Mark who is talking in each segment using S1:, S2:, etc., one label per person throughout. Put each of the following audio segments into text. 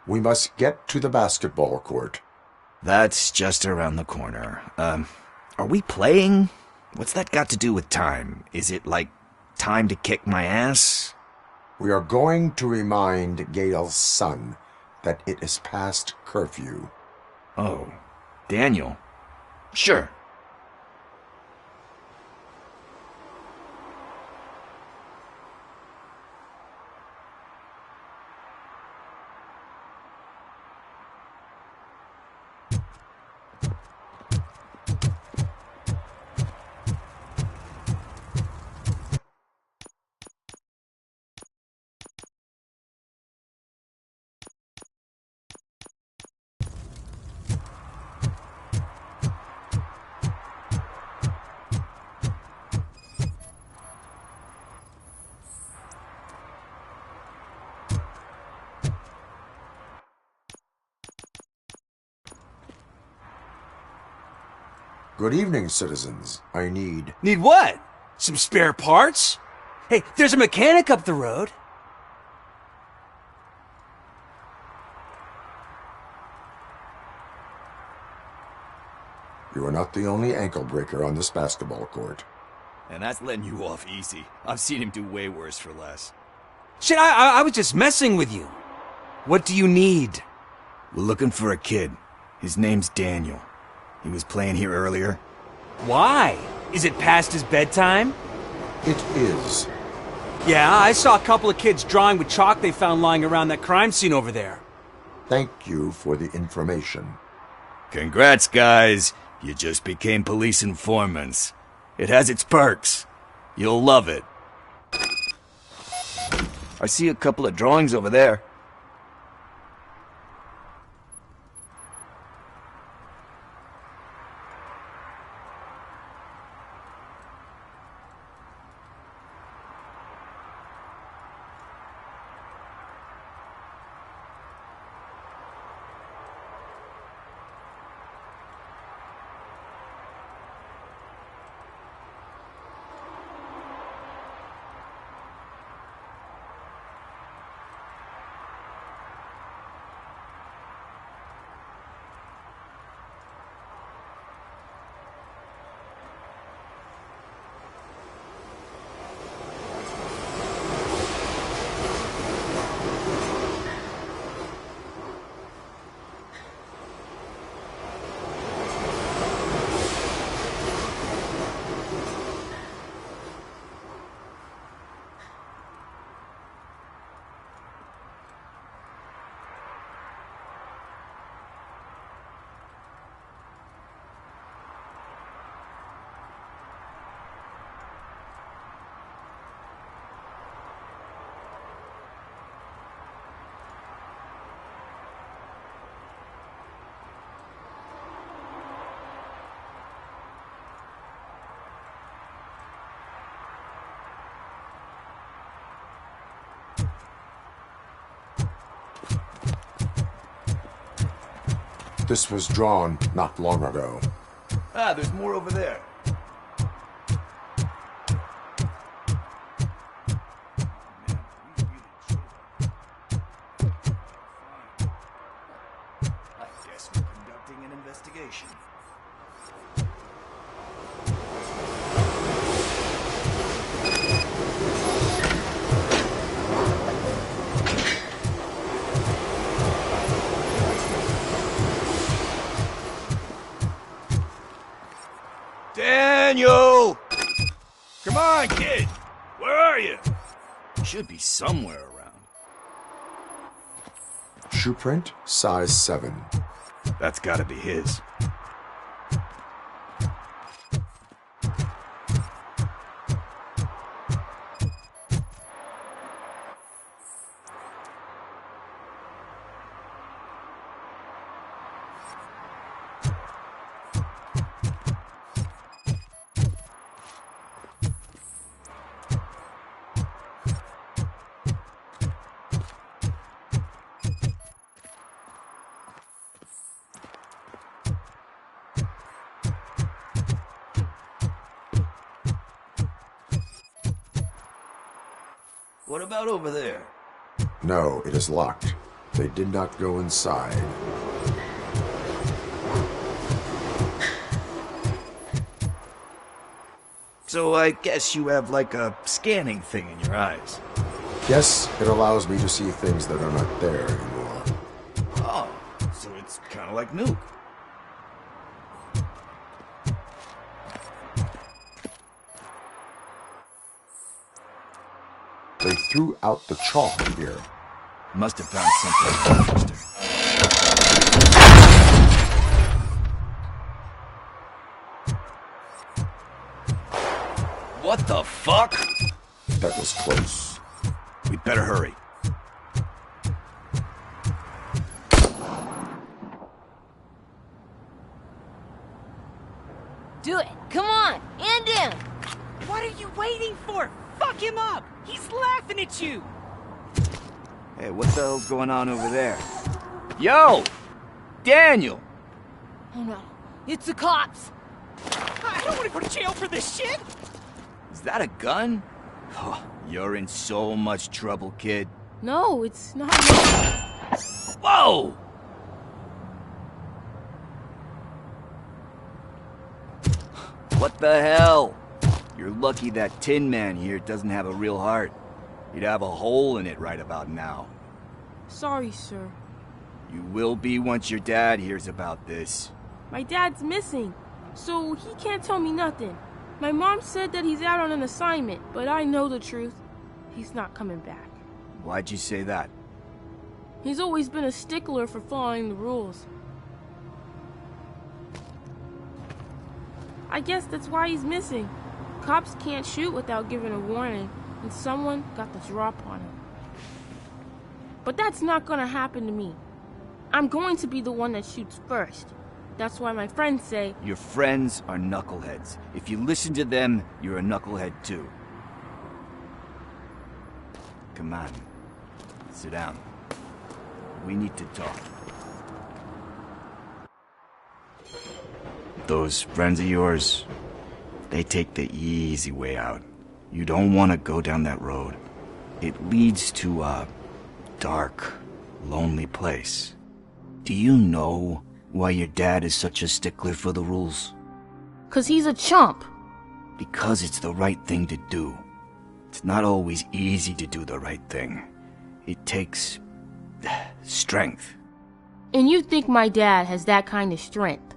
S1: We must get to the basketball court.
S2: That's just around the corner. Are we playing? What's that got to do with time? Is it like time to kick my ass?
S1: We are going to remind Gail's son that it is past curfew.
S2: Oh, Daniel. Sure.
S1: Good evening, citizens. I need...
S3: Need what? Some spare parts? Hey, there's a mechanic up the road.
S1: You are not the only ankle breaker on this basketball court.
S2: And that's letting you off easy. I've seen him do way worse for less.
S3: Shit, I was just messing with you. What do you need?
S2: We're looking for a kid. His name's Daniel. He was playing here earlier.
S3: Why? Is it past his bedtime?
S1: It is.
S3: Yeah, I saw a couple of kids drawing with chalk they found lying around that crime scene over there.
S1: Thank you for the information.
S2: Congrats, guys. You just became police informants. It has its perks. You'll love it. I see a couple of drawings over there.
S1: This was drawn not long ago.
S2: Ah, there's more over there. I guess we're conducting an investigation. Daniel! Come on, kid! Where are you? Should be somewhere around.
S1: Shoe print, size 7.
S2: That's gotta be his. What about over there?
S1: No, it is locked. They did not go inside.
S2: So I guess you have like a scanning thing in your eyes.
S1: Yes, it allows me to see things that are not there anymore.
S2: Oh, so it's kind of like Nuke.
S1: They threw out the chalk here.
S2: Must have found something interesting. What the fuck?
S1: That was close.
S2: We'd better hurry.
S4: Do it! Come on! And in!
S3: What are you waiting for? Fuck him up! He's laughing at you!
S2: Hey, what the hell's going on over there? Yo! Daniel!
S4: Oh no, it's the cops!
S3: I don't want to go to jail for this shit!
S2: Is that a gun? Oh, you're in so much trouble, kid.
S4: No, it's not.
S2: Whoa! What the hell? You're lucky that Tin Man here doesn't have a real heart. He'd have a hole in it right about now.
S4: Sorry, sir.
S2: You will be once your dad hears about this.
S4: My dad's missing, so he can't tell me nothing. My mom said that he's out on an assignment, but I know the truth. He's not coming back.
S2: Why'd you say that?
S4: He's always been a stickler for following the rules. I guess that's why he's missing. Cops can't shoot without giving a warning, and someone got the drop on him. But that's not gonna happen to me. I'm going to be the one that shoots first. That's why my friends say...
S2: Your friends are knuckleheads. If you listen to them, you're a knucklehead too. Come on. Sit down. We need to talk. Those friends of yours, they take the easy way out. You don't want to go down that road. It leads to a dark, lonely place. Do you know why your dad is such a stickler for the rules?
S4: 'Cause he's a chump.
S2: Because it's the right thing to do. It's not always easy to do the right thing. It takes strength.
S4: And you think my dad has that kind of strength?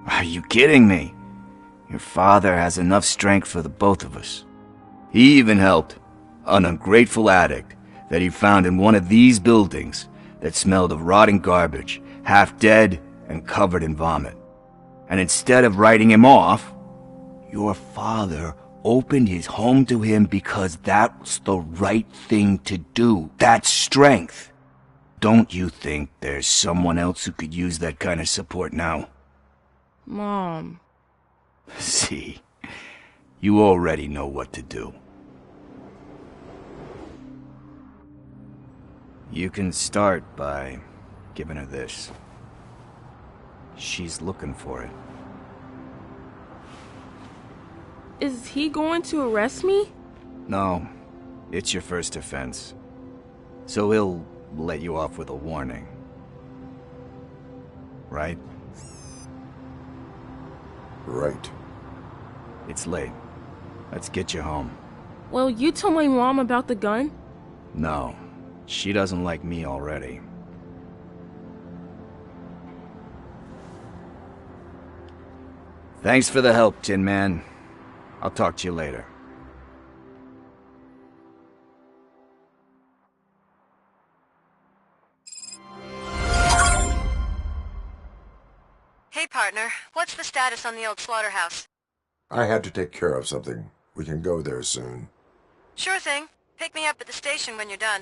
S2: Are you kidding me? Your father has enough strength for the both of us. He even helped an ungrateful addict that he found in one of these buildings that smelled of rotting garbage, half dead and covered in vomit. And instead of writing him off, your father opened his home to him because that's the right thing to do. That's strength. Don't you think there's someone else who could use that kind of support now?
S4: Mom.
S2: See, you already know what to do. You can start by giving her this. She's looking for it.
S4: Is he going to arrest me?
S2: No, it's your first offense. So he'll let you off with a warning. Right?
S1: Right.
S2: It's late. Let's get you home.
S4: Well, you tell my mom about the gun?
S2: No, she doesn't like me already. Thanks for the help, Tin Man. I'll talk to you later.
S5: Hey, partner. What's the status on the old slaughterhouse?
S1: I had to take care of something. We can go there soon.
S5: Sure thing. Pick me up at the station when you're done.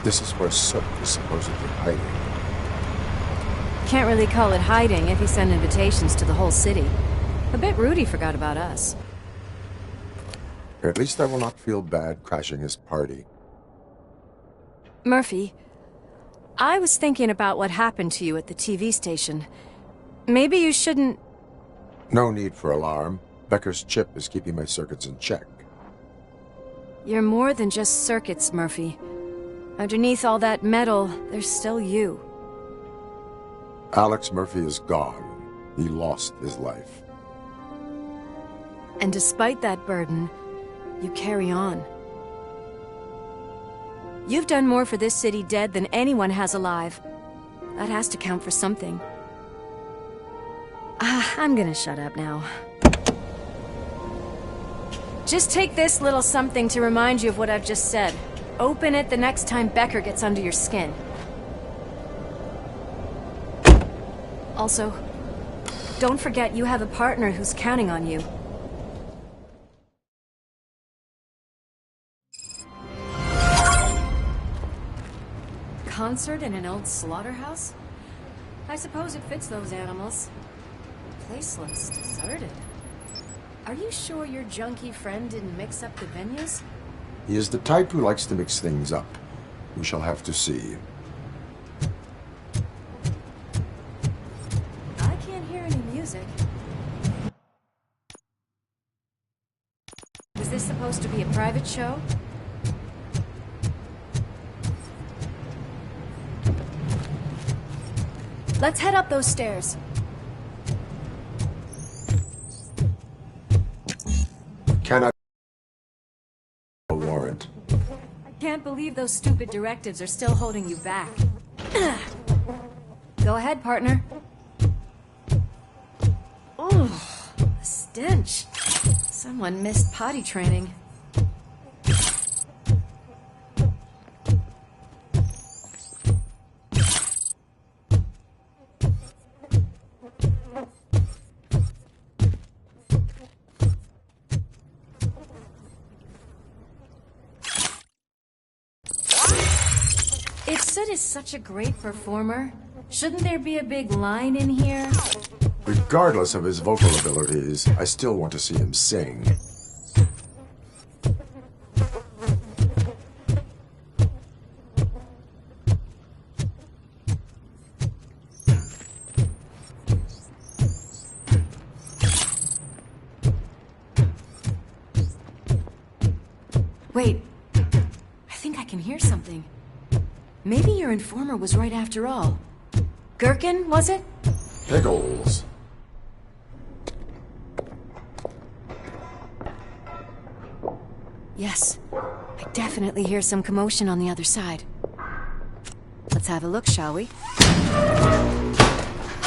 S1: This is where Sook is supposedly hiding.
S6: Can't really call it hiding if you send invitations to the whole city. I bet Rudy forgot about us.
S1: At least I will not feel bad crashing his party.
S6: Murphy, I was thinking about what happened to you at the TV station. Maybe you shouldn't...
S1: No need for alarm. Becker's chip is keeping my circuits in check.
S6: You're more than just circuits, Murphy. Underneath all that metal, there's still you.
S1: Alex Murphy is gone. He lost his life.
S6: And despite that burden, you carry on. You've done more for this city dead than anyone has alive. That has to count for something. I'm gonna shut up now. Just take this little something to remind you of what I've just said. Open it the next time Becker gets under your skin. Also, don't forget you have a partner who's counting on you. Concert in an old slaughterhouse? I suppose it fits those animals. The place looks deserted. Are you sure your junkie friend didn't mix up the venues?
S1: He is the type who likes to mix things up. We shall have to see.
S6: I can't hear any music. Was this supposed to be a private show? Let's head up those stairs.
S1: Cannot a warrant.
S6: I can't believe those stupid directives are still holding you back. Go ahead, partner. Oh, the stench. Someone missed potty training. If Sid is such a great performer, shouldn't there be a big line in here?
S1: Regardless of his vocal abilities, I still want to see him sing.
S6: Wait, I think I can hear something. Maybe your informer was right after all. Gherkin, was it?
S1: Pickles.
S6: Yes. I definitely hear some commotion on the other side. Let's have a look, shall we?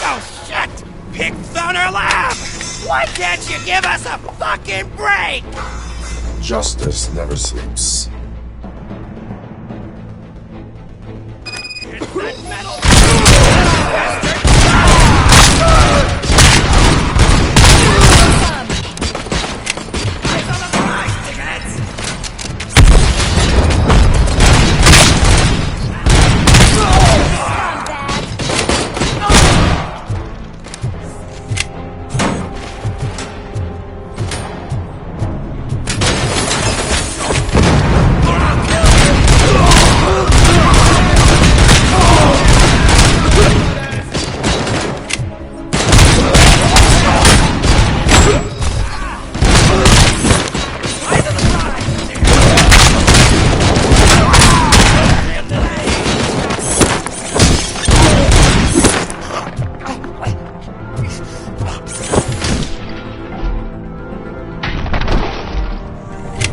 S7: Oh, shit! Pigs on our lap! Why can't you give us a fucking break?
S1: Justice never sleeps.
S7: It's that metal Eyes on the prize, dickheads!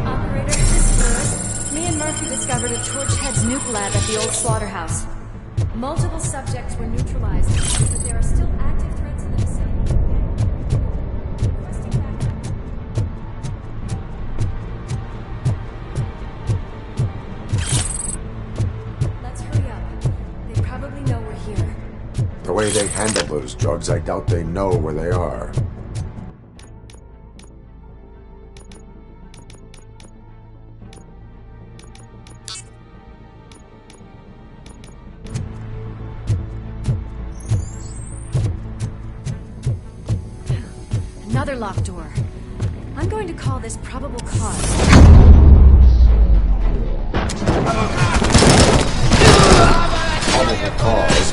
S6: Operator, this is Lewis. Me and Murphy discovered a Torchhead's nuke lab at the old slaughterhouse. Multiple subjects were neutralized, but there are still active threats in the vicinity. Requesting backup. Let's hurry up. They probably know we're here.
S1: The way they handle those drugs, I doubt they know where they are.
S6: another locked door. I'm going to call this probable cause.
S1: Probable cause.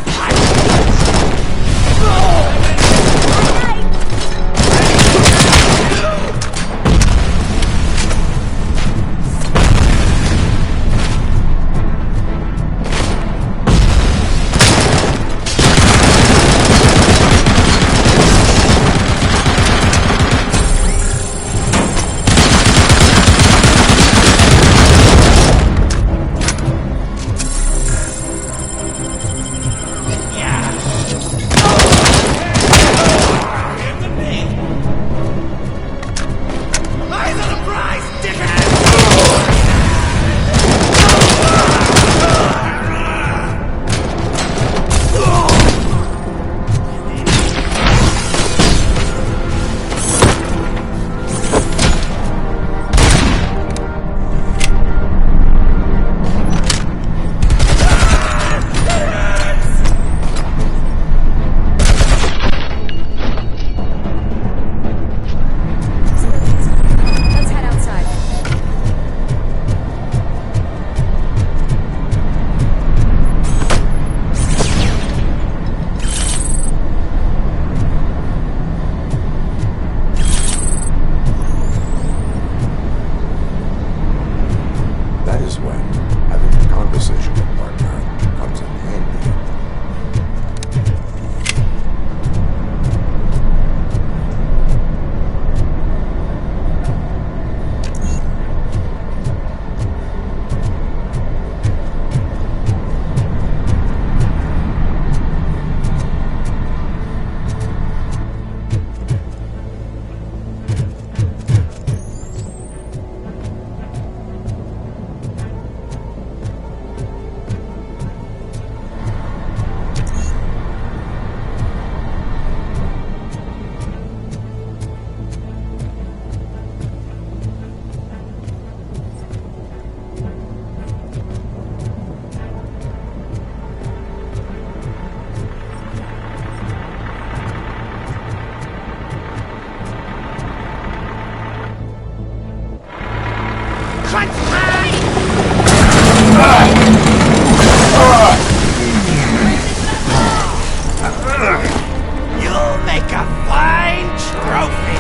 S7: You'll make a fine trophy!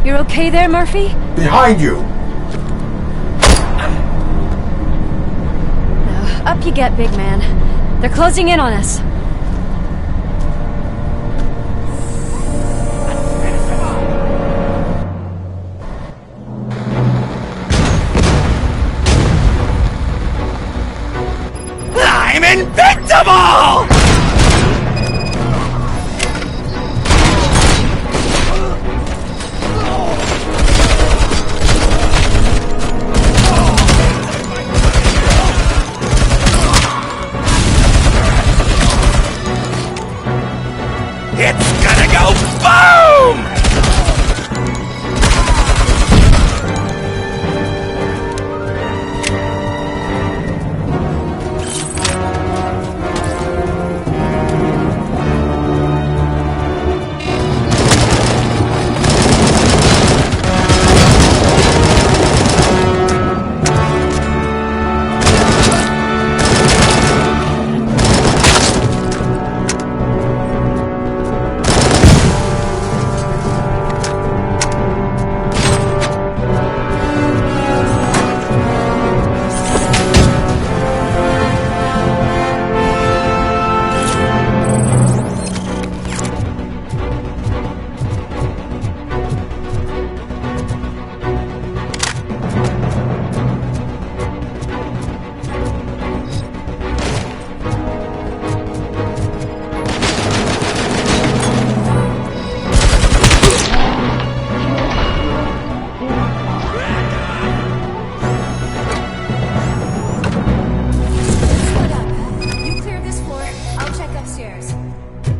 S6: You're okay there, Murphy?
S1: Behind you!
S6: Up you get, big man. They're closing in on us.
S7: I'm invincible! It's gonna go boom!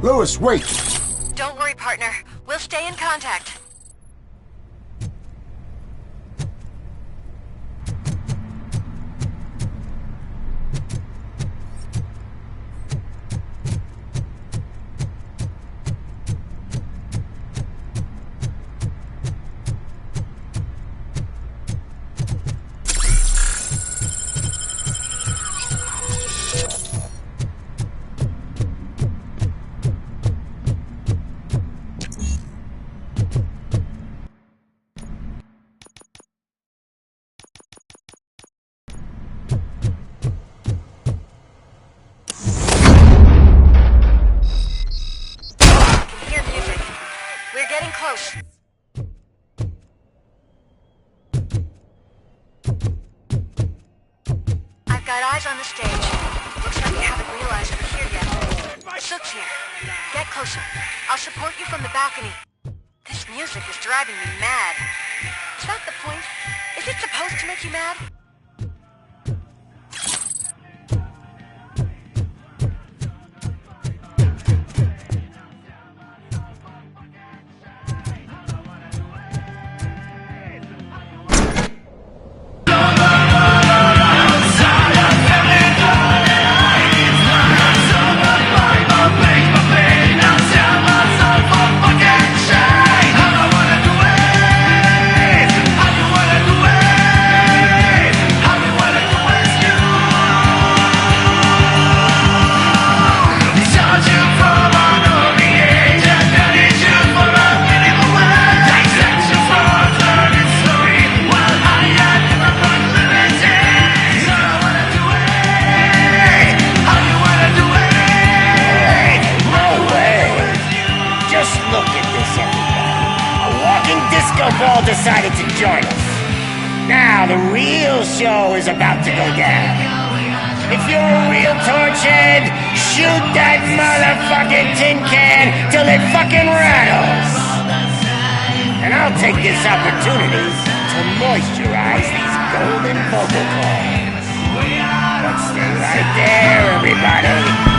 S1: Lewis, wait!
S5: Don't worry, partner. We'll stay in contact. got eyes on the stage. Looks like you haven't realized we're here yet. Sook's here. Get closer. I'll support you from the balcony. This music is driving me mad. Is that the point? Is it supposed to make you mad?
S8: Ball decided to join us. Now the real show is about to go down. If you're a real torchhead, shoot that motherfucking tin can till it fucking rattles. And I'll take this opportunity to moisturize these golden vocal cords. But stay right there, everybody.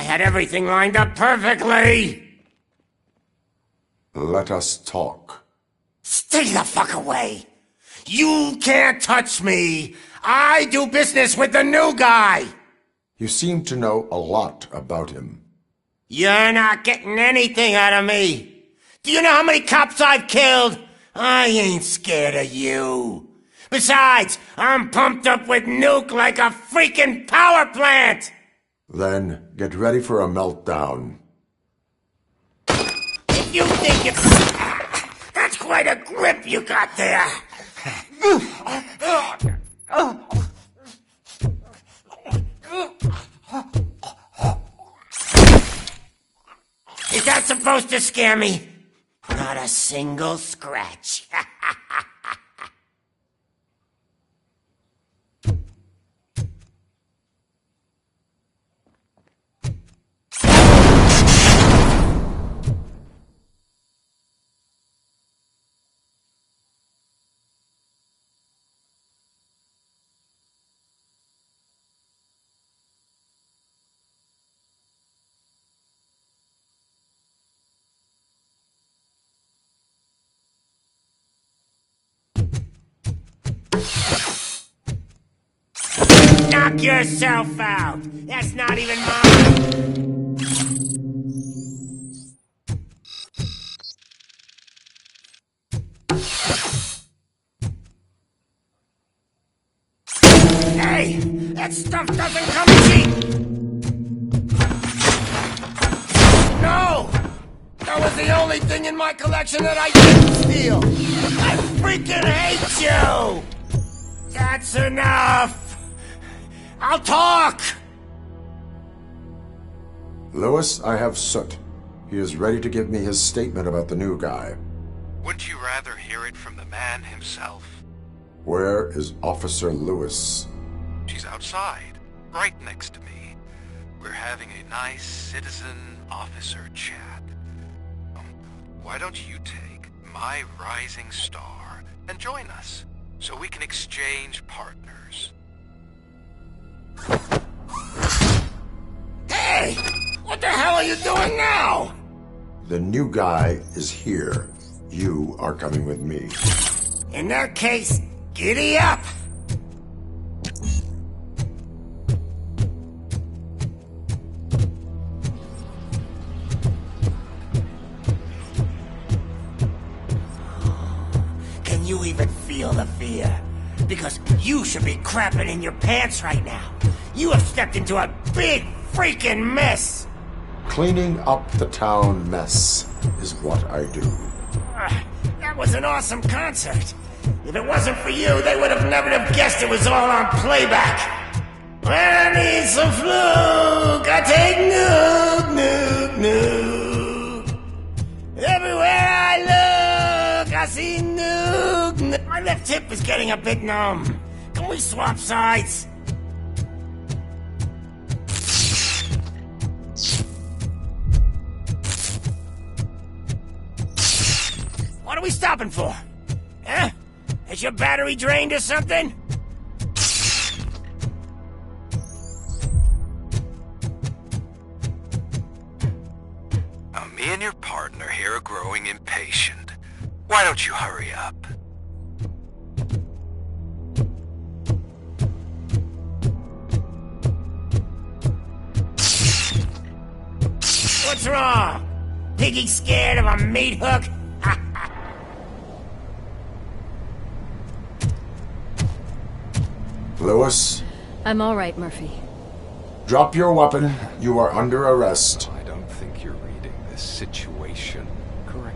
S8: Had everything lined up perfectly!
S1: Let us talk.
S8: Stay the fuck away! You can't touch me! I do business with the new guy!
S1: You seem to know a lot about him.
S8: You're not getting anything out of me! Do you know how many cops I've killed? I ain't scared of you! Besides, I'm pumped up with nuke like a freaking power plant!
S1: Then get ready for a meltdown.
S8: If you think it's... That's quite a grip you got there! Is that supposed to scare me? Not a single scratch. knock yourself out. That's not even mine. Hey, that stuff doesn't come cheap. No! That was the only thing in my collection that I didn't steal! I freaking hate you! That's enough! I'll talk!
S1: Lewis, I have Soot. He is ready to give me his statement about the new guy.
S9: Wouldn't you rather hear it from the man himself?
S1: Where is Officer Lewis?
S9: She's outside, right next to me. We're having a nice citizen-officer chat. Why don't you take my rising star and join us, so we can exchange partners?
S8: Hey! What the hell are you doing now?
S1: The new guy is here. You are coming with me.
S8: In that case, giddy up! Can you even feel the fear? Because you should be crapping in your pants right now. You have stepped into a big freaking mess!
S1: Cleaning up the town mess is what I do.
S8: That was an awesome concert. If it wasn't for you, they would have never have guessed it was all on playback. When I need some fluke, I take nuke. Everywhere I look, I see nuke. My left hip is getting a bit numb. Can we swap sides? What are we stopping for? Huh? Is your battery drained or something?
S9: Now, me and your partner here are growing impatient. Why don't you hurry up?
S8: What's wrong? Piggy scared of a meat hook?
S1: Lewis,
S6: I'm all right, Murphy.
S1: drop your weapon. You are under arrest.
S10: I don't think you're reading this situation correctly.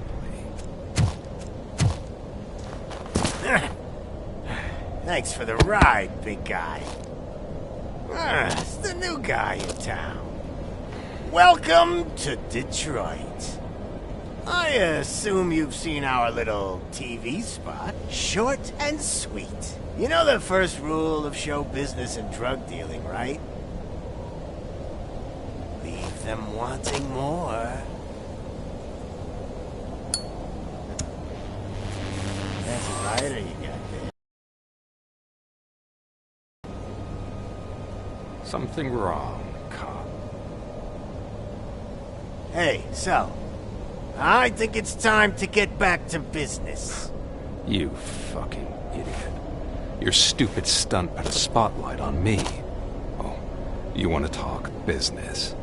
S8: Thanks for the ride, big guy. It's the new guy in town. Welcome to Detroit. I assume you've seen our little TV spot. Short and sweet. You know the first rule of show business and drug dealing, right? Leave them wanting more. That's a rider you got there.
S10: Something wrong, cop.
S8: Hey, so, I think it's time to get back to business.
S10: You fucking idiot. Your stupid stunt put a spotlight on me. Oh, you want to talk business?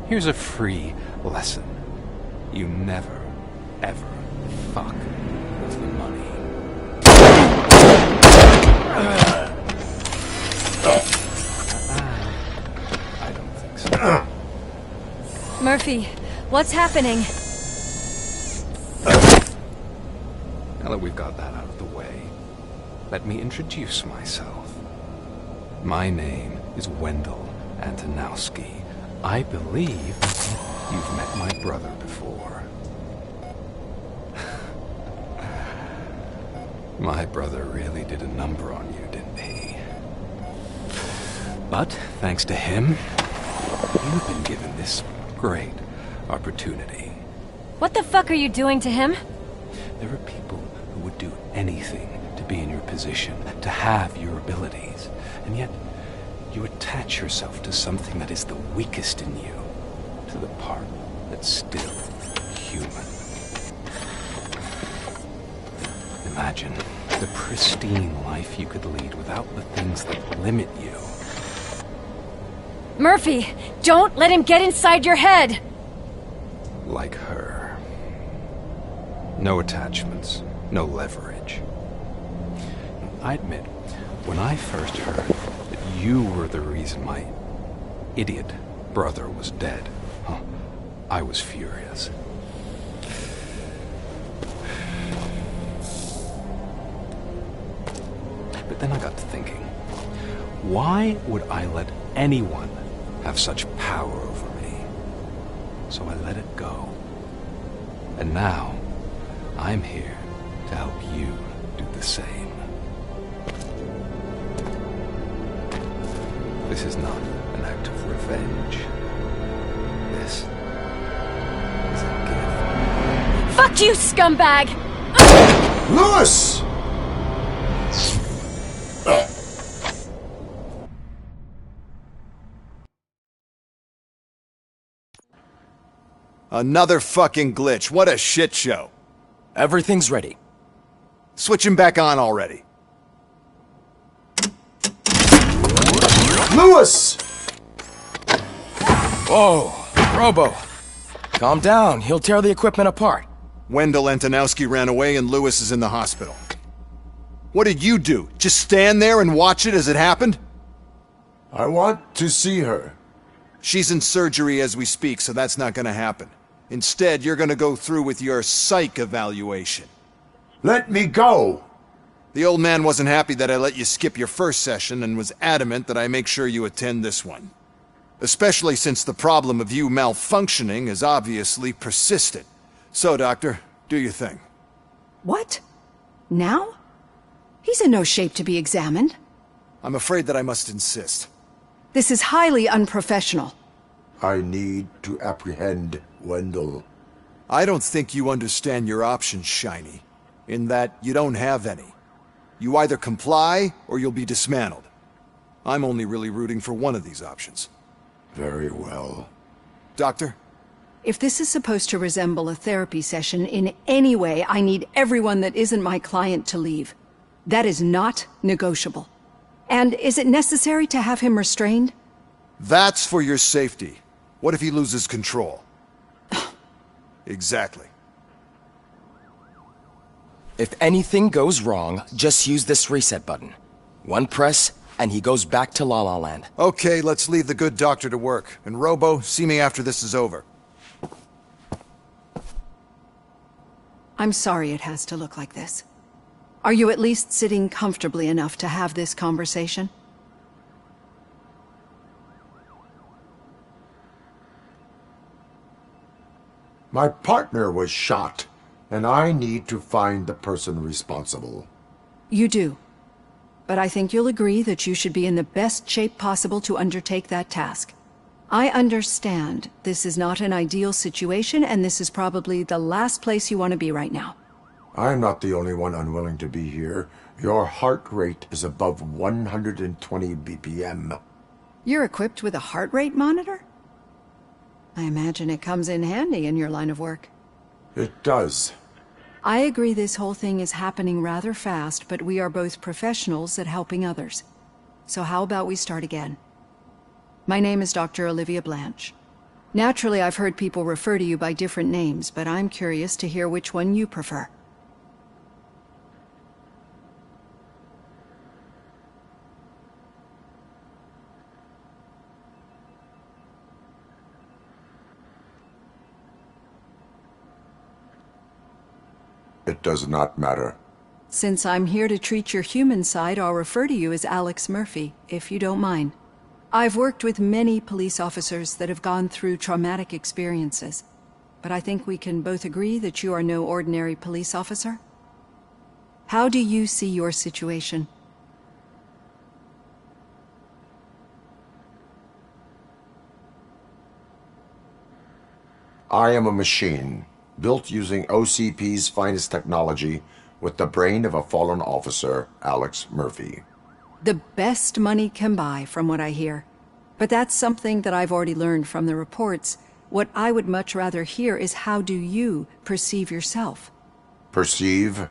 S10: Here's a free lesson. You never, ever fuck with the money. I don't think so.
S6: Murphy, what's happening?
S10: Now that we've got that out of the way, let me introduce myself. My name is Wendell Antonowski. I believe you've met my brother before. My brother really did a number on you, didn't he? But, thanks to him, you've been given this great opportunity.
S6: What the fuck are you doing to him?
S10: There are people who would do anything to be in your position, to have your abilities, and yet you attach yourself to something that is the weakest in you, to the part that's still human. Imagine The pristine life you could lead without the things that limit you.
S6: Murphy, don't let him get inside your head!
S10: Like her. No attachments, no leverage. I admit, when I first heard that you were the reason my idiot brother was dead, I was furious. But then I got to thinking, why would I let anyone have such power over me? So I let it go. And now, I'm here to help you do the same. This is not an act of revenge. This is a gift.
S6: Fuck you, scumbag!
S1: Louis!
S11: Another fucking glitch. What a shit show.
S12: Everything's ready.
S11: Switch him back on already.
S1: Louis!
S12: Whoa, Robo. Calm down. He'll tear the equipment apart.
S11: Wendell Antonowski ran away and Lewis is in the hospital. What did you do? Just stand there and watch it as it happened?
S1: I want to see her.
S11: She's in surgery as we speak, so that's not gonna happen. Instead, you're gonna go through with your psych evaluation.
S1: Let me go!
S11: The old man wasn't happy that I let you skip your first session and was adamant that I make sure you attend this one. Especially since the problem of you malfunctioning is obviously persistent. So, Doctor, do your thing.
S13: What? Now? He's in no shape to be examined.
S11: I'm afraid that I must insist.
S13: This is highly unprofessional.
S1: I need to apprehend Wendell.
S11: I don't think you understand your options, Shiny. In that you don't have any. You either comply, or you'll be dismantled. I'm only really rooting for one of these options.
S1: Very well.
S11: Doctor?
S13: If this is supposed to resemble a therapy session in any way, I need everyone that isn't my client to leave. That is not negotiable. And is it necessary to have him restrained?
S11: That's for your safety. What if he loses control? Exactly.
S12: If anything goes wrong, just use this reset button. One press, and he goes back to La La Land.
S11: Okay, let's leave the good doctor to work. And Robo, see me after this is over.
S13: I'm sorry it has to look like this. Are you at least sitting comfortably enough to have this conversation?
S1: My partner was shot, and I need to find the person responsible.
S13: You do. But I think you'll agree that you should be in the best shape possible to undertake that task. I understand this is not an ideal situation, and this is probably the last place you want to be right now.
S1: I'm not the only one unwilling to be here. Your heart rate is above 120 BPM.
S13: You're equipped with a heart rate monitor? I imagine it comes in handy in your line of work.
S1: It does.
S13: I agree this whole thing is happening rather fast, but we are both professionals at helping others. So how about we start again? My name is Dr. Olivia Blanche. Naturally, I've heard people refer to you by different names, but I'm curious to hear which one you prefer.
S1: It does not matter.
S13: Since I'm here to treat your human side, I'll refer to you as Alex Murphy, if you don't mind. I've worked with many police officers that have gone through traumatic experiences, but I think we can both agree that you are no ordinary police officer. How do you see your situation?
S1: I am a machine, built using OCP's finest technology, with the brain of a fallen officer, Alex Murphy.
S13: The best money can buy, from what I hear. But that's something that I've already learned from the reports. What I would much rather hear is how do you perceive yourself?
S1: Perceive?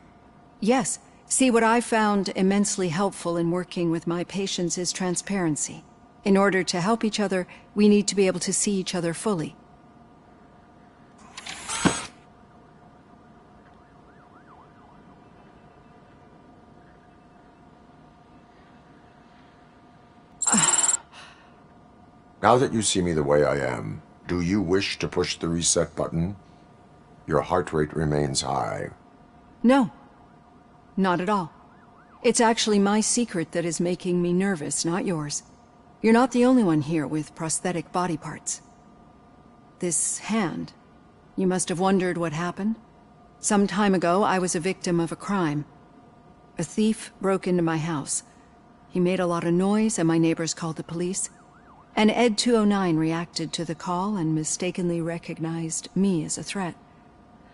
S13: Yes, See, what I found immensely helpful in working with my patients is transparency. In order to help each other, we need to be able to see each other fully.
S1: Now that you see me the way I am, do you wish to push the reset button? Your heart rate remains high.
S13: No, not at all. It's actually my secret that is making me nervous, not yours. You're not the only one here with prosthetic body parts. This hand, you must have wondered what happened. Some time ago, I was a victim of a crime. A thief broke into my house. He made a lot of noise and my neighbors called the police. And Ed 209 reacted to the call and mistakenly recognized me as a threat.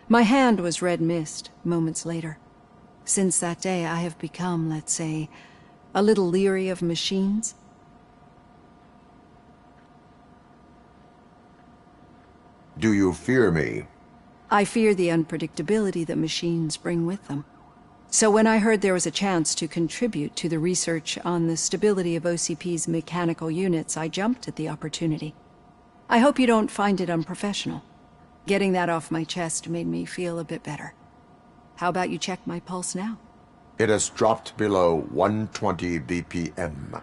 S13: My hand was red mist moments later. Since that day, I have become, let's say, a little leery of machines.
S1: Do you fear me?
S13: I fear the unpredictability that machines bring with them. So when I heard there was a chance to contribute to the research on the stability of OCP's mechanical units, I jumped at the opportunity. I hope you don't find it unprofessional. Getting that off my chest made me feel a bit better. How about you check my pulse now?
S1: It has dropped below 120 BPM.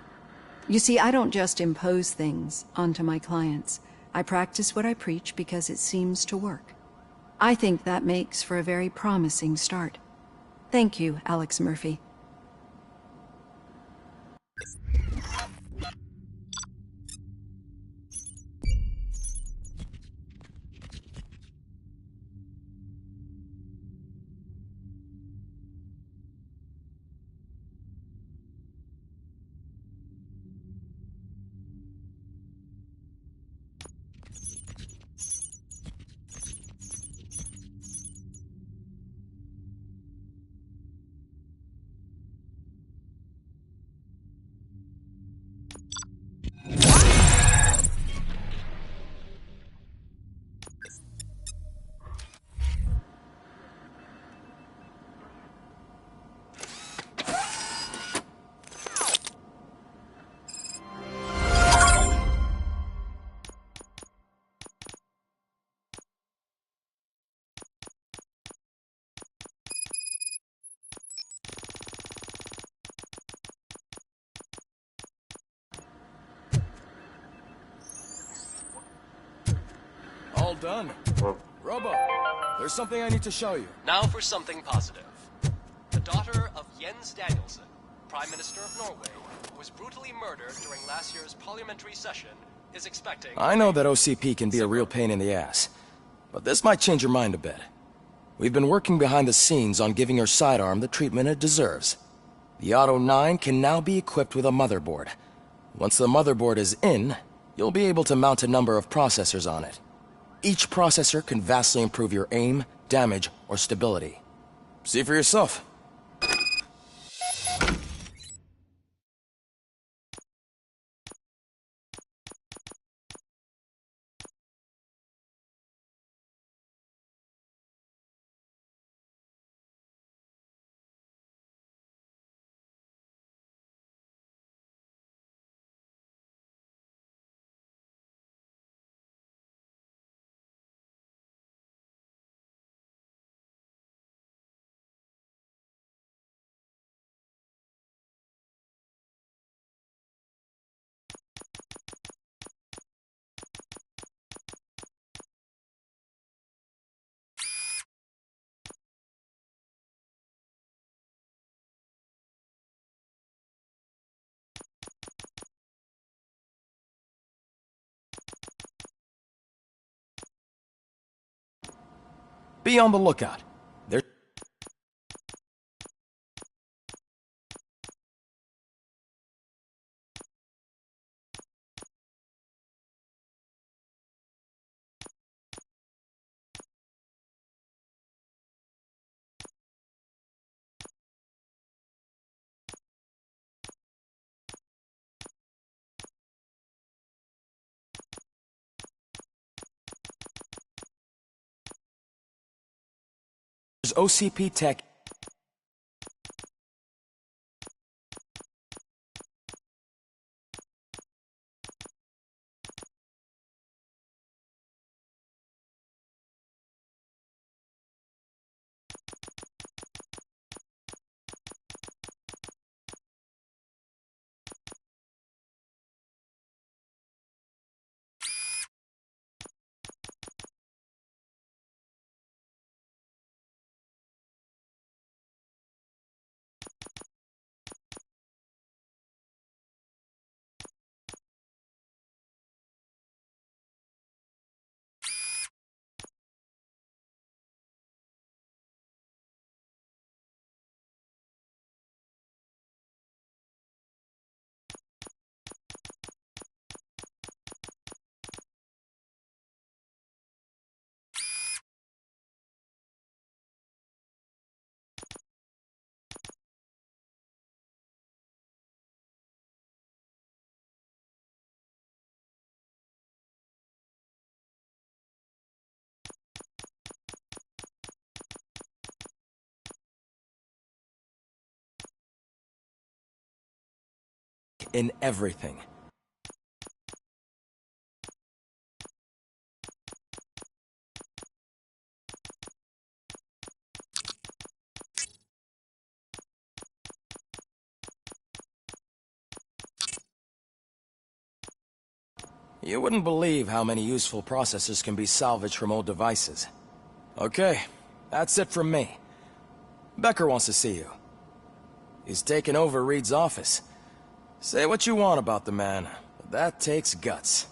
S13: You see, I don't just impose things onto my clients. I practice what I preach because it seems to work. I think that makes for a very promising start. Thank you, Alex Murphy.
S12: All done. Robo, there's something I need to show you.
S14: Now for something positive. The daughter of Jens Danielson, Prime Minister of Norway, who was brutally murdered during last year's parliamentary session, is expecting...
S12: I know that OCP can be a real pain in the ass, but this might change your mind a bit. We've been working behind the scenes on giving her sidearm the treatment it deserves. The Auto 9 can now be equipped with a motherboard. Once the motherboard is in, you'll be able to mount a number of processors on it. Each processor can vastly improve your aim, damage, or stability. See for yourself. Be on the lookout. There's OCP tech in everything. You wouldn't believe how many useful processors can be salvaged from old devices. Okay, that's it from me. Becker wants to see you. He's taken over Reed's office. Say what you want about the man, but that takes guts.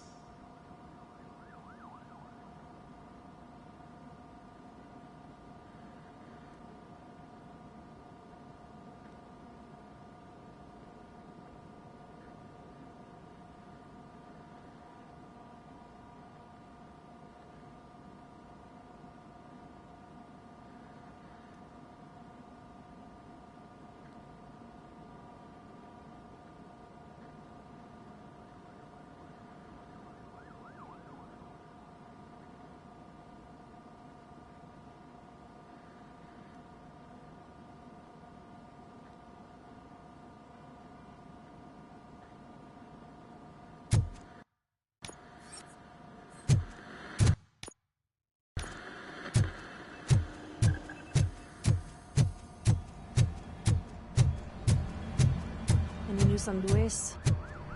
S15: Any news on Luis?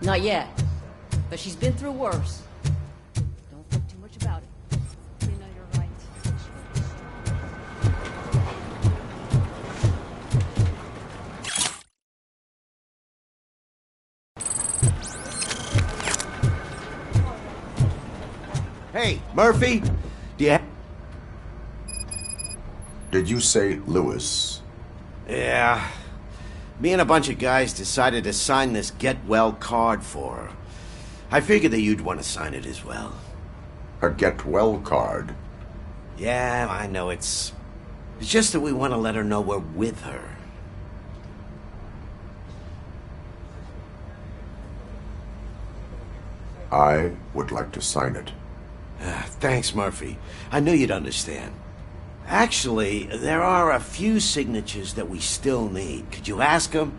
S16: Not yet, but she's been through worse. Don't think too much about it.
S15: You know you're right.
S7: Hey, Murphy? Do you...
S1: Did you say Lewis?
S7: Yeah. Me and a bunch of guys decided to sign this get well card for her. I figured that you'd want to sign it as well.
S1: A get well card?
S7: Yeah, I know it's just that we want to let her know we're with her.
S1: I would like to sign it.
S7: Thanks, Murphy. I knew you'd understand. Actually, there are a few signatures that we still need. Could you ask them?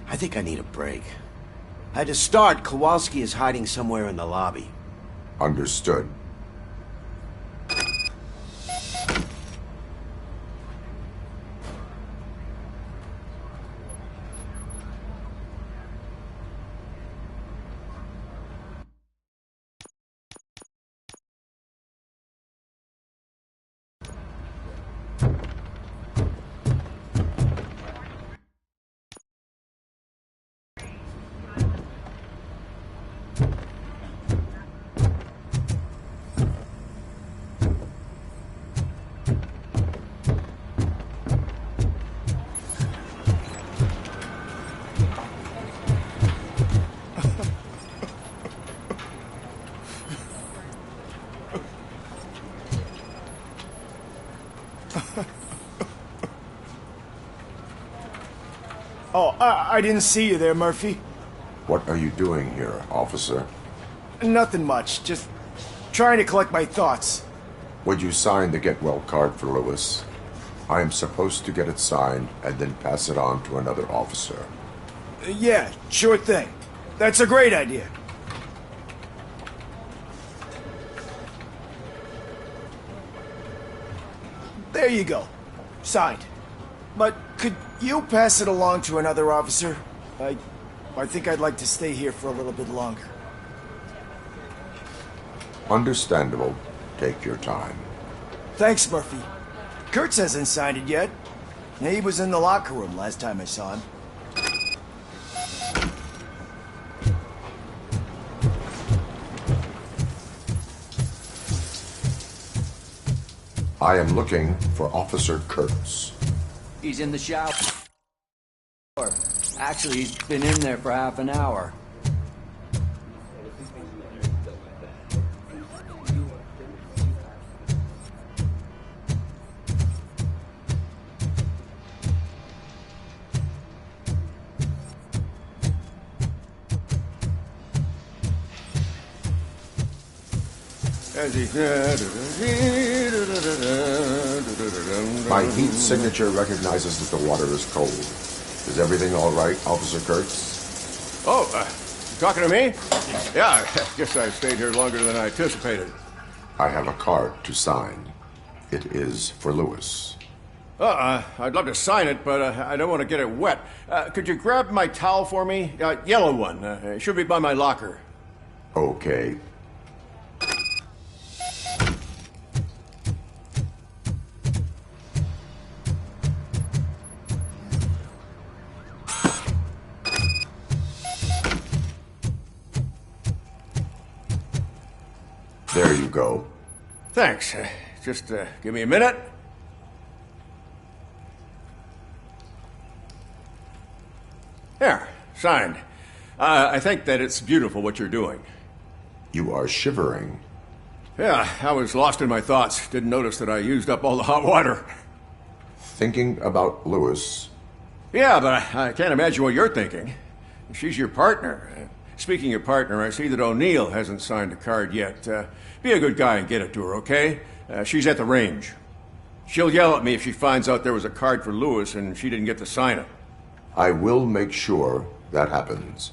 S7: I think I need a break. To start, Kowalski is hiding somewhere in the lobby.
S1: Understood.
S17: Oh, I didn't see you there, Murphy.
S1: What are you doing here, officer?
S17: Nothing much, just trying to collect my thoughts.
S1: Would you sign the get well card for Lewis? I am supposed to get it signed and then pass it on to another officer.
S17: Yeah, sure thing. That's a great idea. There you go. Signed. But could you pass it along to another officer? I think I'd like to stay here for a little bit longer.
S1: Understandable. Take your time.
S17: Thanks, Murphy. Kurtz hasn't signed it yet. He was in the locker room last time I saw him.
S1: I am looking for Officer Kurtz.
S18: He's in the shower. Actually, he's been in there for half an hour.
S1: My heat signature recognizes that the water is cold. Is everything all right, Officer Kurtz?
S17: Oh,
S19: Talking to me? Yeah, I guess I stayed here longer than I anticipated.
S1: I have a card to sign. It is for Lewis.
S19: I'd love to sign it, but I don't want to get it wet. Could you grab my towel for me? Yellow one. It should be by my locker.
S1: Okay. There you go.
S19: Thanks. Just give me a minute. There, signed. I think that it's beautiful what you're doing.
S1: You are shivering.
S19: Yeah, I was lost in my thoughts. Didn't notice that I used up all the hot water.
S1: Thinking about Lewis.
S19: Yeah, but I can't imagine what you're thinking. She's your partner. Speaking of partner, I see that O'Neill hasn't signed a card yet. Be a good guy and get it to her, okay? She's at the range. She'll yell at me if she finds out there was a card for Lewis and she didn't get to sign it.
S1: I will make sure that happens.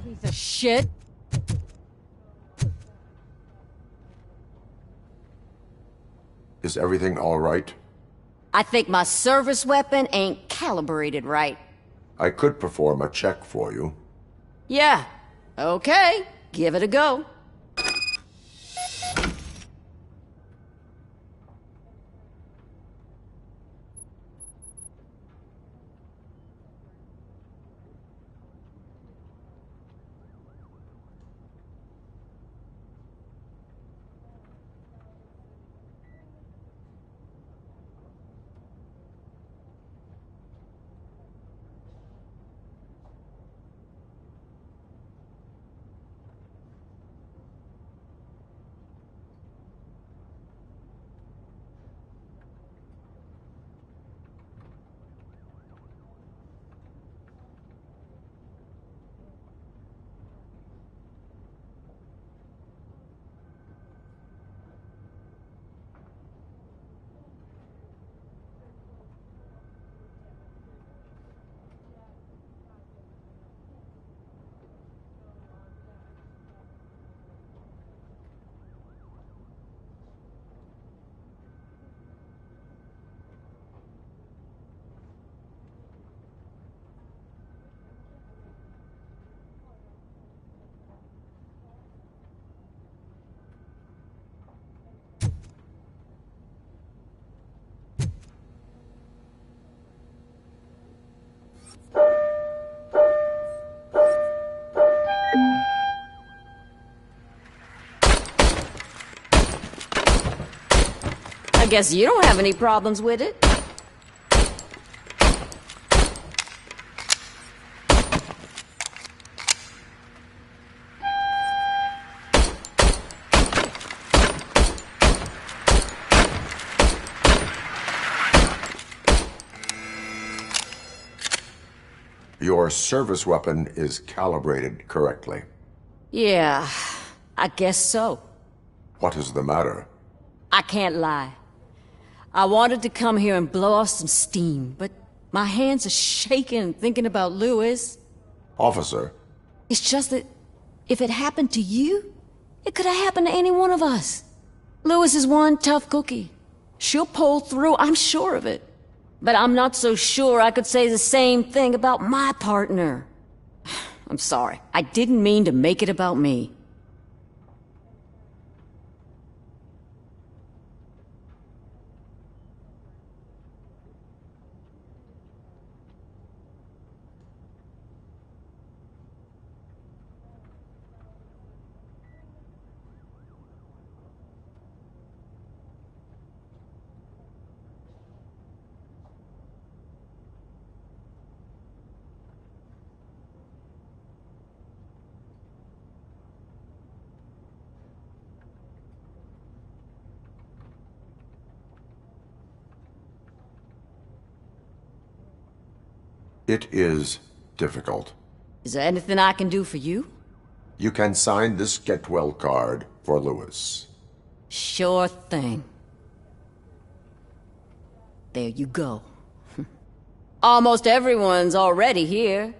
S16: Piece of shit.
S1: Is everything all right?
S16: I think my service weapon ain't calibrated right.
S1: I could perform a check for you.
S16: Yeah. Okay. Give it a go. I guess you don't have any problems with it.
S1: Your service weapon is calibrated correctly.
S16: Yeah, I guess so.
S1: What is the matter?
S16: I can't lie. I wanted to come here and blow off some steam, but my hands are shaking thinking about Lewis.
S1: Officer.
S16: It's just that if it happened to you, it could have happened to any one of us. Lewis is one tough cookie. She'll pull through, I'm sure of it. But I'm not so sure I could say the same thing about my partner. I'm sorry. I didn't mean to make it about me.
S1: It is difficult.
S16: Is there anything I can do for you?
S1: You can sign this get well card for Lewis.
S16: Sure thing. There you go. Almost everyone's already here.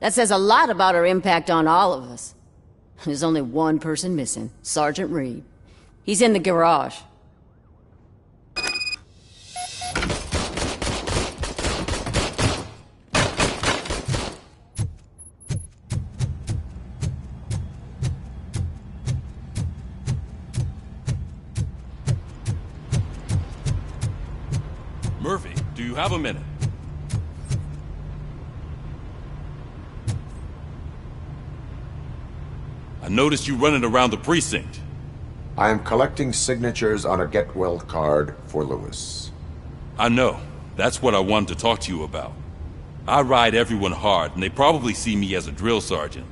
S16: That says a lot about her impact on all of us. There's only one person missing, Sergeant Reed. He's in the garage.
S20: Murphy, do you have a minute? I noticed you running around the precinct.
S1: I am collecting signatures on a get well card for Lewis.
S20: I know. That's what I wanted to talk to you about. I ride everyone hard, and they probably see me as a drill sergeant.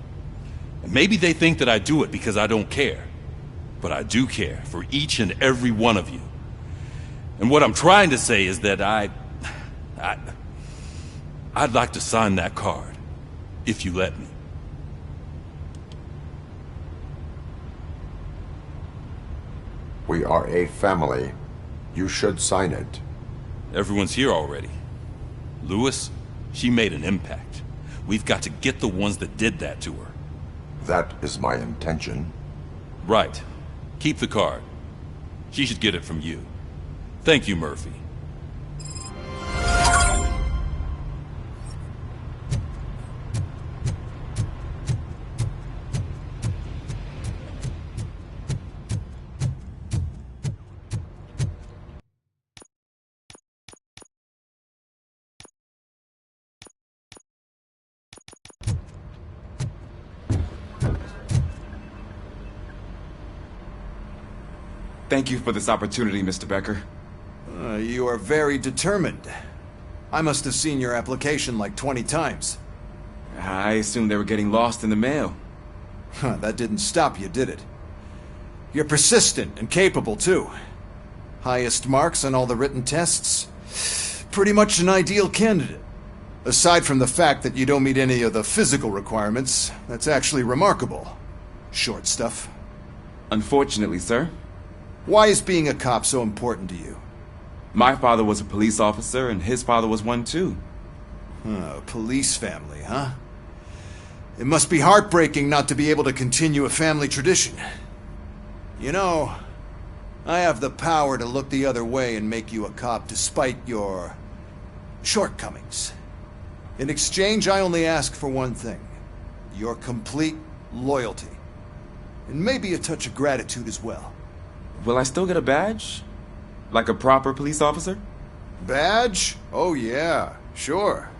S20: And maybe they think that I do it because I don't care. But I do care for each and every one of you. And what I'm trying to say is that I'd like to sign that card, if you let me.
S1: We are a family. You should sign it.
S20: Everyone's here already. Lewis, she made an impact. We've got to get the ones that did that to her.
S1: That is my intention.
S20: Right. Keep the card. She should get it from you. Thank you, Murphy.
S21: Thank you for this opportunity, Mr. Becker.
S11: You are very determined. I must have seen your application like 20 times.
S21: I assumed they were getting lost in the mail.
S11: That didn't stop you, did it? You're persistent and capable, too. Highest marks on all the written tests. Pretty much an ideal candidate. Aside from the fact that you don't meet any of the physical requirements, that's actually remarkable. Short stuff.
S21: Unfortunately, sir.
S11: Why is being a cop so important to you?
S21: My father was a police officer, and his father was one too.
S11: A police family, huh? It must be heartbreaking not to be able to continue a family tradition. You know, I have the power to look the other way and make you a cop despite your shortcomings. In exchange, I only ask for one thing. Your complete loyalty. And maybe a touch of gratitude as well.
S21: Will I still get a badge? Like a proper police officer?
S11: Badge? Oh yeah, sure.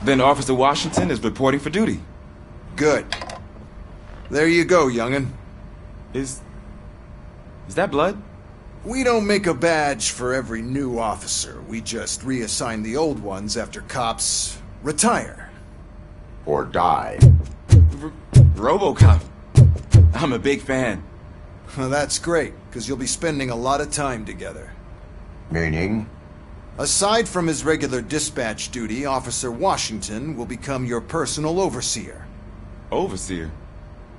S21: Then Officer Washington is reporting for duty.
S11: Good. There you go, young'un.
S21: Is that blood?
S11: We don't make a badge for every new officer. We just reassign the old ones after cops retire.
S1: Or die.
S21: RoboCop. I'm a big fan.
S11: Well, that's great, because you'll be spending a lot of time together.
S1: Meaning?
S11: Aside from his regular dispatch duty, Officer Washington will become your personal overseer.
S21: Overseer?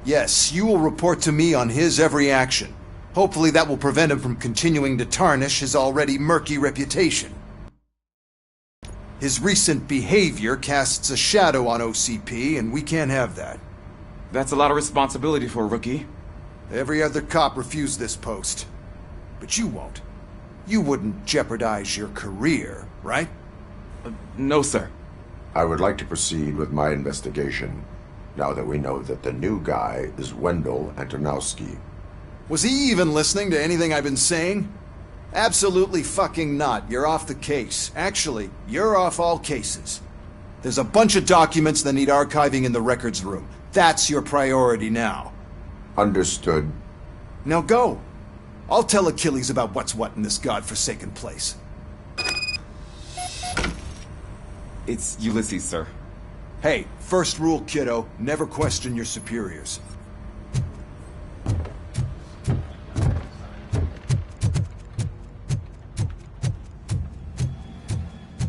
S11: Yes, you will report to me on his every action. Hopefully that will prevent him from continuing to tarnish his already murky reputation. His recent behavior casts a shadow on OCP, and we can't have that.
S21: That's a lot of responsibility for a rookie.
S11: Every other cop refused this post. But you won't. You wouldn't jeopardize your career, right?
S21: No, sir.
S1: I would like to proceed with my investigation, now that we know that the new guy is Wendell Antonowski.
S11: Was he even listening to anything I've been saying? Absolutely fucking not. You're off the case. Actually, you're off all cases. There's a bunch of documents that need archiving in the records room. That's your priority now.
S1: Understood.
S11: Now go. I'll tell Achilles about what's what in this godforsaken place.
S21: It's Ulysses, sir.
S11: Hey, first rule, kiddo, never question your superiors.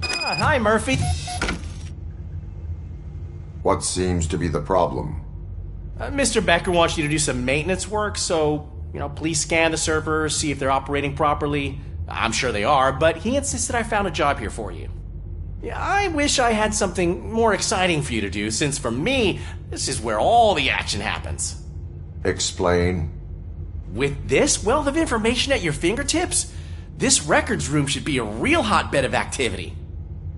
S17: Hi, Murphy.
S1: What seems to be the problem?
S3: Mr. Becker wants you to do some maintenance work, so, please scan the servers, see if they're operating properly. I'm sure they are, but he insisted I found a job here for you. Yeah, I wish I had something more exciting for you to do, since for me, this is where all the action happens.
S1: Explain.
S3: With this wealth of information at your fingertips, this records room should be a real hotbed of activity.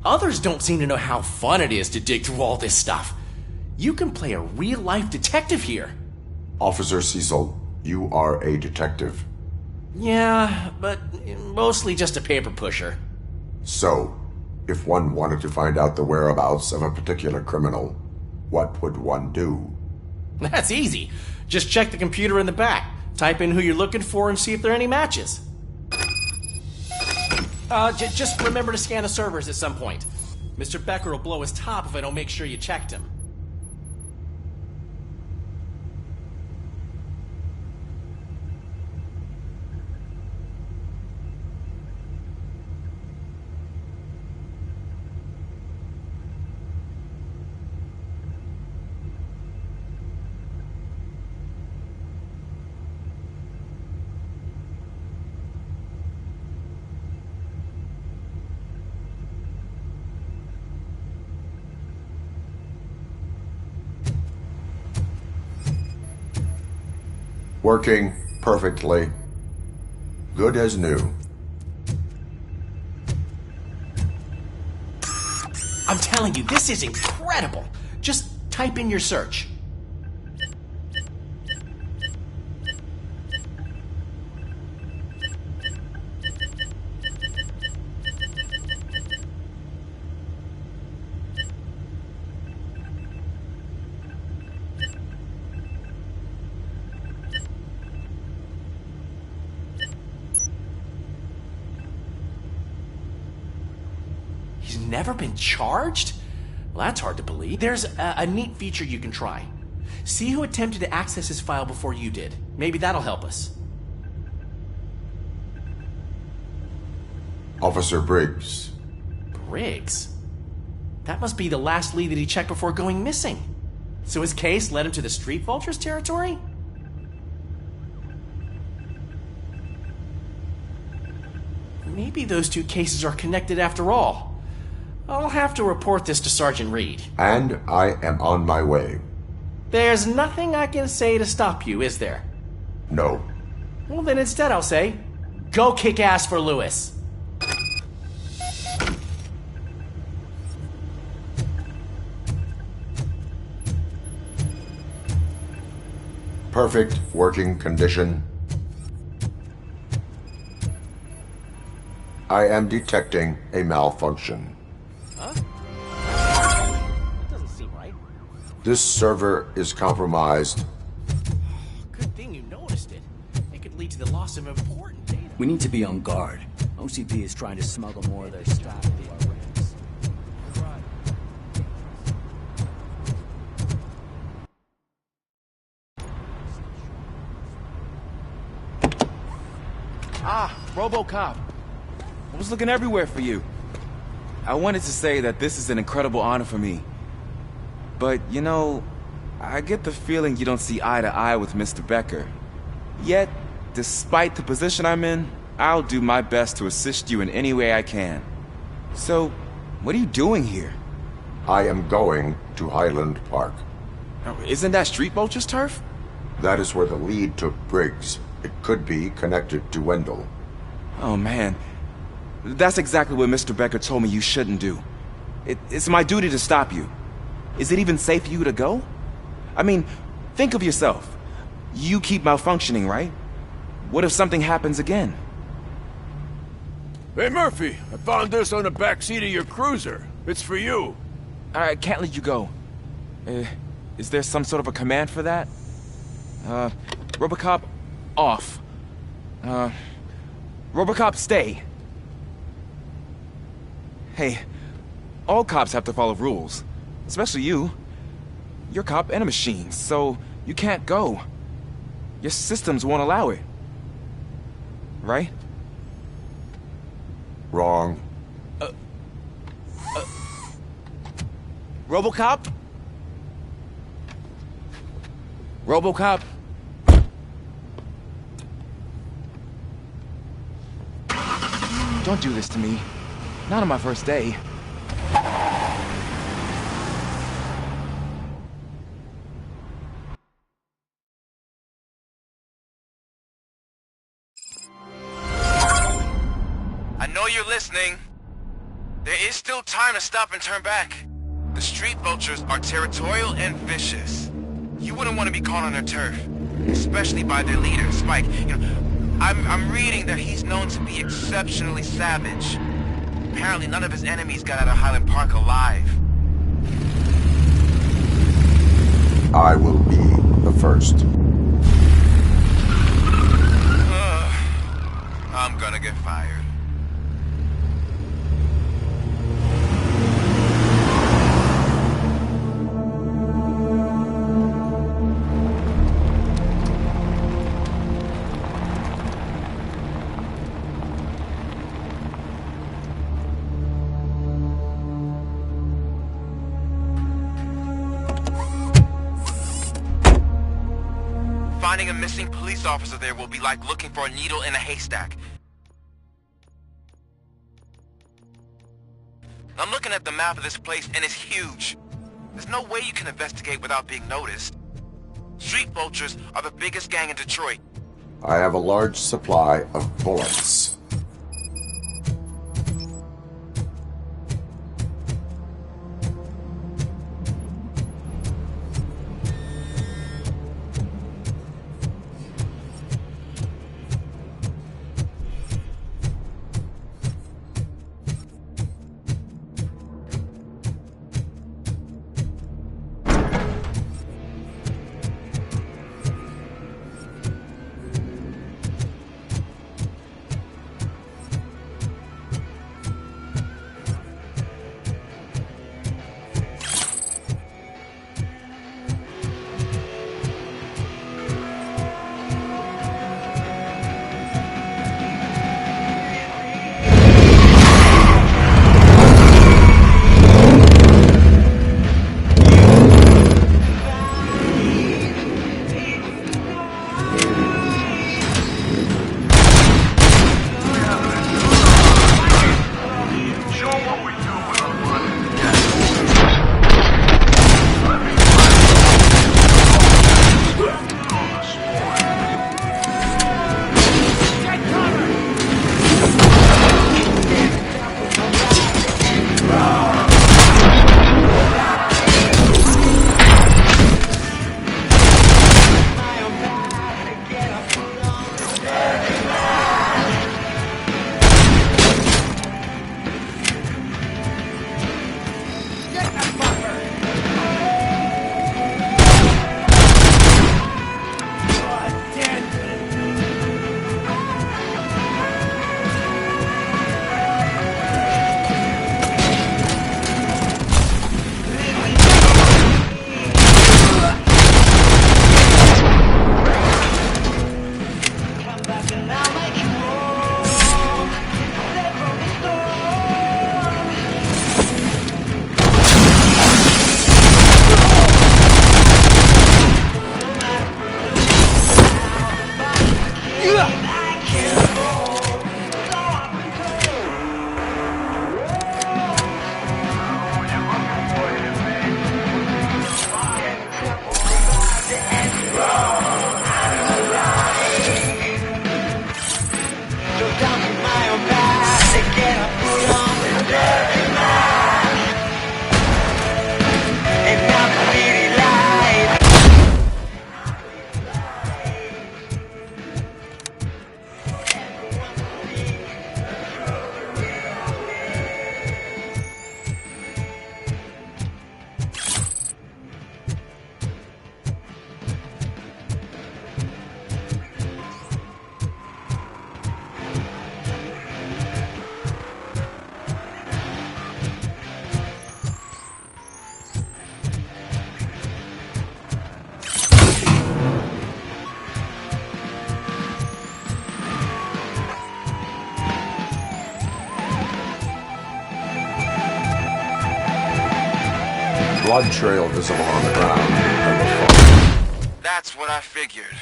S3: Others don't seem to know how fun it is to dig through all this stuff. You can play a real-life detective here.
S1: Officer Cecil, you are a detective.
S3: Yeah, but mostly just a paper pusher.
S1: So, if one wanted to find out the whereabouts of a particular criminal, what would one do?
S3: That's easy. Just check the computer in the back, type in who you're looking for, and see if there are any matches. Just remember to scan the servers at some point. Mr. Becker will blow his top if I don't make sure you checked him.
S1: Working perfectly. Good as new.
S3: I'm telling you, this is incredible. Just type in your search. He's never been charged? Well, that's hard to believe. There's a neat feature you can try. See who attempted to access his file before you did. Maybe that'll help us.
S1: Officer Briggs.
S3: Briggs? That must be the last lead that he checked before going missing. So his case led him to the Street Vultures territory? Maybe those two cases are connected after all. I'll have to report this to Sergeant Reed.
S1: And I am on my way.
S3: There's nothing I can say to stop you, is there?
S1: No.
S3: Well, then instead I'll say, go kick ass for Lewis.
S1: Perfect working condition. I am detecting a malfunction.
S3: Huh? Doesn't seem right.
S1: This server is compromised.
S3: Good thing you noticed it. It could lead to the loss of important data.
S18: We need to be on guard. OCP is trying to smuggle more of their stuff into our ranks.
S21: Ah, RoboCop. I was looking everywhere for you. I wanted to say that this is an incredible honor for me. But, I get the feeling you don't see eye to eye with Mr. Becker. Yet, despite the position I'm in, I'll do my best to assist you in any way I can. So, what are you doing here?
S1: I am going to Highland Park.
S21: Isn't that Street Vulture's turf?
S1: That is where the lead took Briggs. It could be connected to Wendell.
S21: Oh, man. That's exactly what Mr. Becker told me you shouldn't do. It's my duty to stop you. Is it even safe for you to go? I mean, think of yourself. You keep malfunctioning, right? What if something happens again?
S22: Hey, Murphy, I found this on the back seat of your cruiser. It's for you.
S21: I can't let you go. Is there some sort of a command for that? RoboCop, off. RoboCop, stay. Hey, all cops have to follow rules. Especially you. You're a cop and a machine, so you can't go. Your systems won't allow it. Right?
S1: Wrong.
S21: RoboCop? RoboCop? Don't do this to me. Not on my first day.
S2: I know you're listening. There is still time to stop and turn back. The street vultures are territorial and vicious. You wouldn't want to be caught on their turf, especially by their leader, Spike. You know, I'm reading that he's known to be exceptionally savage. Apparently none of his enemies got out of Highland Park alive.
S1: I will be the first.
S2: I'm gonna get fired. Finding a missing police officer there will be like looking for a needle in a haystack. I'm looking at the map of this place and it's huge. There's no way you can investigate without being noticed. Street vultures are the biggest gang in Detroit.
S1: I have a large supply of bullets. Blood trail visible on the ground.
S2: That's what I figured.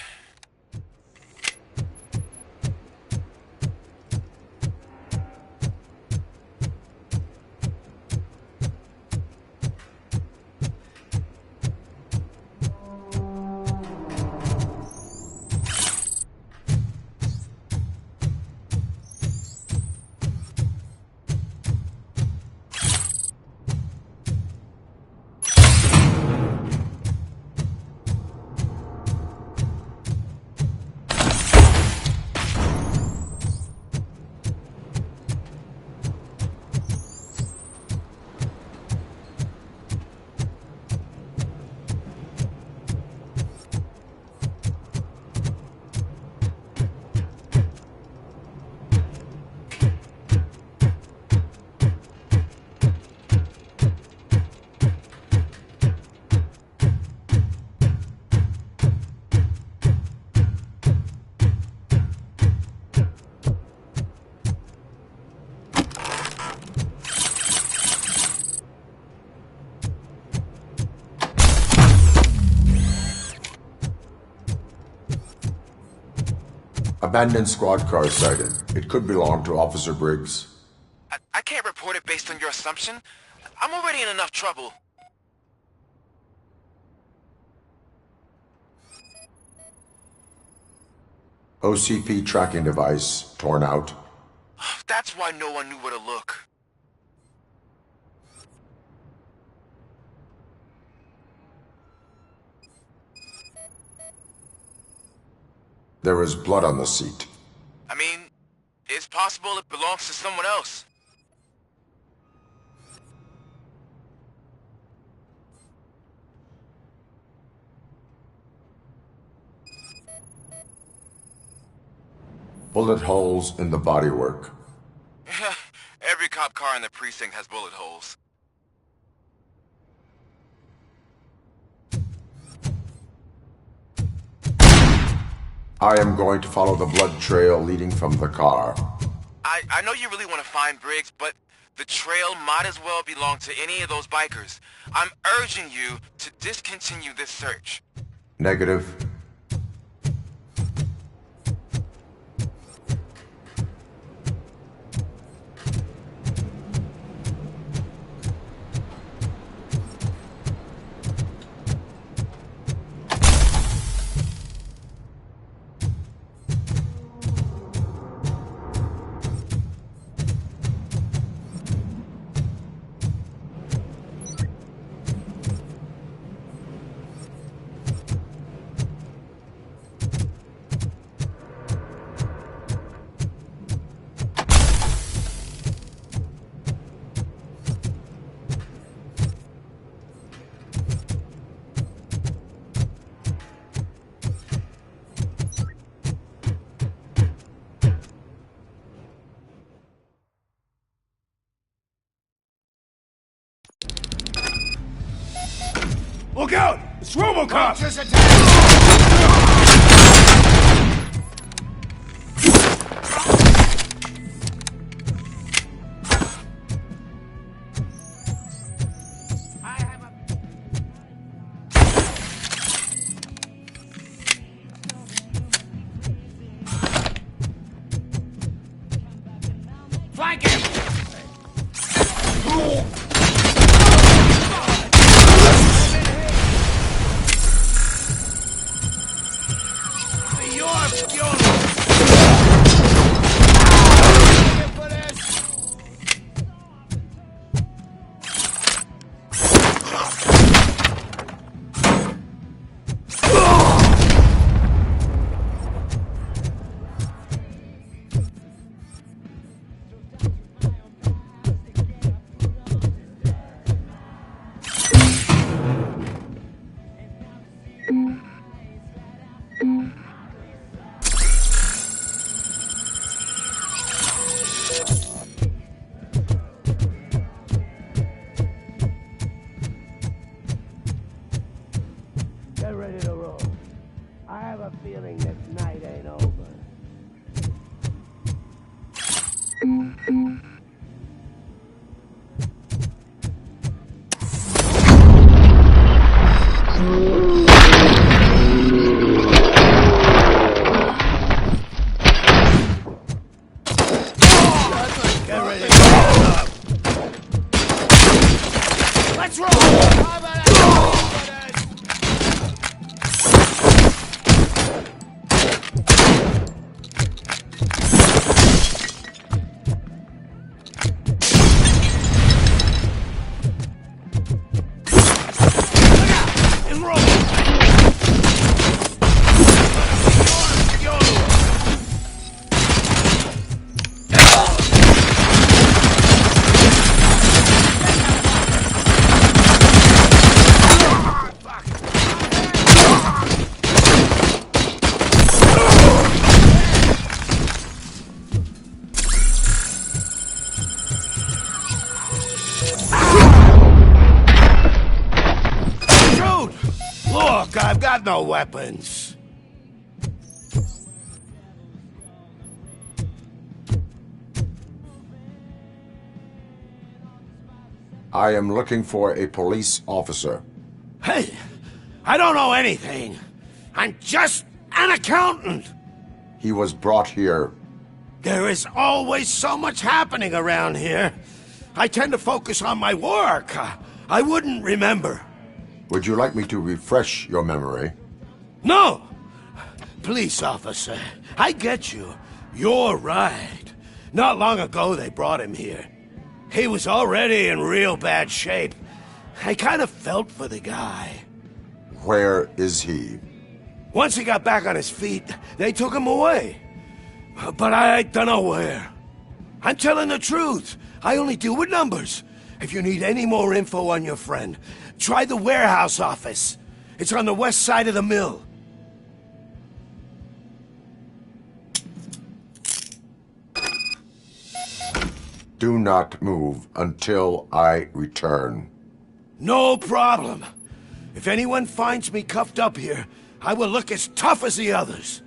S1: Abandoned squad car sighted. It could belong to Officer Briggs.
S2: I can't report it based on your assumption. I'm already in enough trouble.
S1: OCP tracking device torn out.
S2: That's why no one knew where to look.
S1: There is blood on the seat.
S2: I mean, it's possible it belongs to someone else.
S1: Bullet holes in the bodywork.
S2: Every cop car in the precinct has bullet holes.
S1: I am going to follow the blood trail leading from the car.
S2: I know you really want to find Briggs, but the trail might as well belong to any of those bikers. I'm urging you to discontinue this search.
S1: Negative.
S22: Look out! It's RoboCop!
S8: Flank him!
S7: Get ready to roll up. Let's roll! Look, I've got no weapons.
S1: I am looking for a police officer.
S7: Hey, I don't know anything. I'm just an accountant.
S1: He was brought here.
S7: There is always so much happening around here. I tend to focus on my work. I wouldn't remember.
S1: Would you like me to refresh your memory?
S7: No! Police officer, I get you. You're right. Not long ago they brought him here. He was already in real bad shape. I kind of felt for the guy.
S1: Where is he?
S7: Once he got back on his feet, they took him away. But I don't know where. I'm telling the truth. I only deal with numbers. If you need any more info on your friend, try the warehouse office. It's on the west side of the mill.
S1: Do not move until I return.
S7: No problem. If anyone finds me cuffed up here, I will look as tough as the others.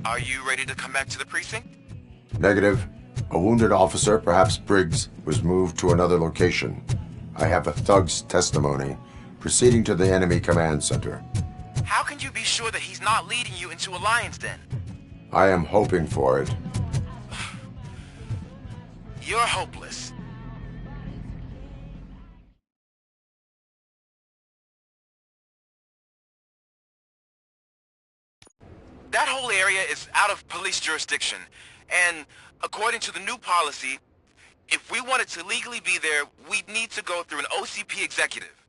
S2: Are you ready to come back to the precinct?
S1: Negative. A wounded officer, perhaps Briggs, was moved to another location. I have a thug's testimony proceeding to the enemy command center.
S2: How can you be sure that he's not leading you into a lion's den?
S1: I am hoping for it.
S2: You're hopeless. That whole area is out of police jurisdiction, and according to the new policy, if we wanted to legally be there, we'd need to go through an OCP executive.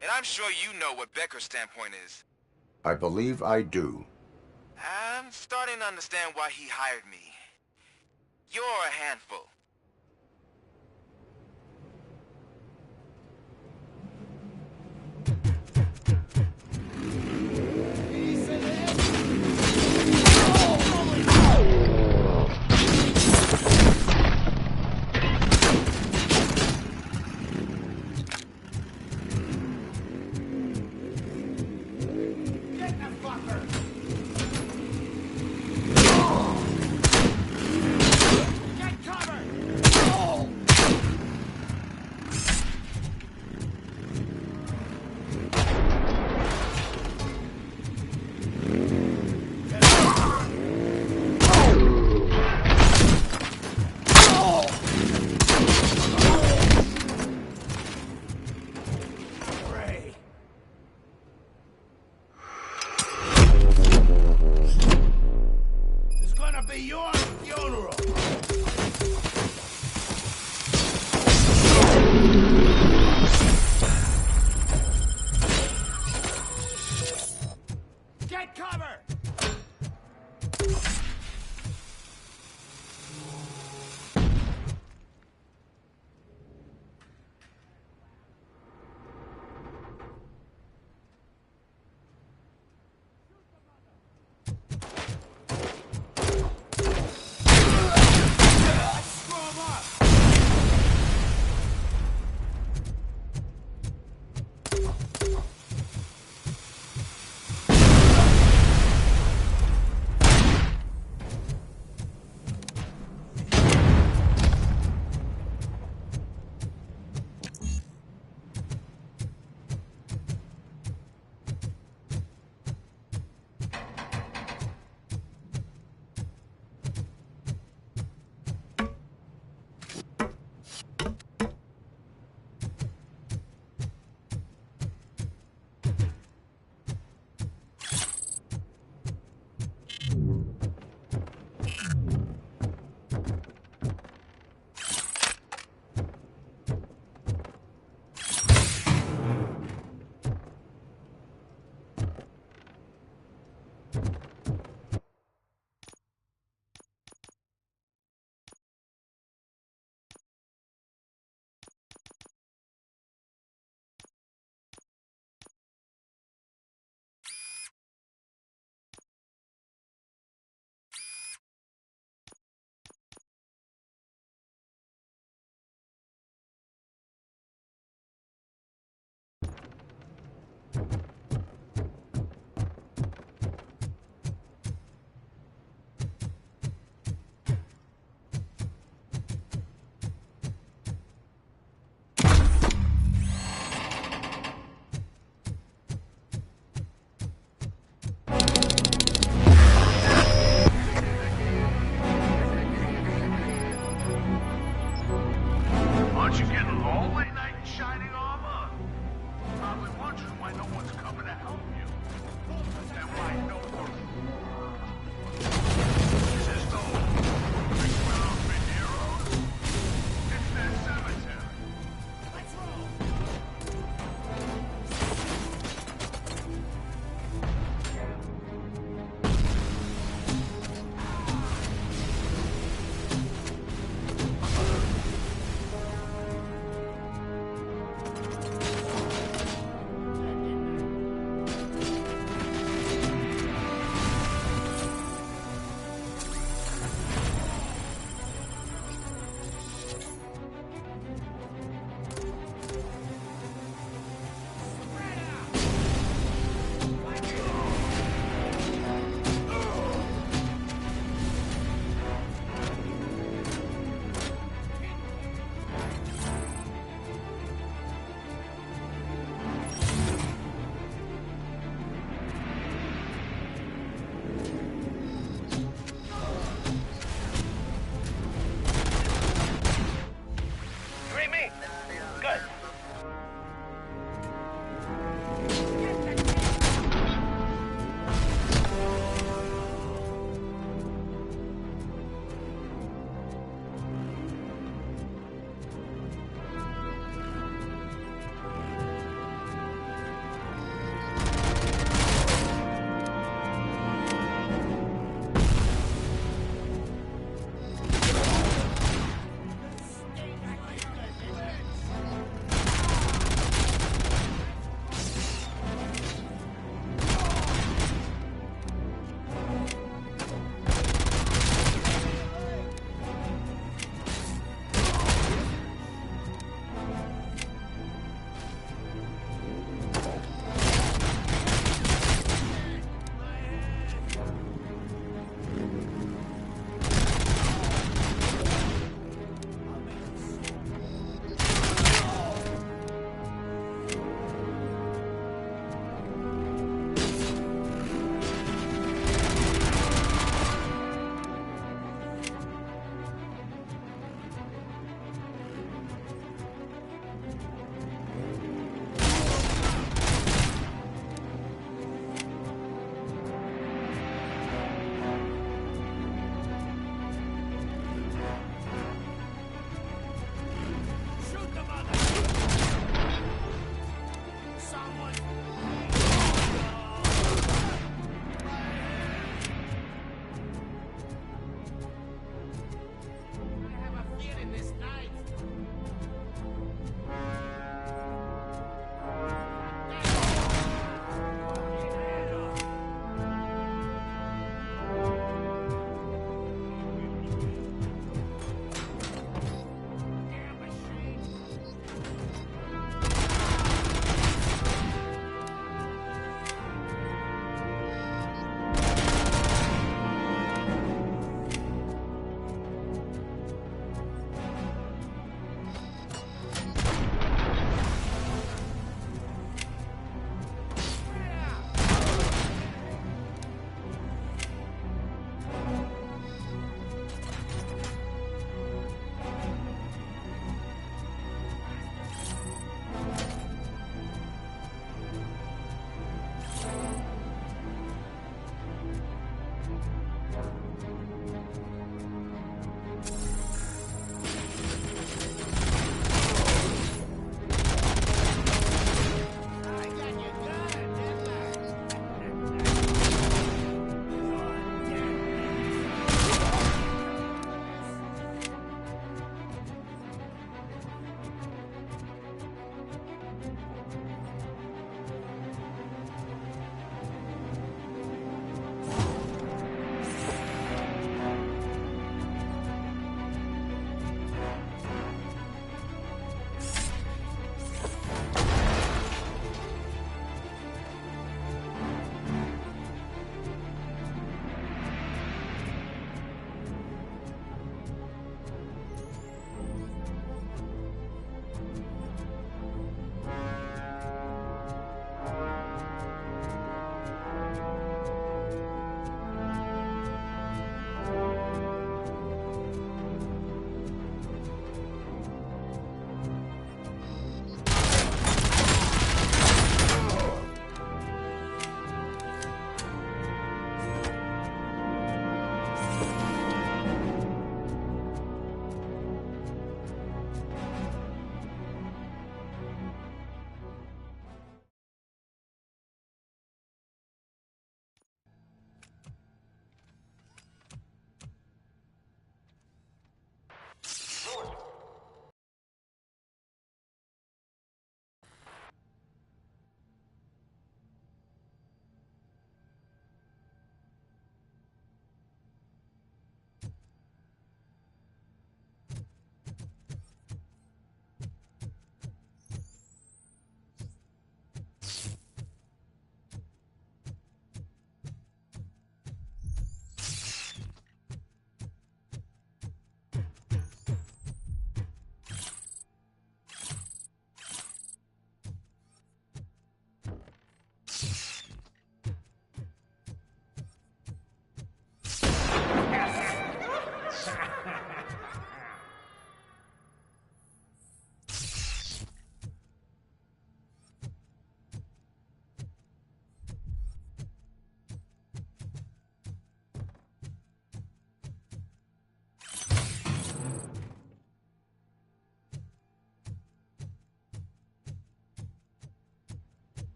S2: And I'm sure you know what Becker's standpoint is.
S1: I believe I do.
S2: I'm starting to understand why he hired me. You're a handful.
S7: Get cover!
S8: gonna be your funeral! Get cover!
S4: Aren't you getting lonely, knight in shining armor? Probably wondering why no one's coming.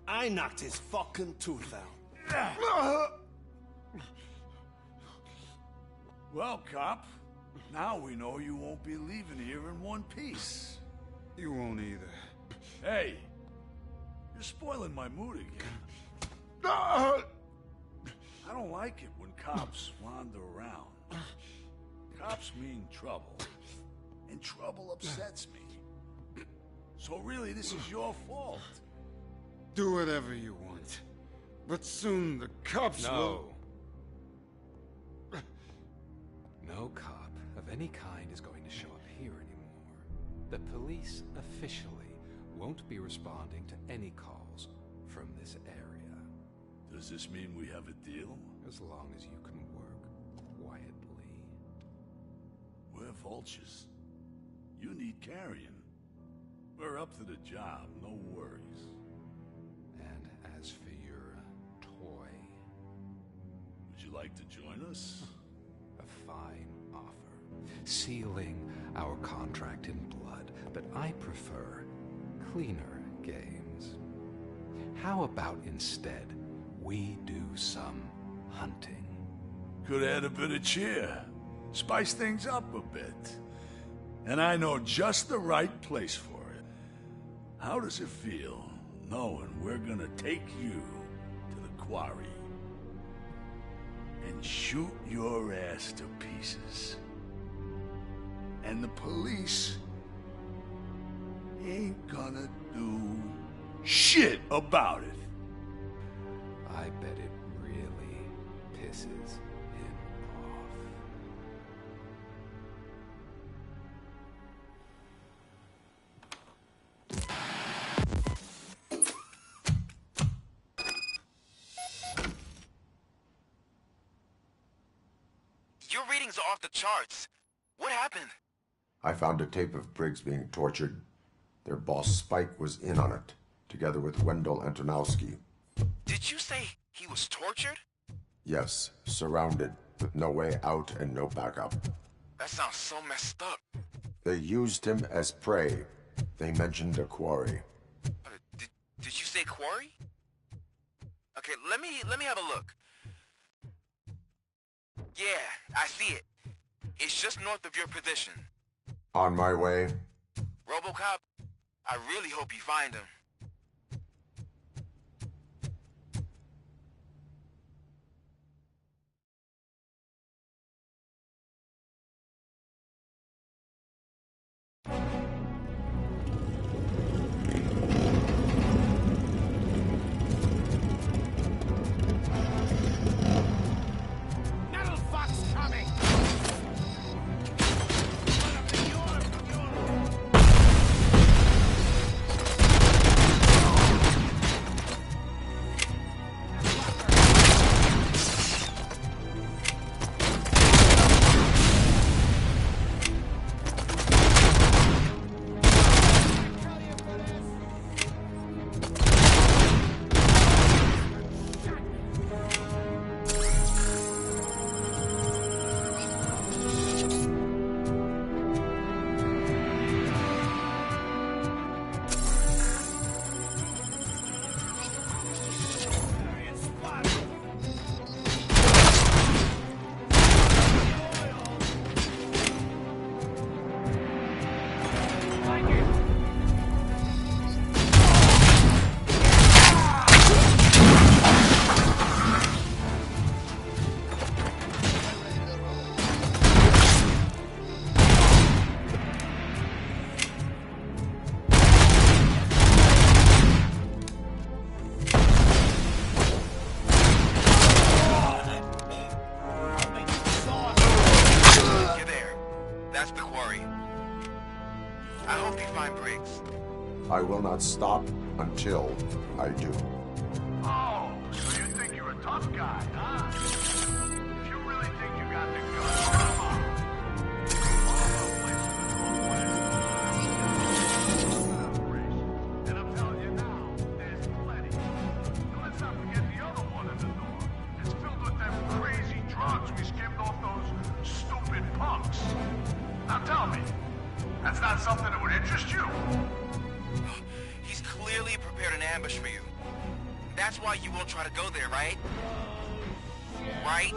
S4: I knocked his fucking tooth out.
S5: Well, cop, now we know you won't be leaving here in one piece.
S23: You won't either.
S5: Hey, you're spoiling my mood again. I don't like it when cops wander around. Cops mean trouble, and trouble upsets me. So really, this is your fault.
S23: Do whatever you want. But soon the cops will...
S10: No cop of any kind is going to show up here anymore. The police officially won't be responding to any calls from this area.
S5: Does this mean we have a deal?
S10: As long as you can work quietly.
S5: We're vultures. You need carrying. We're up to the job, no worries.
S10: And as for your toy...
S5: Would you like to join us?
S10: A fine offer. Sealing our contract in blood, but I prefer cleaner games. How about instead we do some hunting?
S5: Could add a bit of cheer. Spice things up a bit. And I know just the right place for it. How does it feel knowing we're gonna take you to the quarry and shoot your ass to pieces? And the police ain't gonna do shit about it.
S10: I bet it really pisses him off.
S2: Your readings are off the charts. What happened?
S1: I found a tape of Briggs being tortured. Their boss Spike was in on it, together with Wendell Antonowski.
S2: Did you say he was tortured?
S1: Yes, surrounded, with no way out and no backup.
S2: That sounds so messed up.
S1: They used him as prey. They mentioned a quarry.
S2: Did you say quarry? Okay, let me have a look. Yeah, I see it. It's just north of your position.
S1: On my way.
S2: RoboCop, I really hope you find him.
S8: Metal Fox coming!
S2: I hope you find Briggs.
S1: I will not stop until I do.
S5: Oh, so you think you're a tough guy, huh? If you really think you got the guts, come on. And I'm telling you now, there's plenty. And let's not forget the other one in the door. It's filled with them crazy drugs we skimmed off those stupid punks. Now tell me, that's not something that would interest you?
S2: He's clearly prepared an ambush for you. That's why you won't try to go there, right? Right?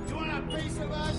S8: You want a piece of us?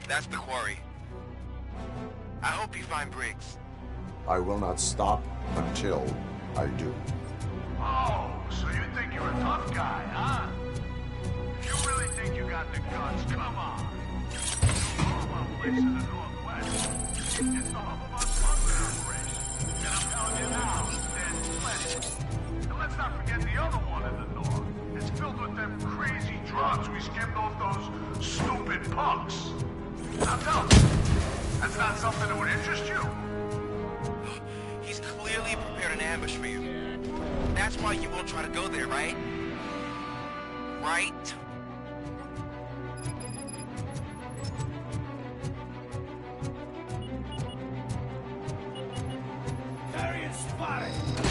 S2: That's the quarry. I hope you find Briggs.
S1: I will not stop until I do.
S5: Oh, so you think you're a tough guy, huh? once, come on. Our place in the Northwest. It's the hub of our smuggling operation. And I'm telling you now, there's plenty. And let's not forget the other one in the north. It's filled with them crazy drugs we skimmed off those stupid punks. Now tell me, that's not something that would interest you?
S2: He's clearly prepared an ambush for you. That's why you won't try to go there, right? Right?
S5: Target spotted!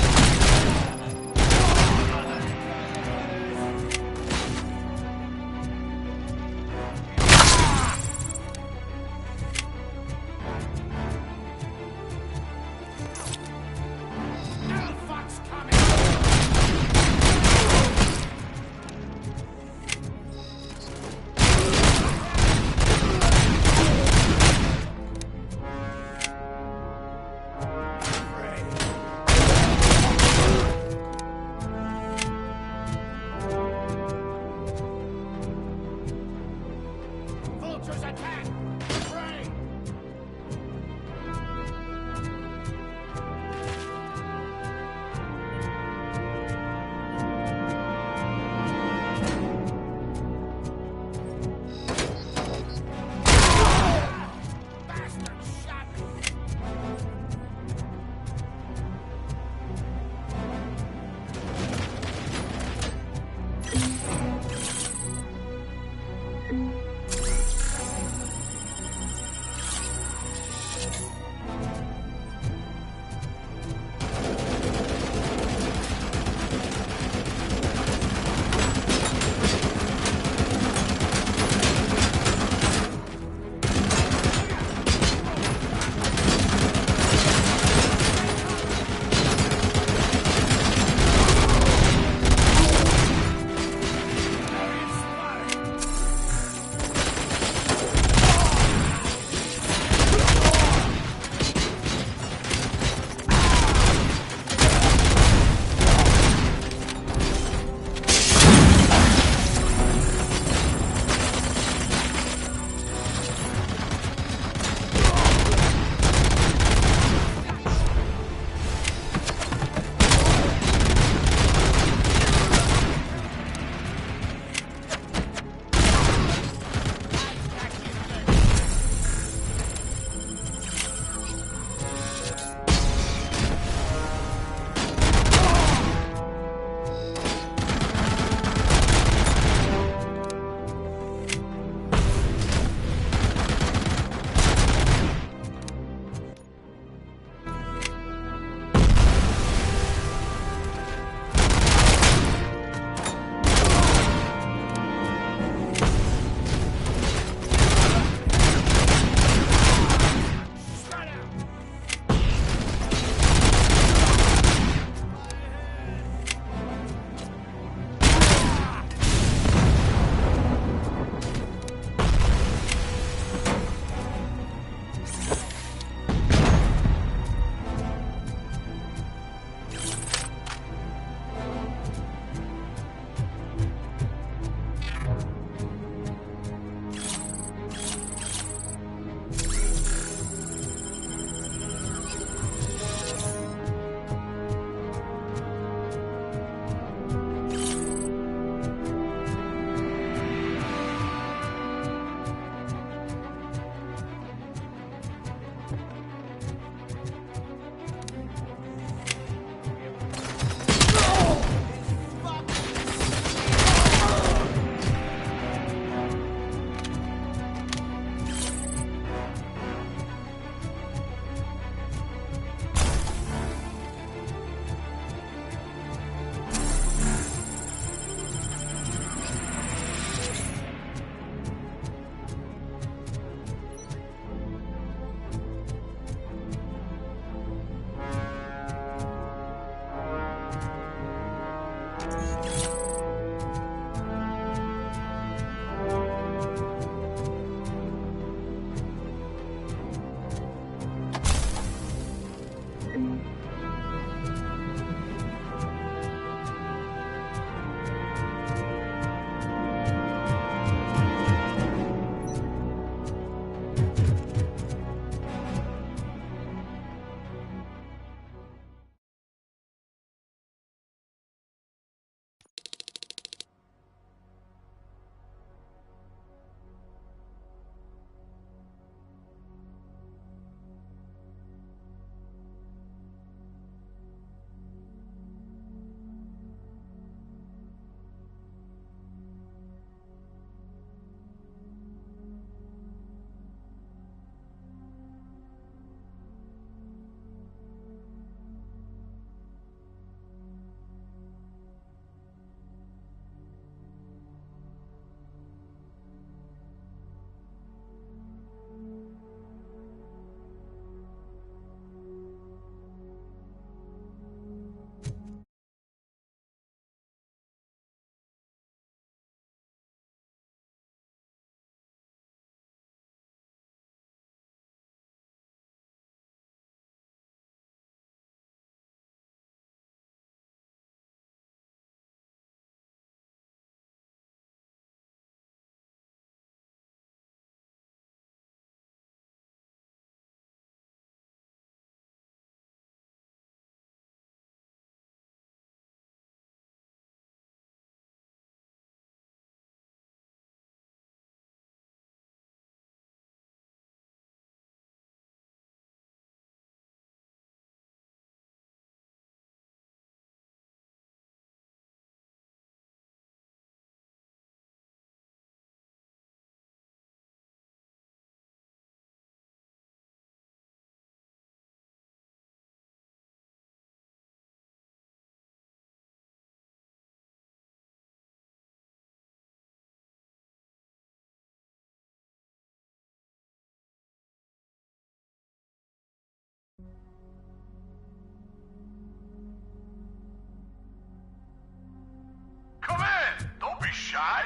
S5: shy?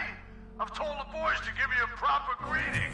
S5: I've told the boys to give you a proper greeting.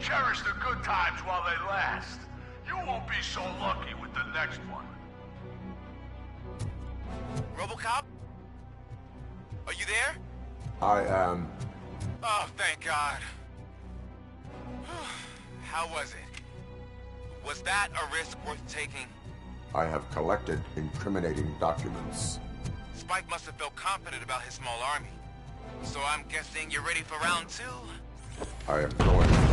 S5: Cherish the good times while they last. You won't be so lucky with the next one.
S2: RoboCop? Are you there?
S1: I am.
S2: Oh, thank God. How was it? Was that a risk worth taking?
S1: I have collected incriminating documents.
S2: Spike must have felt confident about his small army. So I'm guessing you're ready for round 2?
S1: I am going to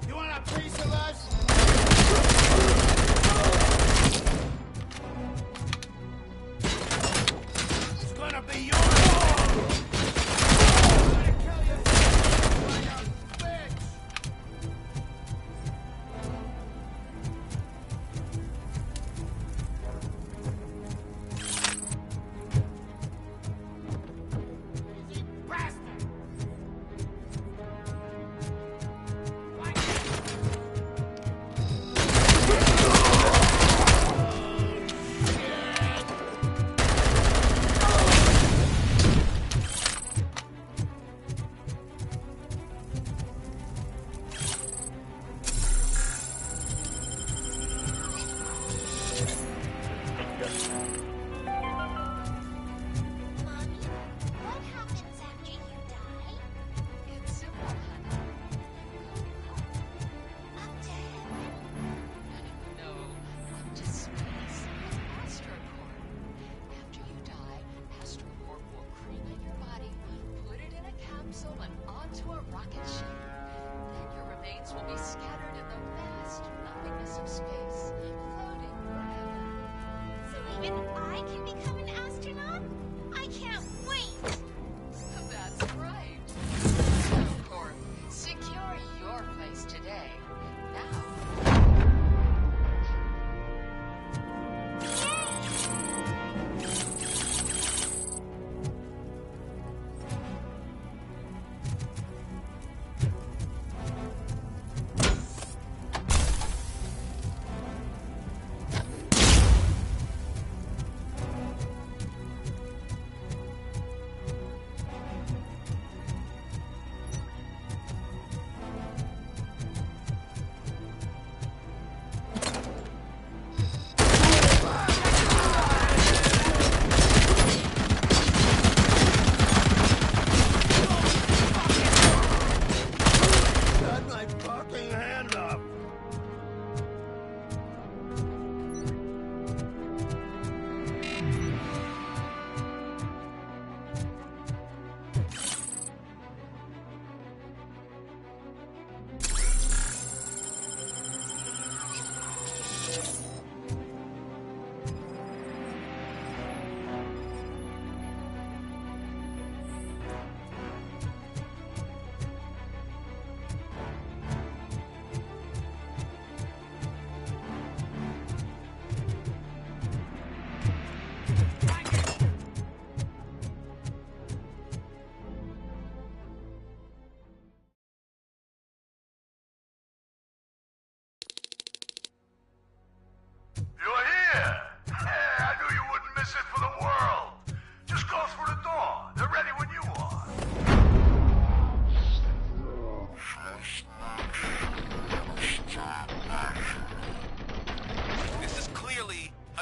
S8: You want a piece of us? It's gonna be yours!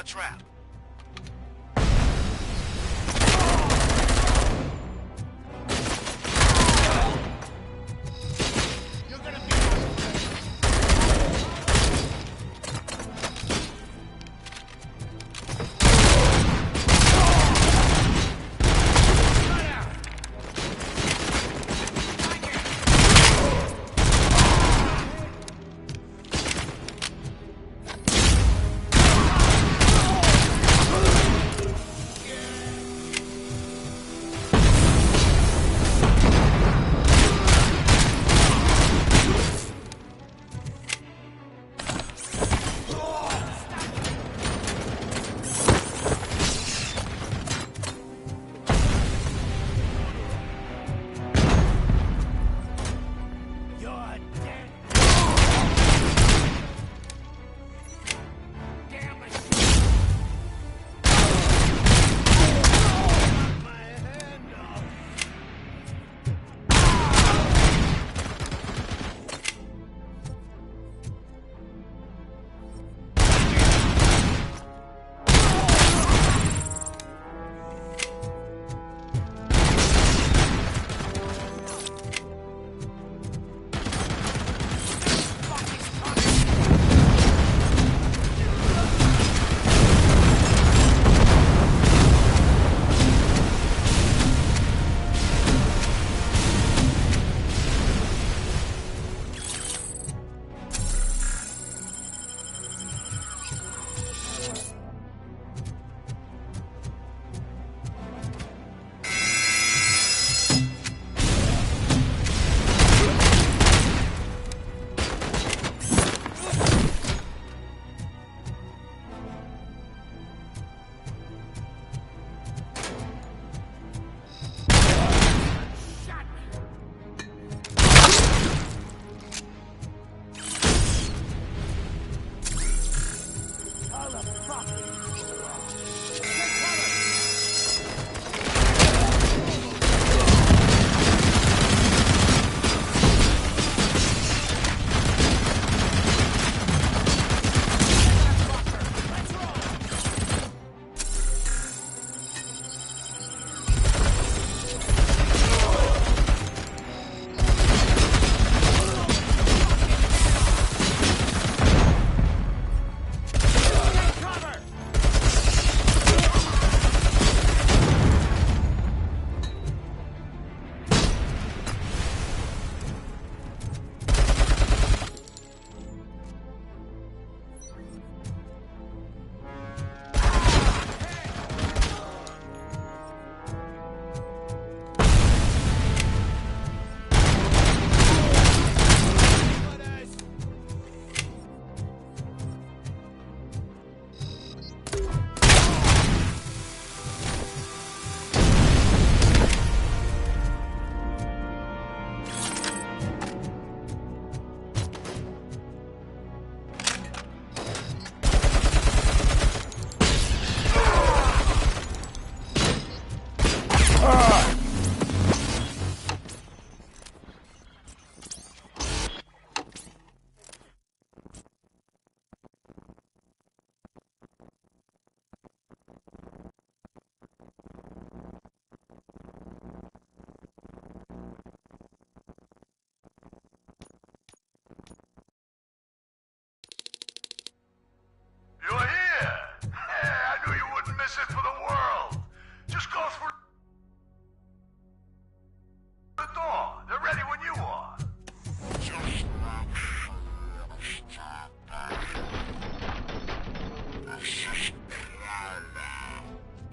S2: trap.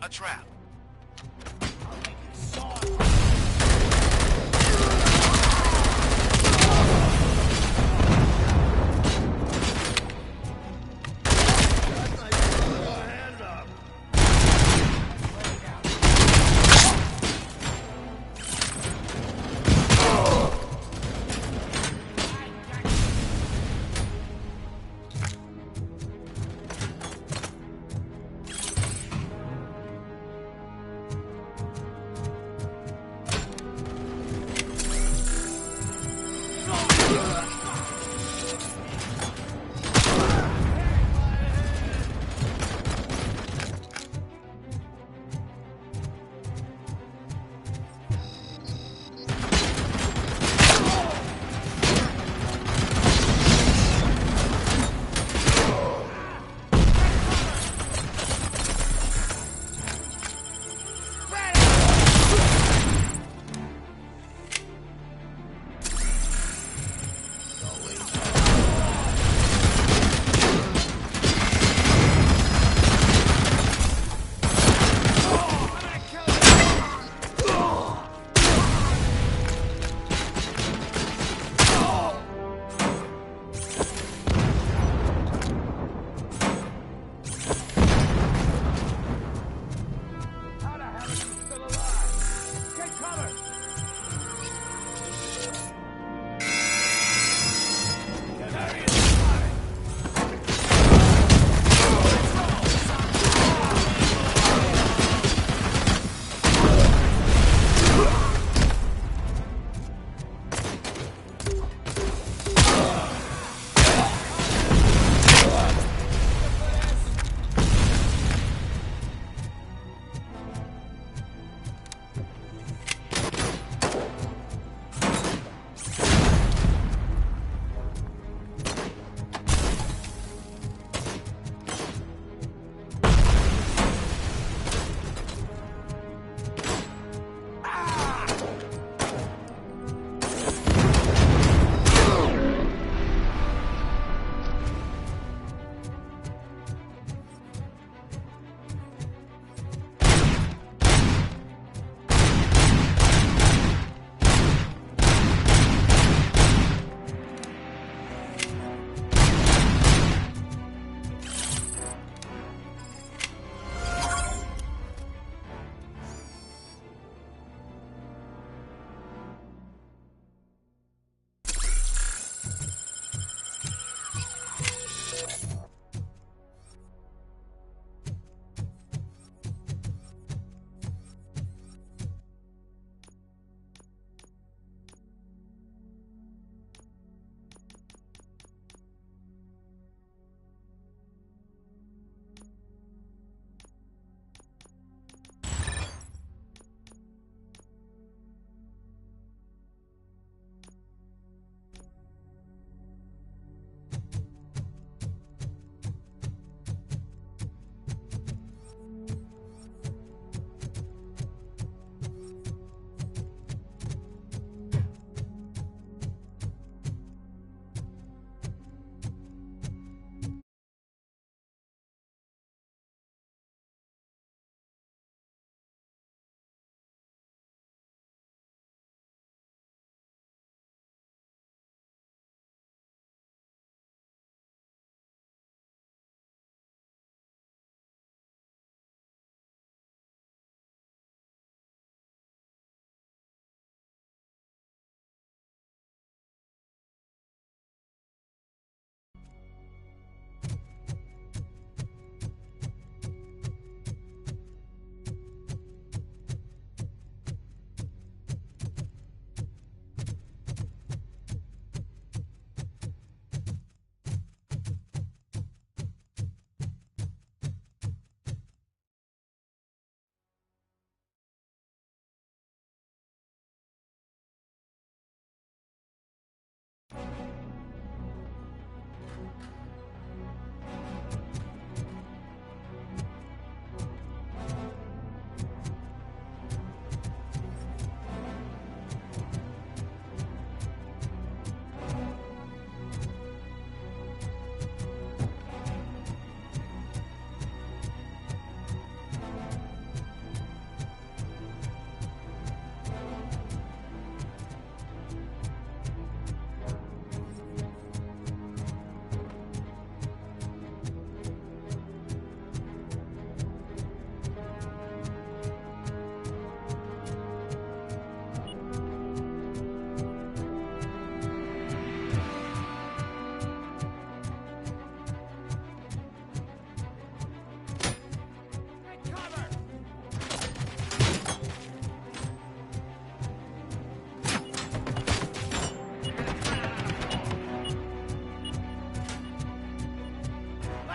S2: A trap.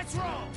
S8: Let's roll!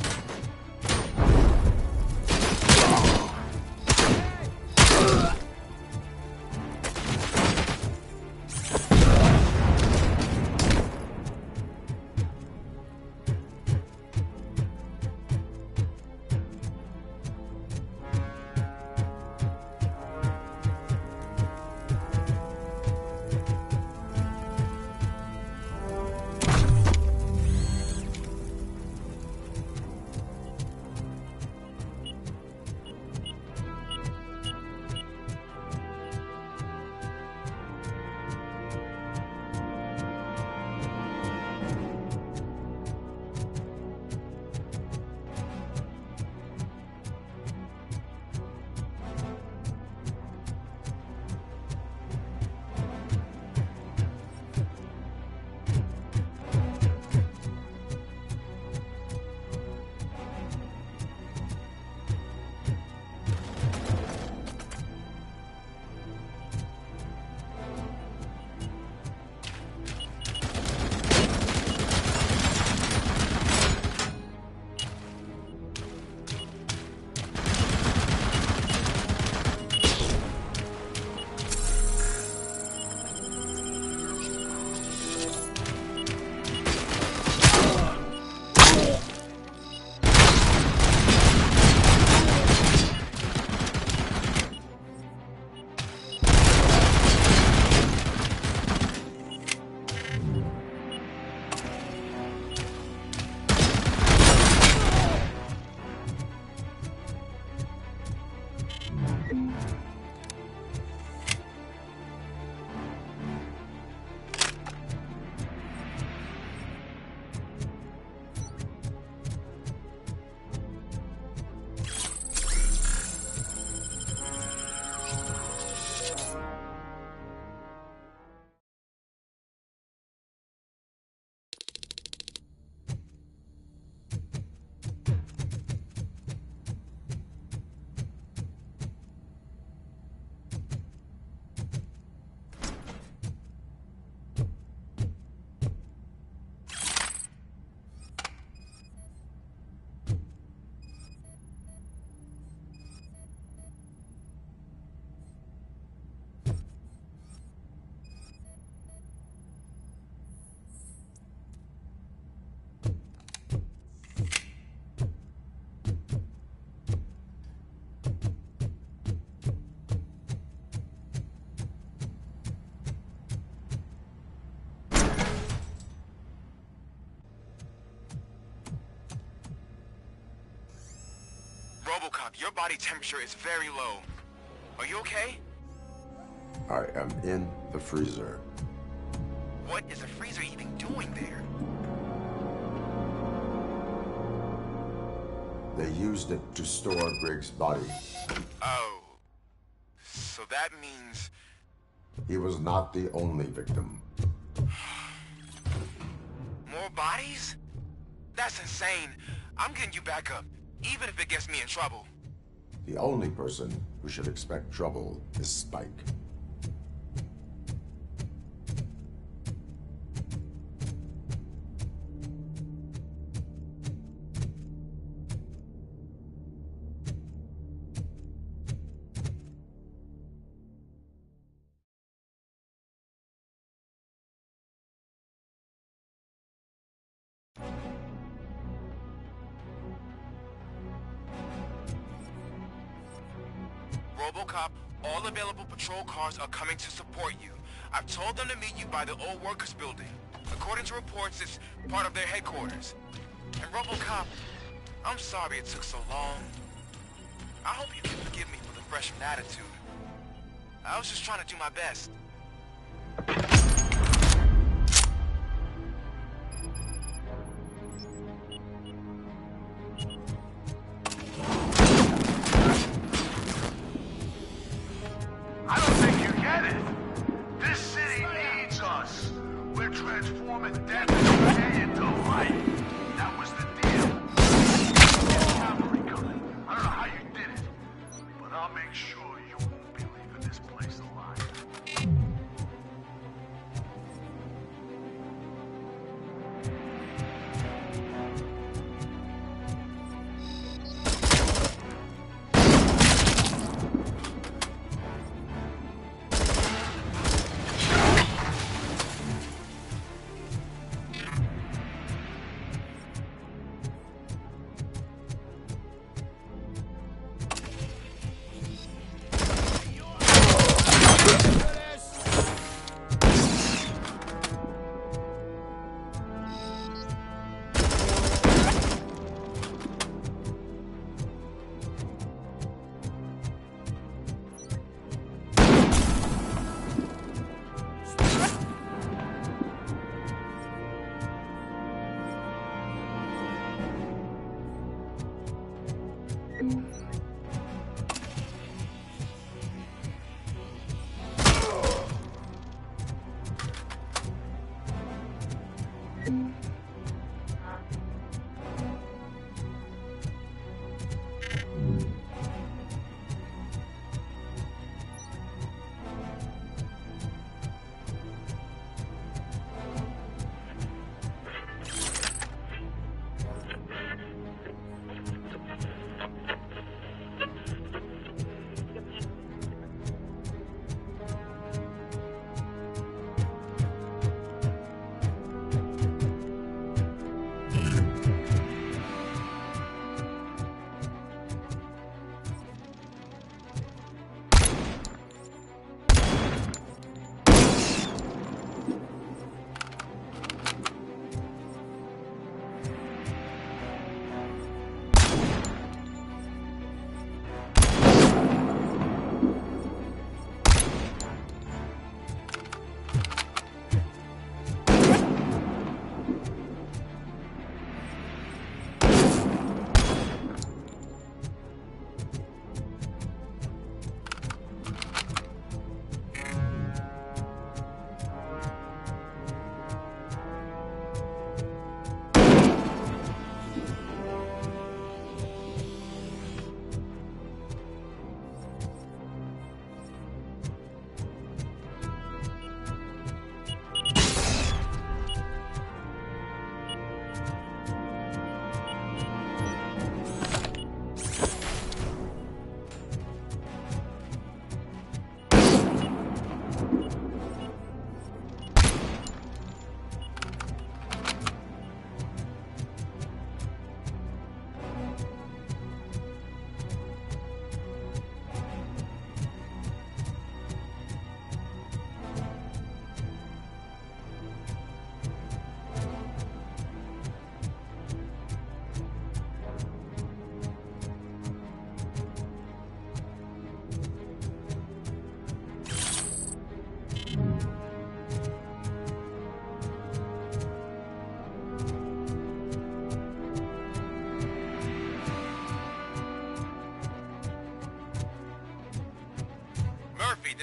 S2: RoboCop, your body temperature is very low. Are you okay?
S1: I am in the freezer.
S2: What is the freezer even doing there?
S1: They used it to store Briggs' body.
S2: Oh. So that means...
S1: He was not the only victim.
S2: More bodies? That's insane. I'm getting you back up, even if it gets me in trouble.
S1: The only person who should expect trouble is Spike.
S2: RoboCop, all available patrol cars are coming to support you. I've told them to meet you by the old workers building. According to reports, it's part of their headquarters. And RoboCop, I'm sorry it took so long. I hope you can forgive me for the freshman attitude. I was just trying to do my best.
S5: I don't think you get it. This city needs us. We're transforming death into life. That was the deal. Cavalry coming. I don't know how you did it, but I'll make sure you won't be leaving this place alive.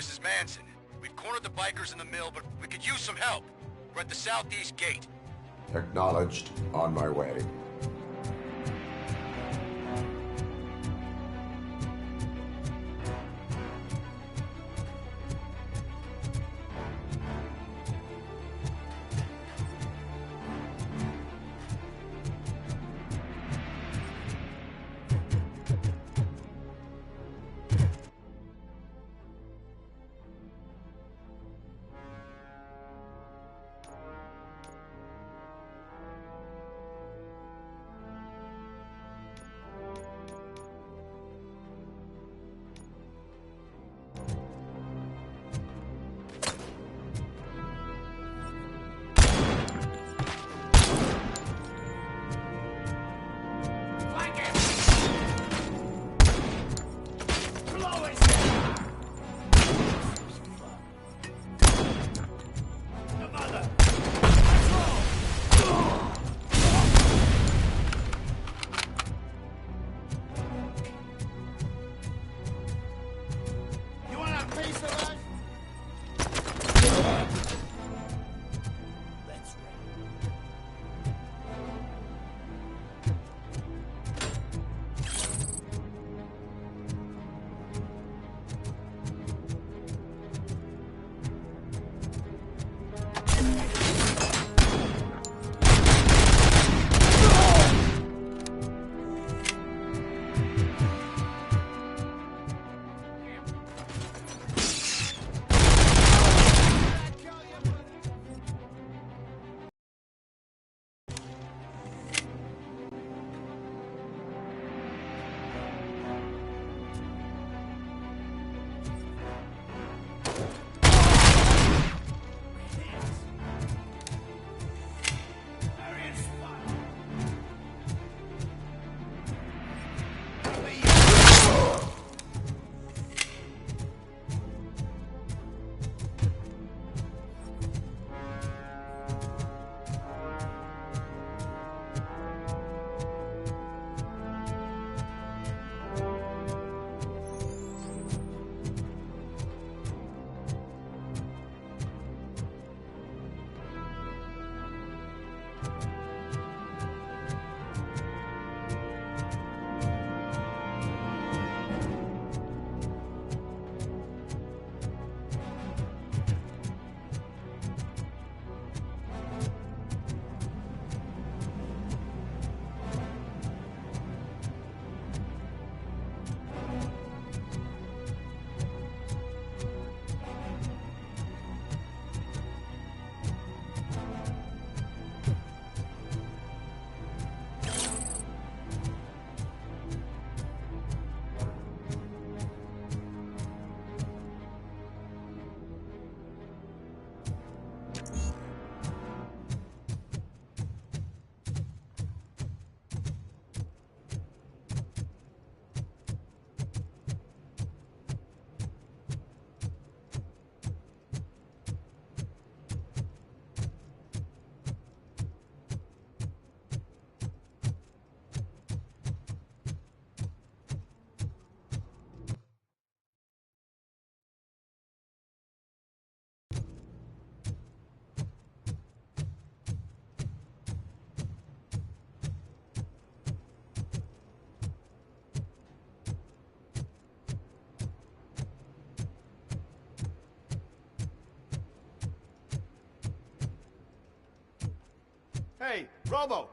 S2: This is Manson. We've cornered the bikers in the mill, but we could use some help. We're at the southeast gate.
S1: Acknowledged. On my way.
S17: Robo!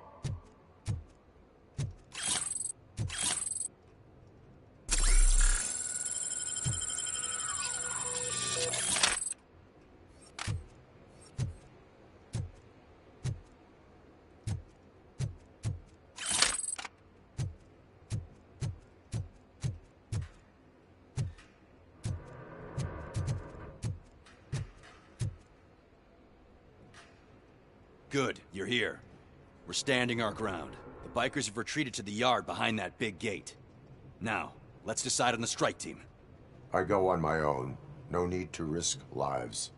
S18: Good, you're here. We're standing our ground. The bikers have retreated to the yard behind that big gate. Now, let's decide on the strike team.
S1: I go on my own. No need to risk lives.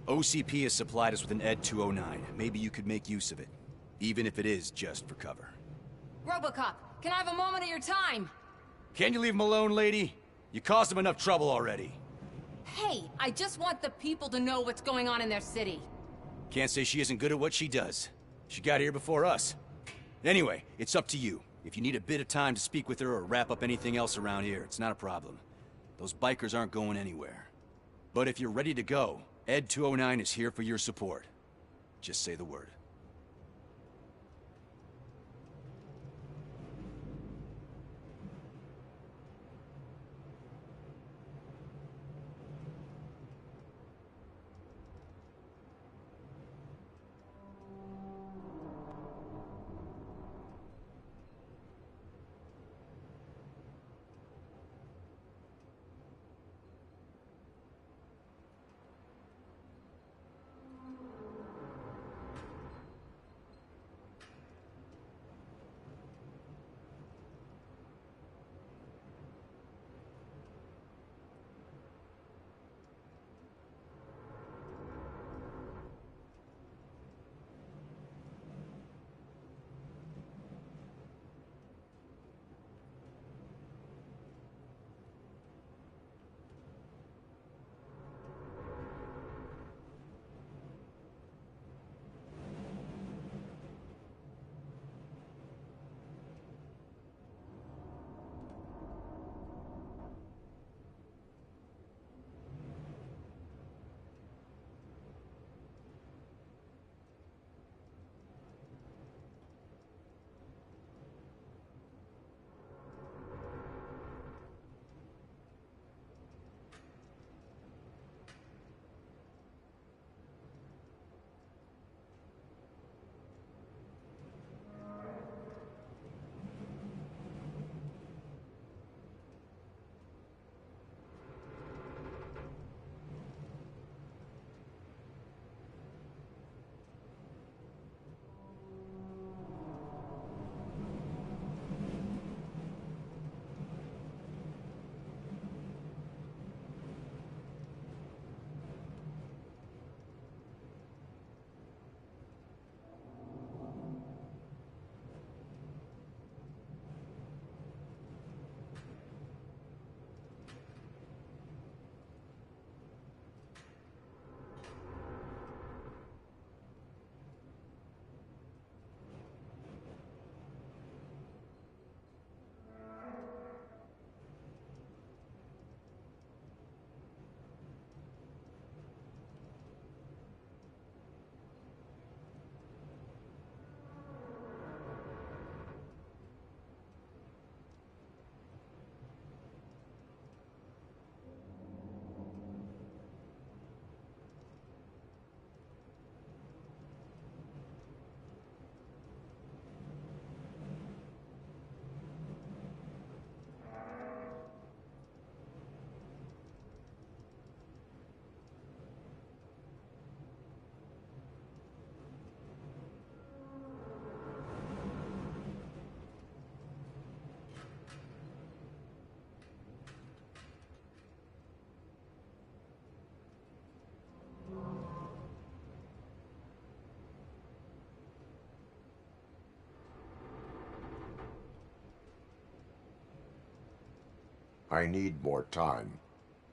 S18: OCP has supplied us with an ED 209. Maybe you could make use of it. Even if it is just for cover.
S6: RoboCop, can I have a moment of your time?
S18: Can you leave him alone, lady? You caused him enough trouble already.
S6: Hey, I just want the people to know what's going on in their city.
S18: Can't say she isn't good at what she does. She got here before us. Anyway, it's up to you. If you need a bit of time to speak with her or wrap up anything else around here, it's not a problem. Those bikers aren't going anywhere. But if you're ready to go, ED 209 is here for your support. Just say the word.
S1: I need more time.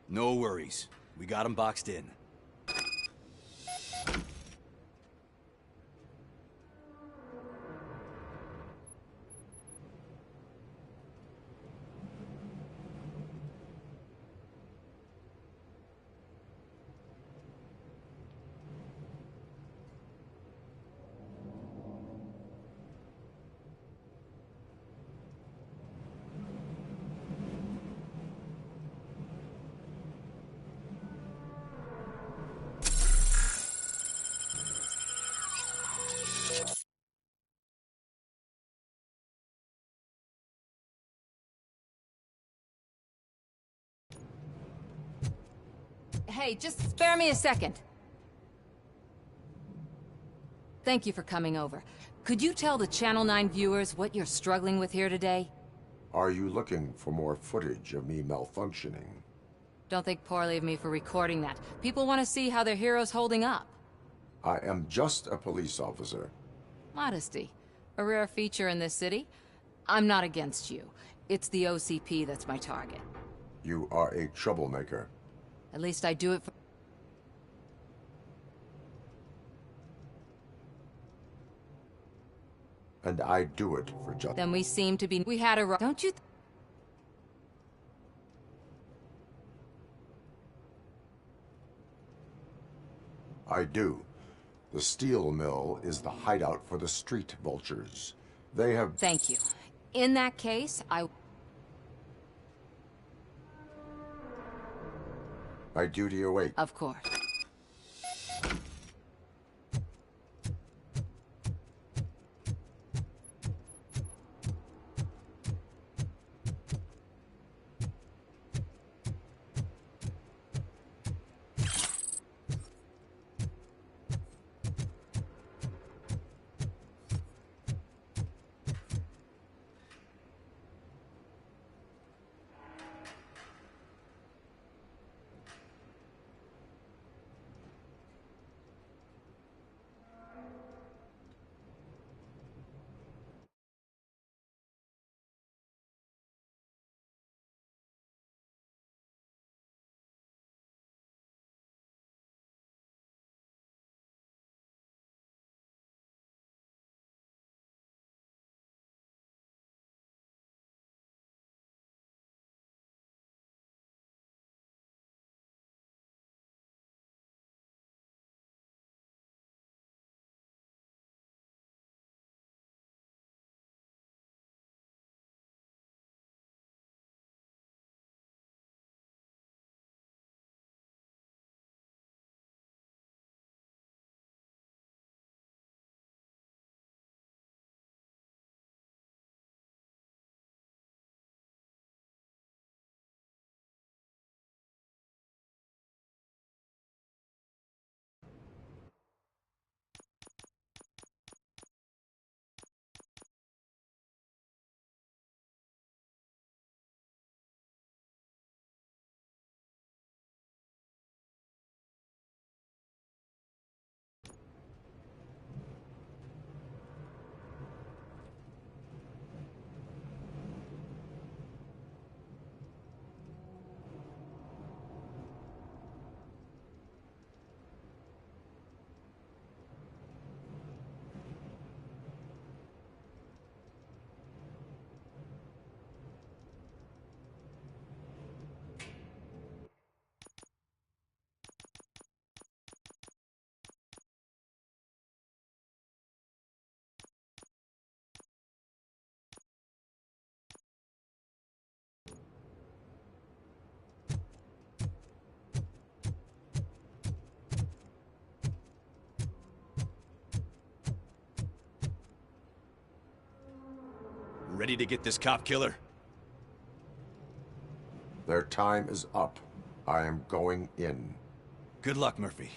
S18: No worries. We got him boxed in.
S6: Hey, just spare me a second. Thank you for coming over. Could you tell the Channel 9 viewers what you're struggling with here today?
S1: Are you looking for more footage of me malfunctioning?
S6: Don't think poorly of me for recording that. People want to see how their hero's holding up.
S1: I am just a police officer.
S6: Modesty. A rare feature in this city. I'm not against you. It's the OCP that's my target.
S1: You are a troublemaker.
S6: At least I do it for...
S1: And I do it for justice.
S6: Then we seem to be... We had a... Don't you...
S1: I do. The steel mill is the hideout for the street vultures. They have...
S6: Thank you. In that case,
S1: My duty awaits.
S6: Of course.
S18: Ready to get this cop killer?
S1: Their time is up. I am going in.
S18: Good luck, Murphy.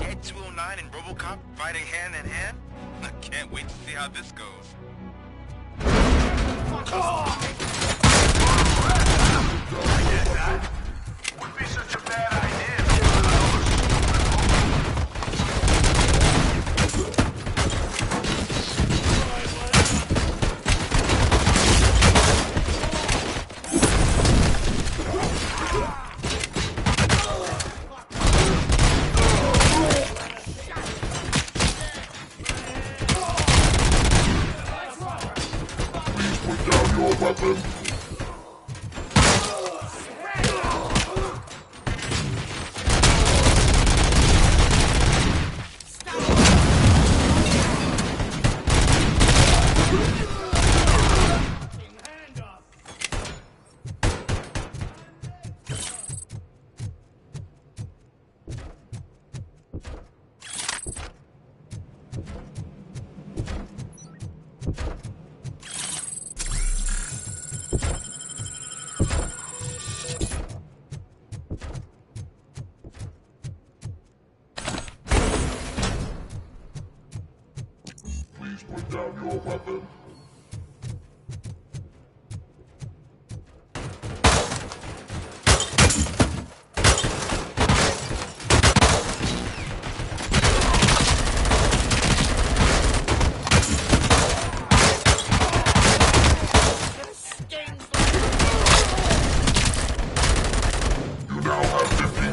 S2: Ed 209 and RoboCop fighting hand in hand? I can't wait to see how this goes.
S5: I get that. Would be such a bad idea.
S9: Weapons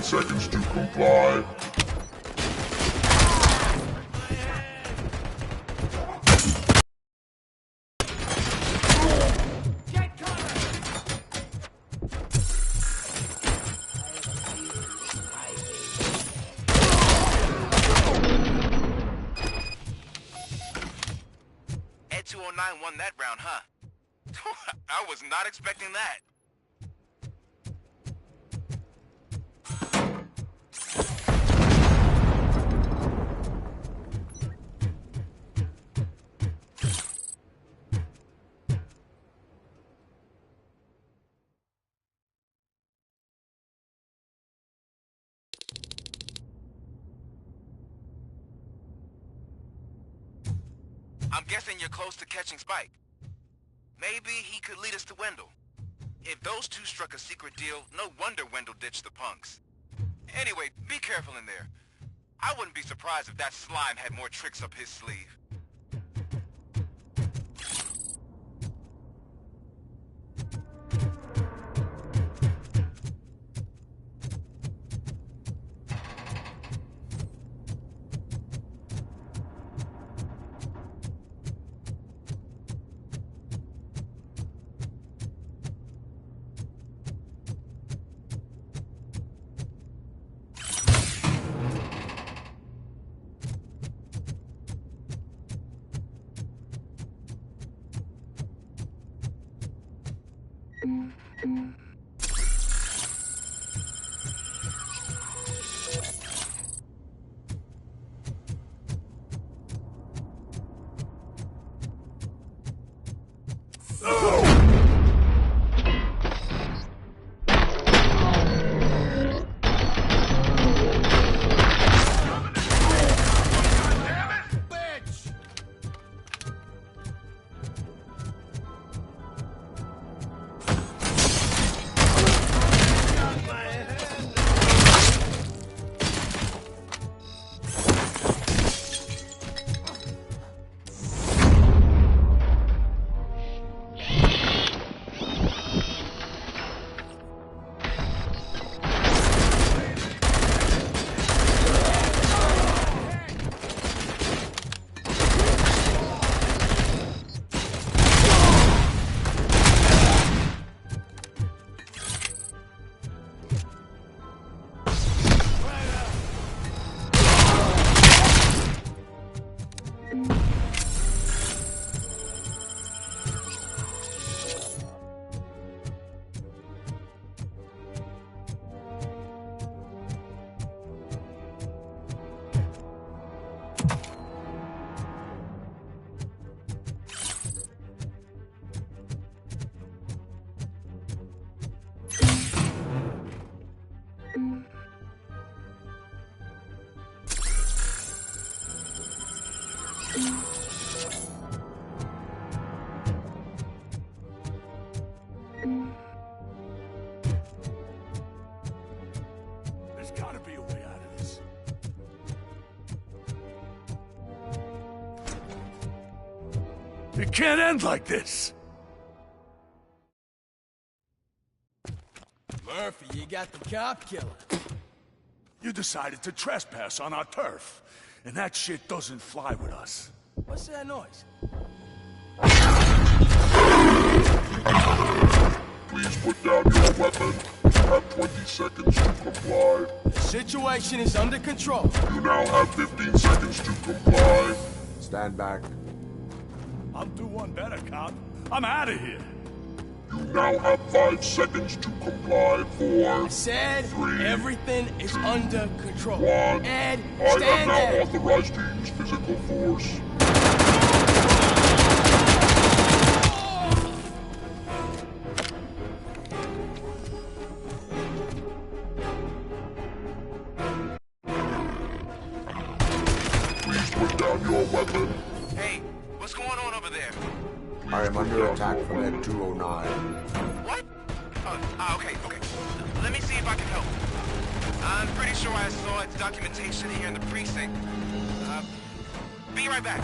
S9: seconds to comply.
S2: Ed 209 won that round, huh? I was not expecting that. I'm guessing you're close to catching Spike. Maybe he could lead us to Wendell. If those two struck a secret deal, no wonder Wendell ditched the punks. Anyway, be careful in there. I wouldn't be surprised if that slime had more tricks up his sleeve.
S5: There's gotta be a way out of this. It can't end like this.
S12: Murphy, you got the cop killer.
S5: You decided to trespass on our turf, and that shit doesn't fly with us.
S12: What's that noise?
S9: Please put down your weapon. You have 20 seconds to comply.
S12: The situation is under control.
S9: You now have 15 seconds to comply.
S1: Stand back.
S5: I'll do one better, cop. I'm out of here.
S9: You now have 5 seconds to comply. 4,
S12: I said
S9: 3,
S12: everything is under control.
S9: 1.
S12: Ed,
S9: I
S12: stand
S9: am now
S12: there.
S9: authorized to use physical force. Please put down your weapon.
S2: Hey, what's going on over there?
S1: I am under attack from Ed 209.
S2: What? Okay. Let me see if I can help. I'm pretty sure I saw its documentation here in the precinct. Be right back.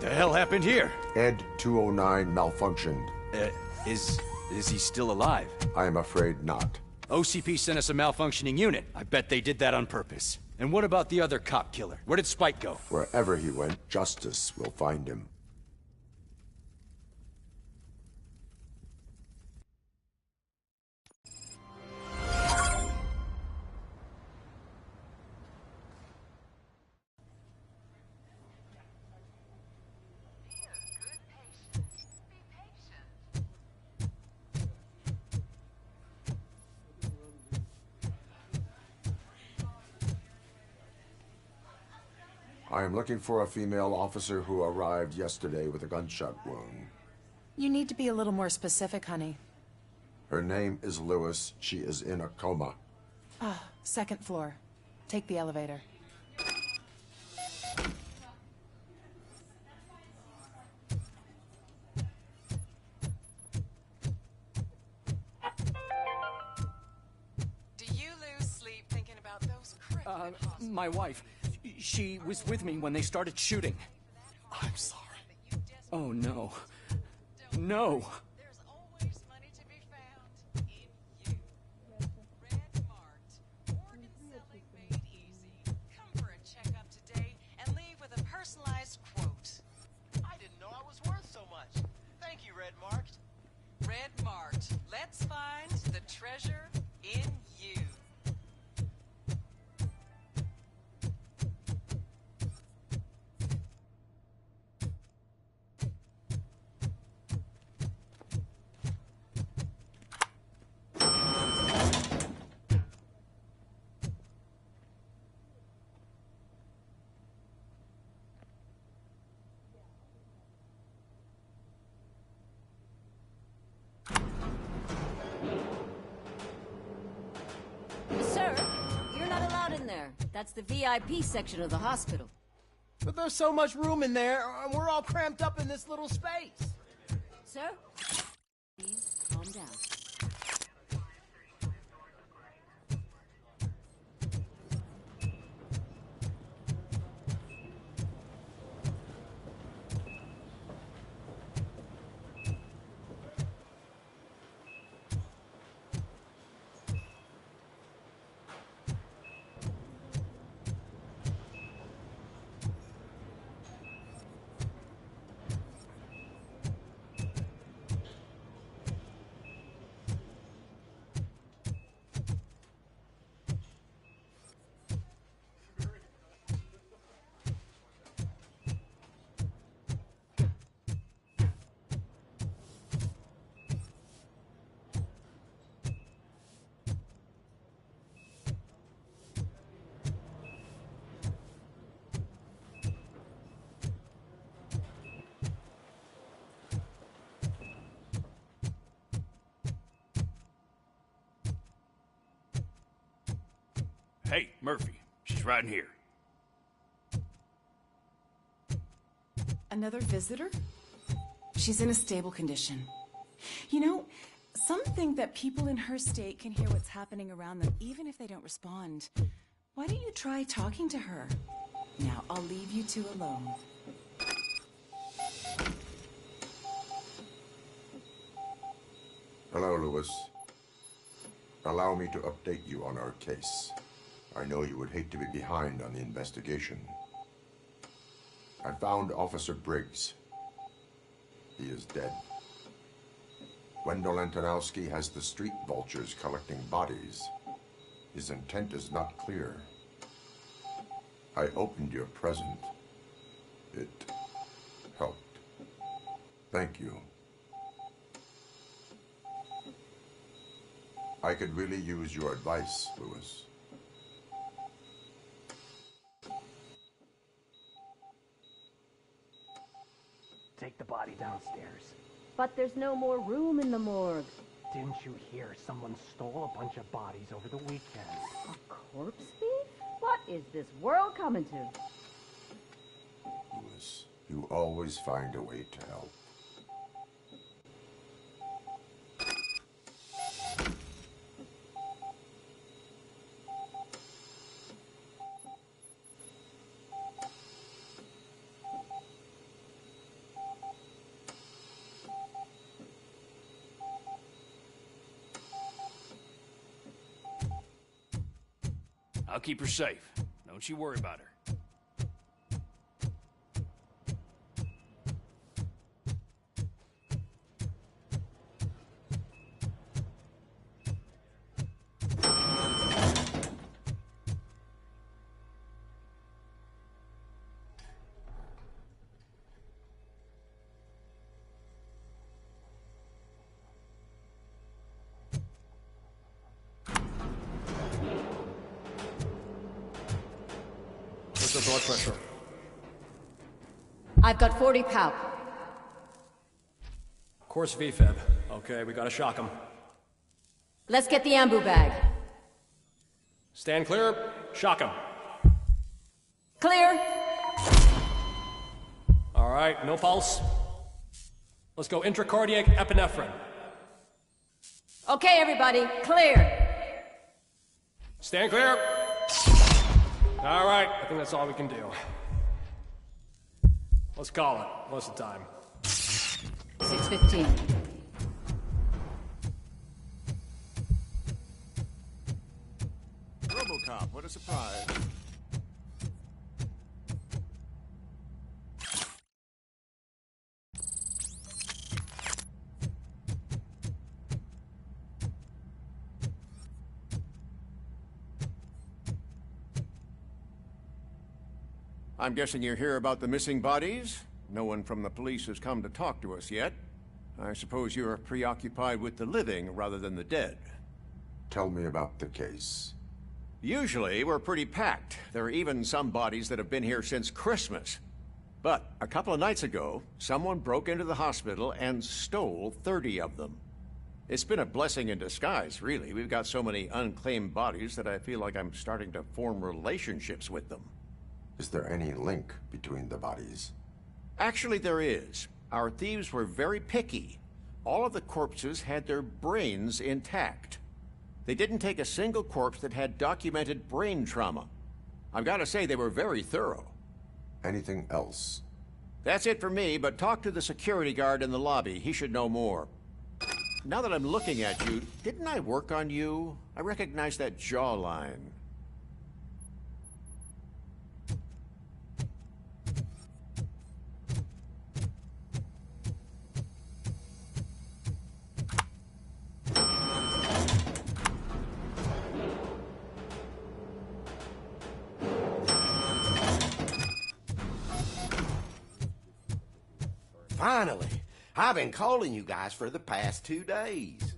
S18: The hell happened here?
S1: Ed 209 malfunctioned.
S18: Is he still alive?
S1: I am afraid not.
S18: OCP sent us a malfunctioning unit. I bet they did that on purpose. And what about the other cop killer? Where did Spike go?
S1: Wherever he went, justice will find him. I am looking for a female officer who arrived yesterday with a gunshot wound.
S13: You need to be a little more specific, honey.
S1: Her name is Lewis. She is in a coma.
S13: Ah, second floor. Take the elevator.
S14: Do you lose sleep thinking about those criminals?
S3: My wife. She was with me when they started shooting. I'm sorry. Oh, no. No!
S14: There's always money to be found in you. Red Marked. Organ selling made easy. Come for a checkup today and leave with a personalized quote.
S15: I didn't know I was worth so much. Thank you, Red Marked.
S14: Red Marked. Let's find the treasure in you.
S16: Sir, you're not allowed in there. That's the VIP section of the hospital.
S15: But there's so much room in there, and we're all cramped up in this little space.
S16: Sir, please calm down.
S5: Hey, Murphy. She's right in here.
S13: Another visitor? She's in a stable condition. You know, some think that people in her state can hear what's happening around them even if they don't respond. Why don't you try talking to her? Now, I'll leave you two alone.
S1: Hello, Lewis. Allow me to update you on our case. I know you would hate to be behind on the investigation. I found Officer Briggs. He is dead. Wendell Antonowski has the street vultures collecting bodies. His intent is not clear. I opened your present. It helped. Thank you. I could really use your advice, Lewis.
S24: Take the body downstairs.
S16: But there's no more room in the morgue.
S24: Didn't you hear someone stole a bunch of bodies over the weekend?
S16: A corpse thief? What is this world coming to?
S1: Lewis, you always find a way to help.
S11: I'll keep her safe. Don't you worry about her.
S19: What's your blood pressure?
S16: I've got 40 pow.
S19: Course VFib. Okay, we gotta shock him.
S16: Let's get the ambu bag.
S19: Stand clear. Shock him.
S16: Clear.
S19: All right, no pulse. Let's go intracardiac epinephrine.
S16: Okay, everybody, clear.
S19: Stand clear. All right, I think that's all we can do. Let's call it. What's the time?
S16: 6:15.
S20: RoboCop, what a surprise. I'm guessing you're here about the missing bodies? No one from the police has come to talk to us yet. I suppose you're preoccupied with the living rather than the dead.
S1: Tell me about the case.
S20: Usually, we're pretty packed. There are even some bodies that have been here since Christmas. But a couple of nights ago, someone broke into the hospital and stole 30 of them. It's been a blessing in disguise, really. We've got so many unclaimed bodies that I feel like I'm starting to form relationships with them.
S1: Is there any link between the bodies?
S20: Actually, there is. Our thieves were very picky. All of the corpses had their brains intact. They didn't take a single corpse that had documented brain trauma. I've got to say, they were very thorough.
S1: Anything else?
S20: That's it for me, but talk to the security guard in the lobby. He should know more. Now that I'm looking at you, didn't I work on you? I recognize that jawline.
S7: Finally! I've been calling you guys for the past 2 days.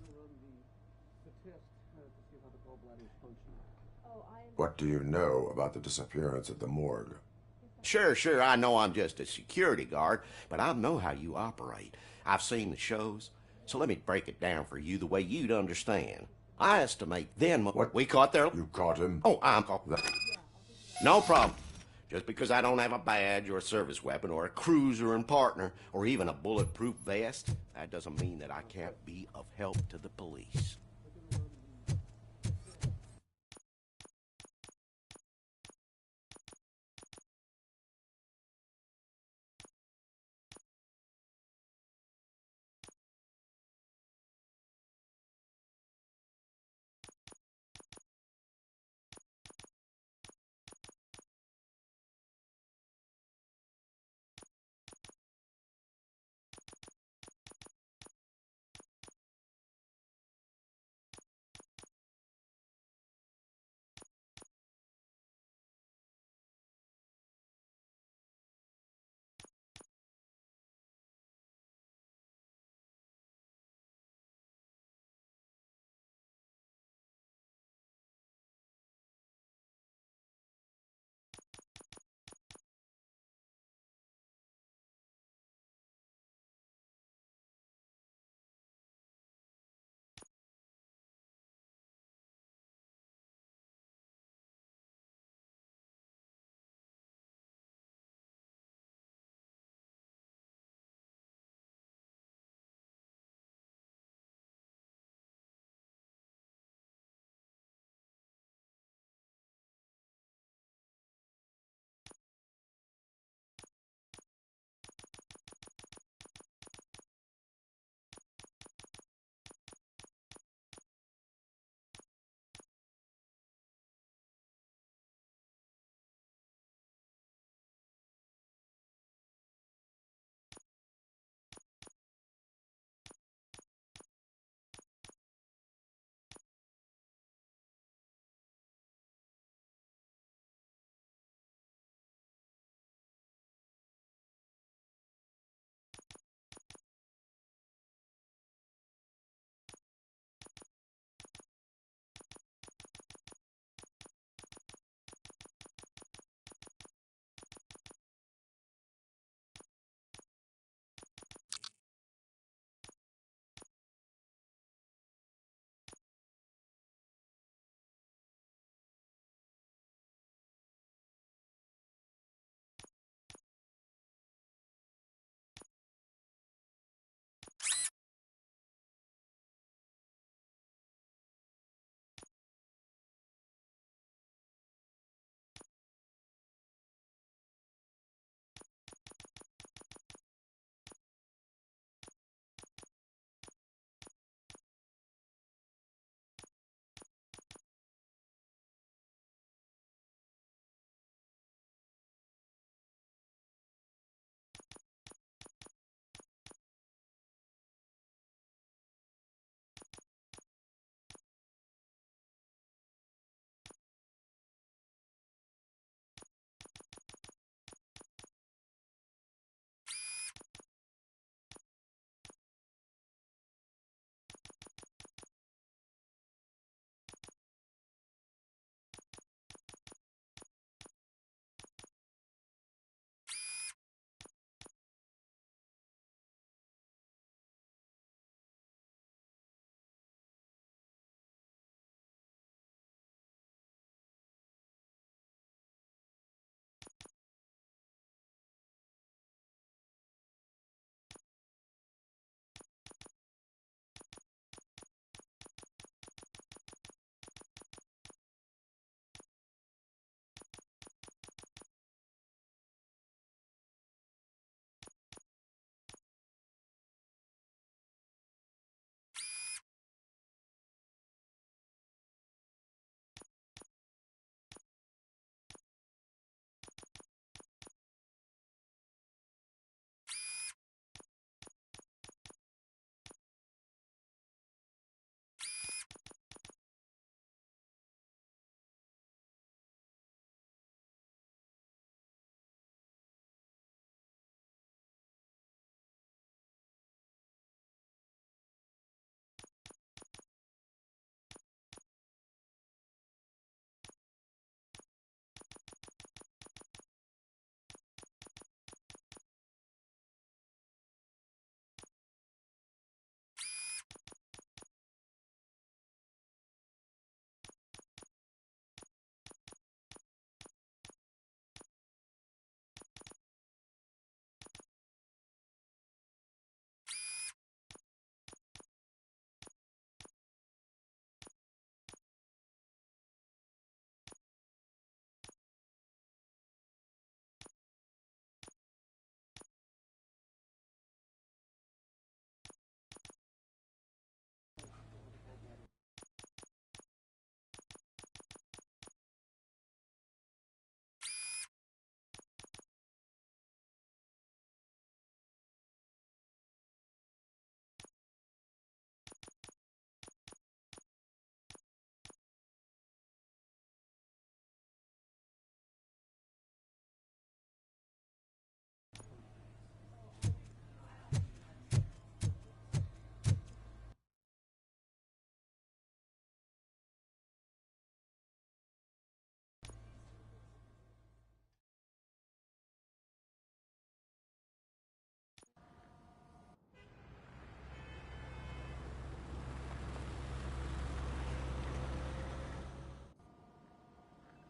S1: What do you know about the disappearance at the morgue?
S7: Sure, I know I'm just a security guard, but I know how you operate. I've seen the shows, so let me break it down for you the way you'd understand. I estimate then what we caught there.
S1: You caught him?
S7: Oh, I'm caught. No problem. Just because I don't have a badge or a service weapon or a cruiser and partner or even a bulletproof vest, that doesn't mean that I can't be of help to the police.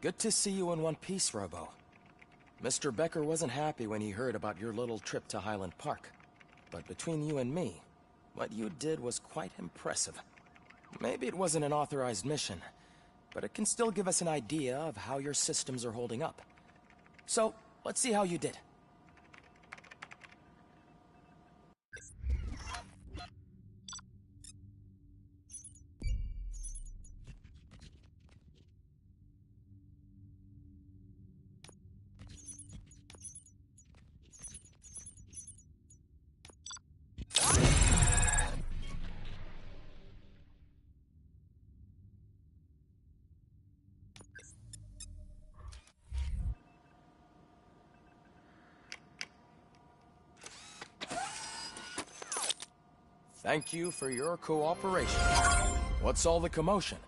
S12: Good to see you in one piece, Robo. Mr. Becker wasn't happy when he heard about your little trip to Highland Park. But between you and me, what you did was quite impressive. Maybe it wasn't an authorized mission, but it can still give us an idea of how your systems are holding up. So, let's see how you did. Thank you for your cooperation. What's all the commotion?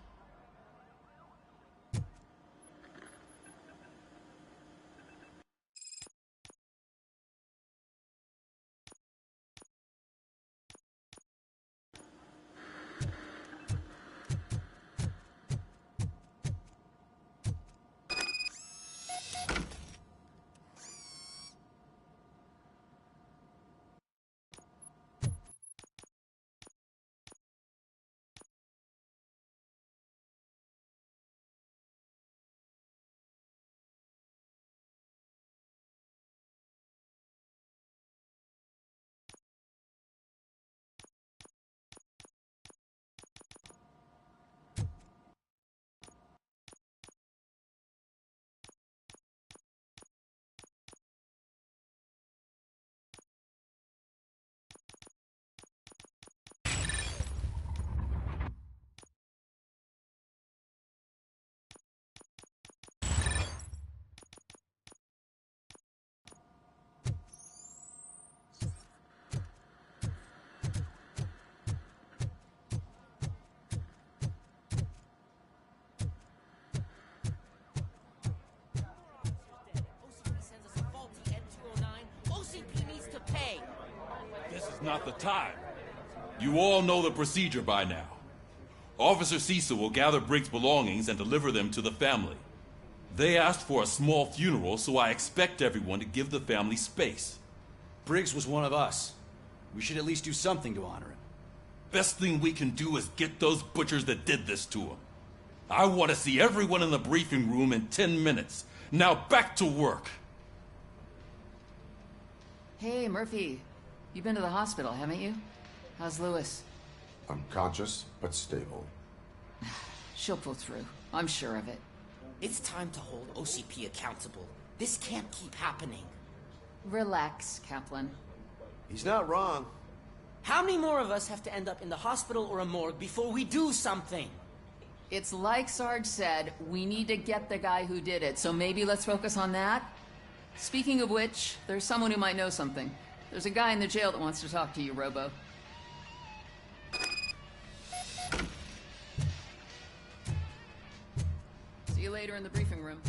S4: Not the time. You all know the procedure by now. Officer Cecil will gather Briggs' belongings and deliver them to the family. They asked for a small funeral, so I expect everyone to give the family space.
S18: Briggs was one of us. We should at least do something to honor him.
S4: Best thing we can do is get those butchers that did this to him. I want to see everyone in the briefing room in 10 minutes. Now back to work.
S6: Hey, Murphy. You've been to the hospital, haven't you? How's Lewis?
S1: Unconscious, but stable.
S6: She'll pull through. I'm sure of it.
S21: It's time to hold OCP accountable. This can't keep happening.
S6: Relax, Kaplan.
S7: He's not wrong.
S21: How many more of us have to end up in the hospital or a morgue before we do something?
S6: It's like Sarge said, we need to get the guy who did it, so maybe let's focus on that? Speaking of which, there's someone who might know something. There's a guy in the jail that wants to talk to you, Robo. See you later in the briefing room.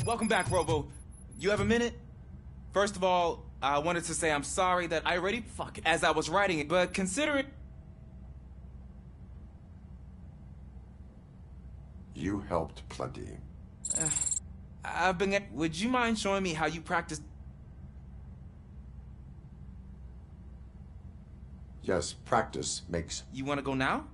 S22: Welcome back, Robo. You have a minute? First of all, I wanted to say I'm sorry that I already fuck it as I was writing it, but consider it.
S1: You helped plenty.
S22: I've been. Would you mind showing me how you practice?
S1: Yes, practice makes.
S22: You want to go now?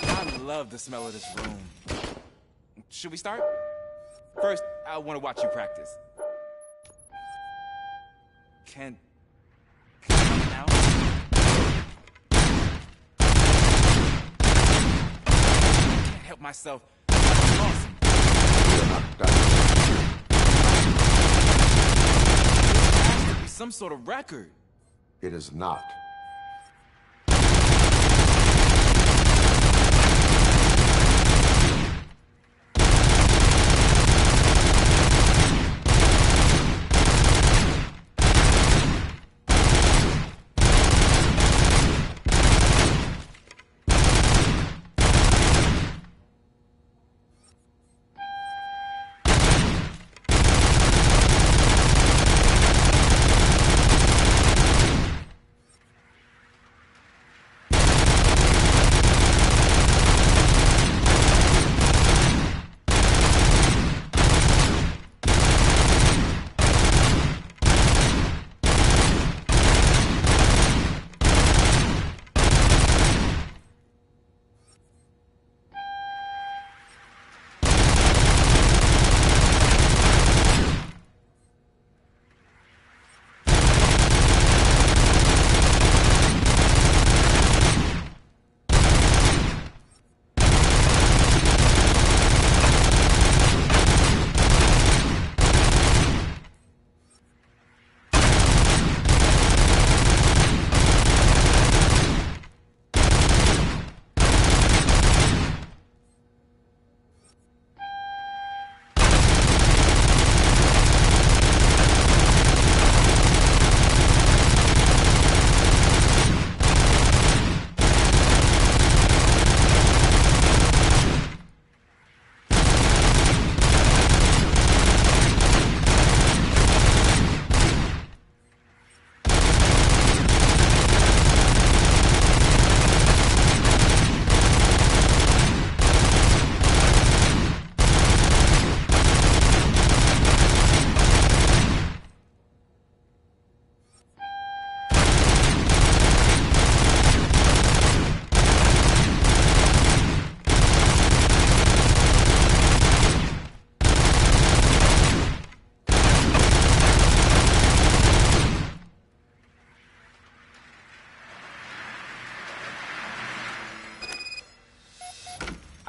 S22: I love the smell of this room. Should we start? First, I want to watch you practice. Can now? Can't help myself. That's awesome. There has to be some sort of record.
S1: It is not.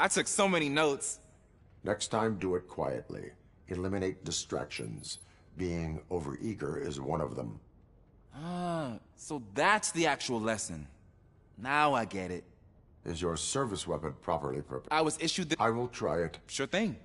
S22: I took so many notes.
S1: Next time, do it quietly. Eliminate distractions. Being overeager is one of them.
S22: Ah, so that's the actual lesson. Now I get it.
S1: Is your service weapon properly prepared?
S22: I was issued the...
S1: I will try it.
S22: Sure thing.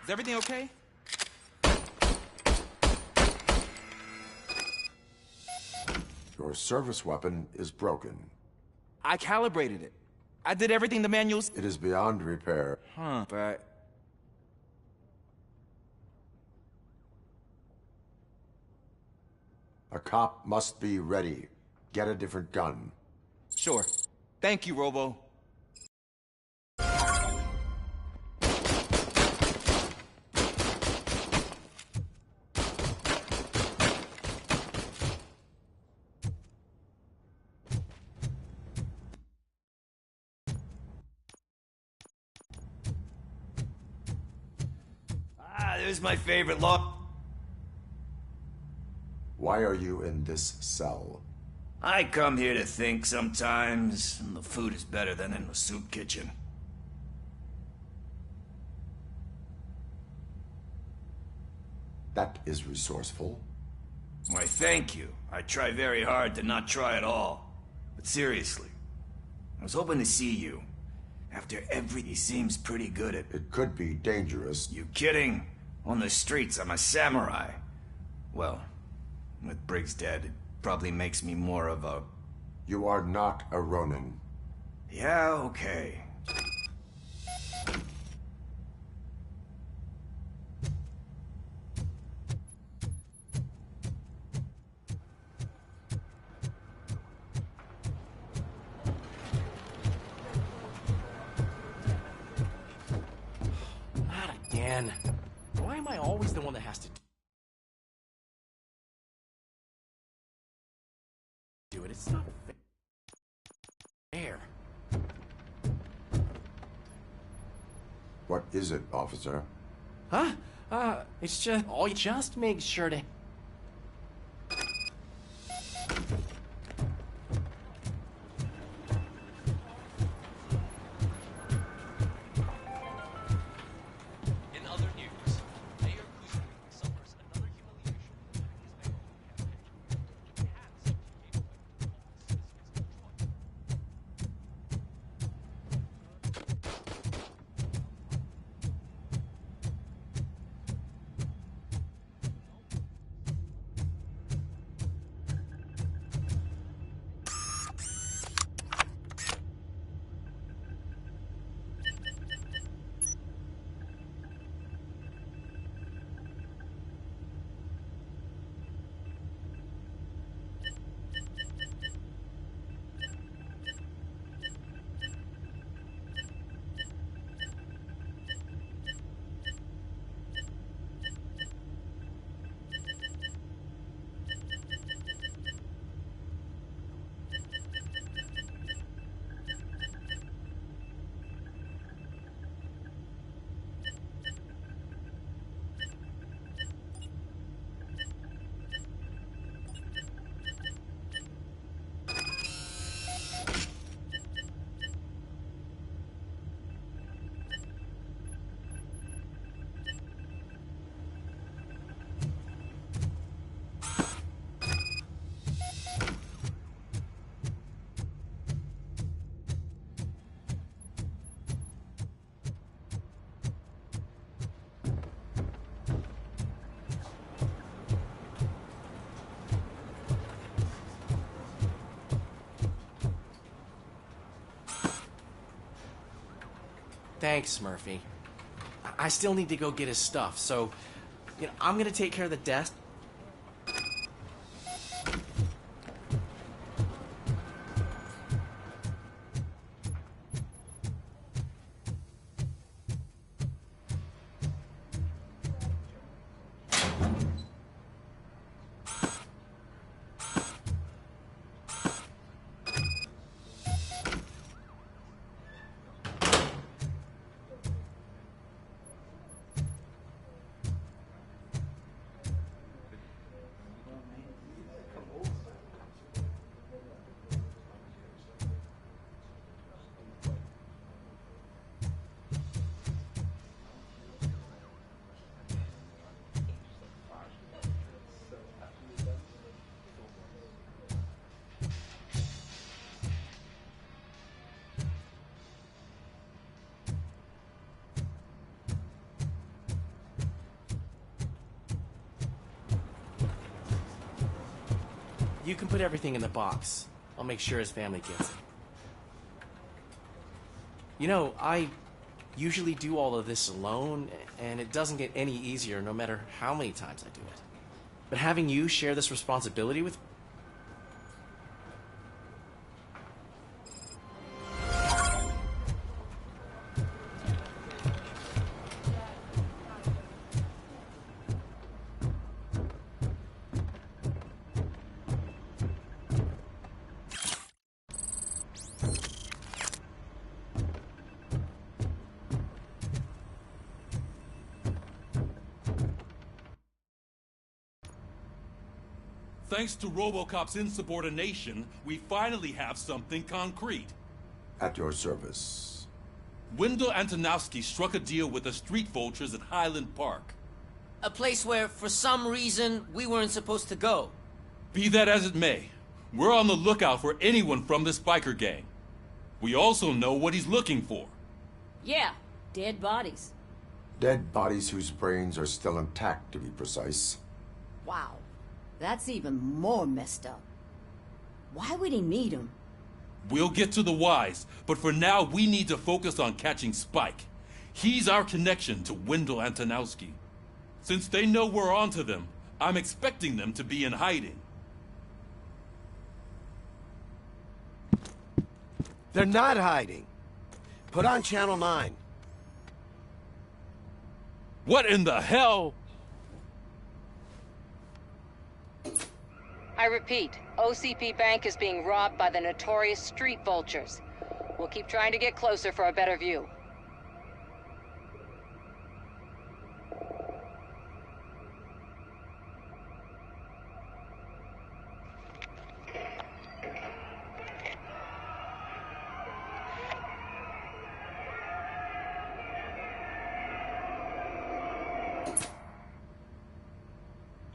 S22: Is everything okay?
S1: Your service weapon is broken.
S22: I calibrated it. I did everything the manuals...
S1: It is beyond repair.
S22: But...
S1: A cop must be ready. Get a different gun.
S22: Sure. Thank you, Robo.
S8: There's my favorite law.
S1: Why are you in this cell?
S8: I come here to think sometimes, and the food is better than in the soup kitchen.
S1: That is resourceful.
S8: Why, thank you. I try very hard to not try at all. But seriously, I was hoping to see you. After everything, he seems pretty good at...
S1: It could be dangerous.
S8: You kidding? On the streets, I'm a samurai. Well, with Briggs dead, it probably makes me more of a...
S1: You are not a Ronin.
S8: Yeah, okay.
S3: Not again. Why am I always the one that has to do it? It's not fair.
S1: What is it, officer?
S3: Huh? It's just make sure to... Thanks, Murphy. I still need to go get his stuff, so, I'm gonna take care of the desk. You can put everything in the box. I'll make sure his family gets it. You know, I usually do all of this alone, and it doesn't get any easier no matter how many times I do it. But having you share this responsibility with...
S4: Thanks to RoboCop's insubordination, we finally have something concrete.
S1: At your service.
S4: Wendell Antonowski struck a deal with the street vultures at Highland Park.
S21: A place where, for some reason, we weren't supposed to go.
S4: Be that as it may, we're on the lookout for anyone from this biker gang. We also know what he's looking for.
S16: Yeah, dead bodies.
S1: Dead bodies whose brains are still intact, to be precise.
S16: Wow, that's even more messed up. Why would he need them?
S4: We'll get to the whys, but for now we need to focus on catching Spike. He's our connection to Wendell Antonowski. Since they know we're onto them, I'm expecting them to be in hiding.
S7: They're not hiding. Put on Channel 9.
S4: What in the hell?
S9: I repeat, OCP Bank is being robbed by the notorious street vultures. We'll keep trying to get closer for a better view.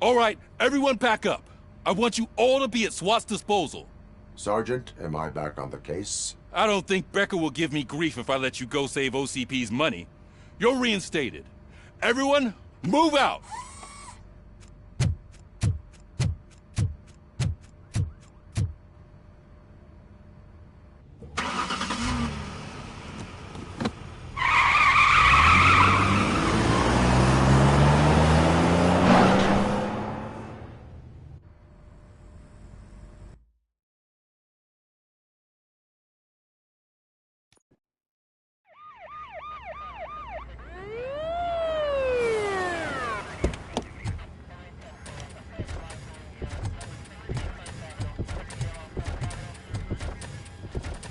S4: All right, everyone pack up. I want you all to be at SWAT's disposal.
S1: Sergeant, am I back on the case?
S4: I don't think Becker will give me grief if I let you go save OCP's money. You're reinstated. Everyone, move out!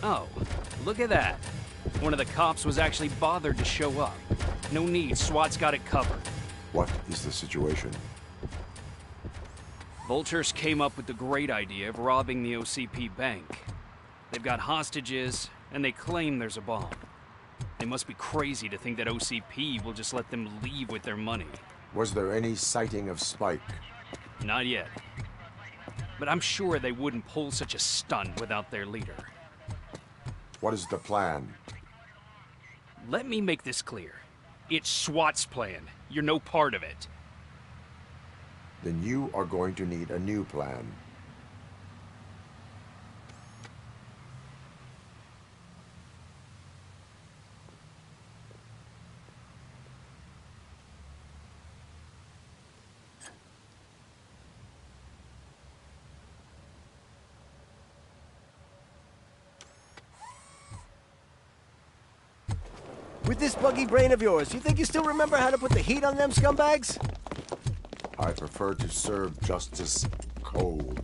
S11: Oh, look at that. One of the cops was actually bothered to show up. No need, SWAT's got it covered.
S1: What is the situation?
S11: Vultures came up with the great idea of robbing the OCP bank. They've got hostages, and they claim there's a bomb. They must be crazy to think that OCP will just let them leave with their money.
S1: Was there any sighting of Spike?
S11: Not yet. But I'm sure they wouldn't pull such a stunt without their leader.
S1: What is the plan?
S11: Let me make this clear. It's SWAT's plan. You're no part of it.
S1: Then you are going to need a new plan.
S15: With this buggy brain of yours, you think you still remember how to put the heat on them scumbags?
S1: I prefer to serve justice cold.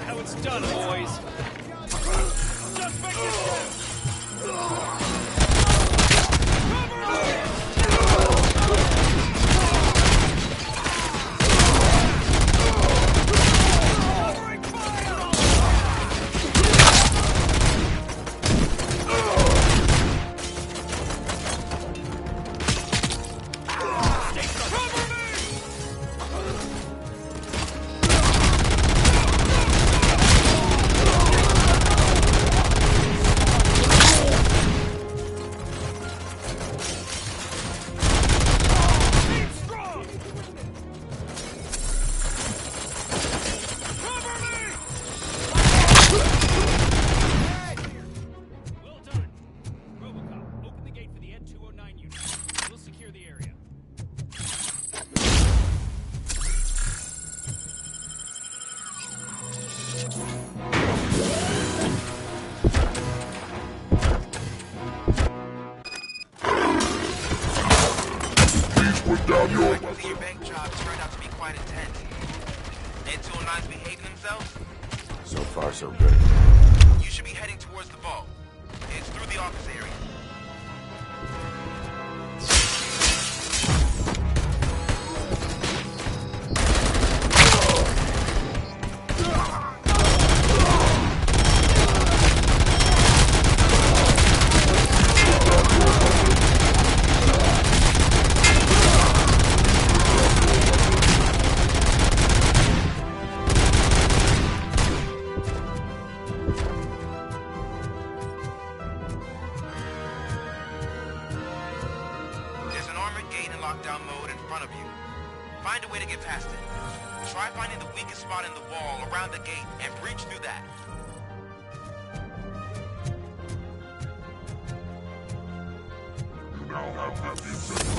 S11: How it's done, boys.
S2: I can see your bank job turned out to be quite intense. And 209's behaving themselves?
S1: So far, so good.
S2: You should be heading towards the vault. It's through the office area. Lockdown mode in front of you. Find a way to get past it. Try finding the weakest spot in the wall around the gate and breach through that.
S10: You now have 15 seconds.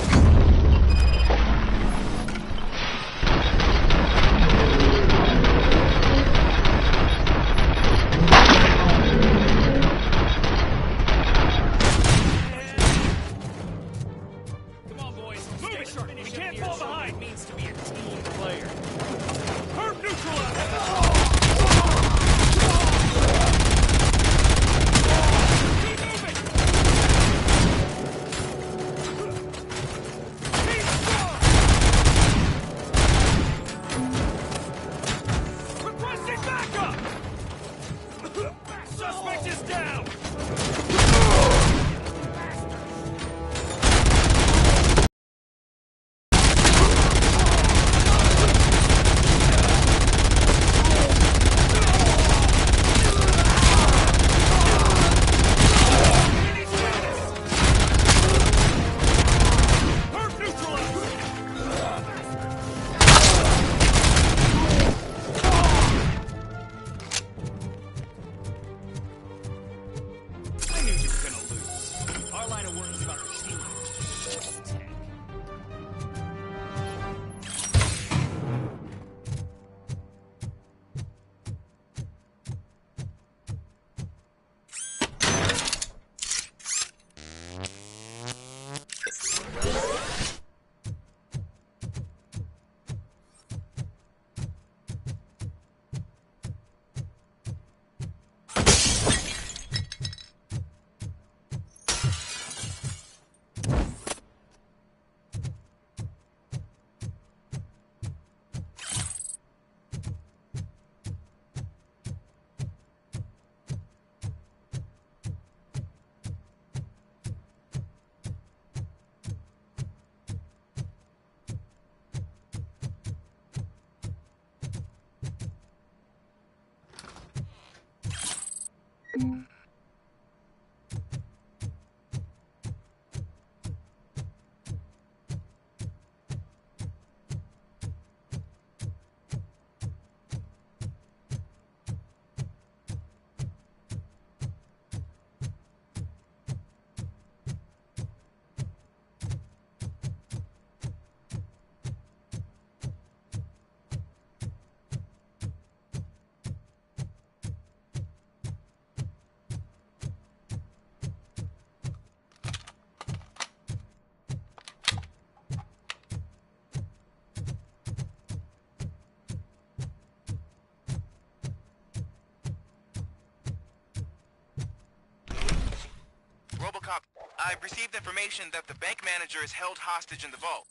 S2: RoboCop, I've received information that the bank manager is held hostage in the vault.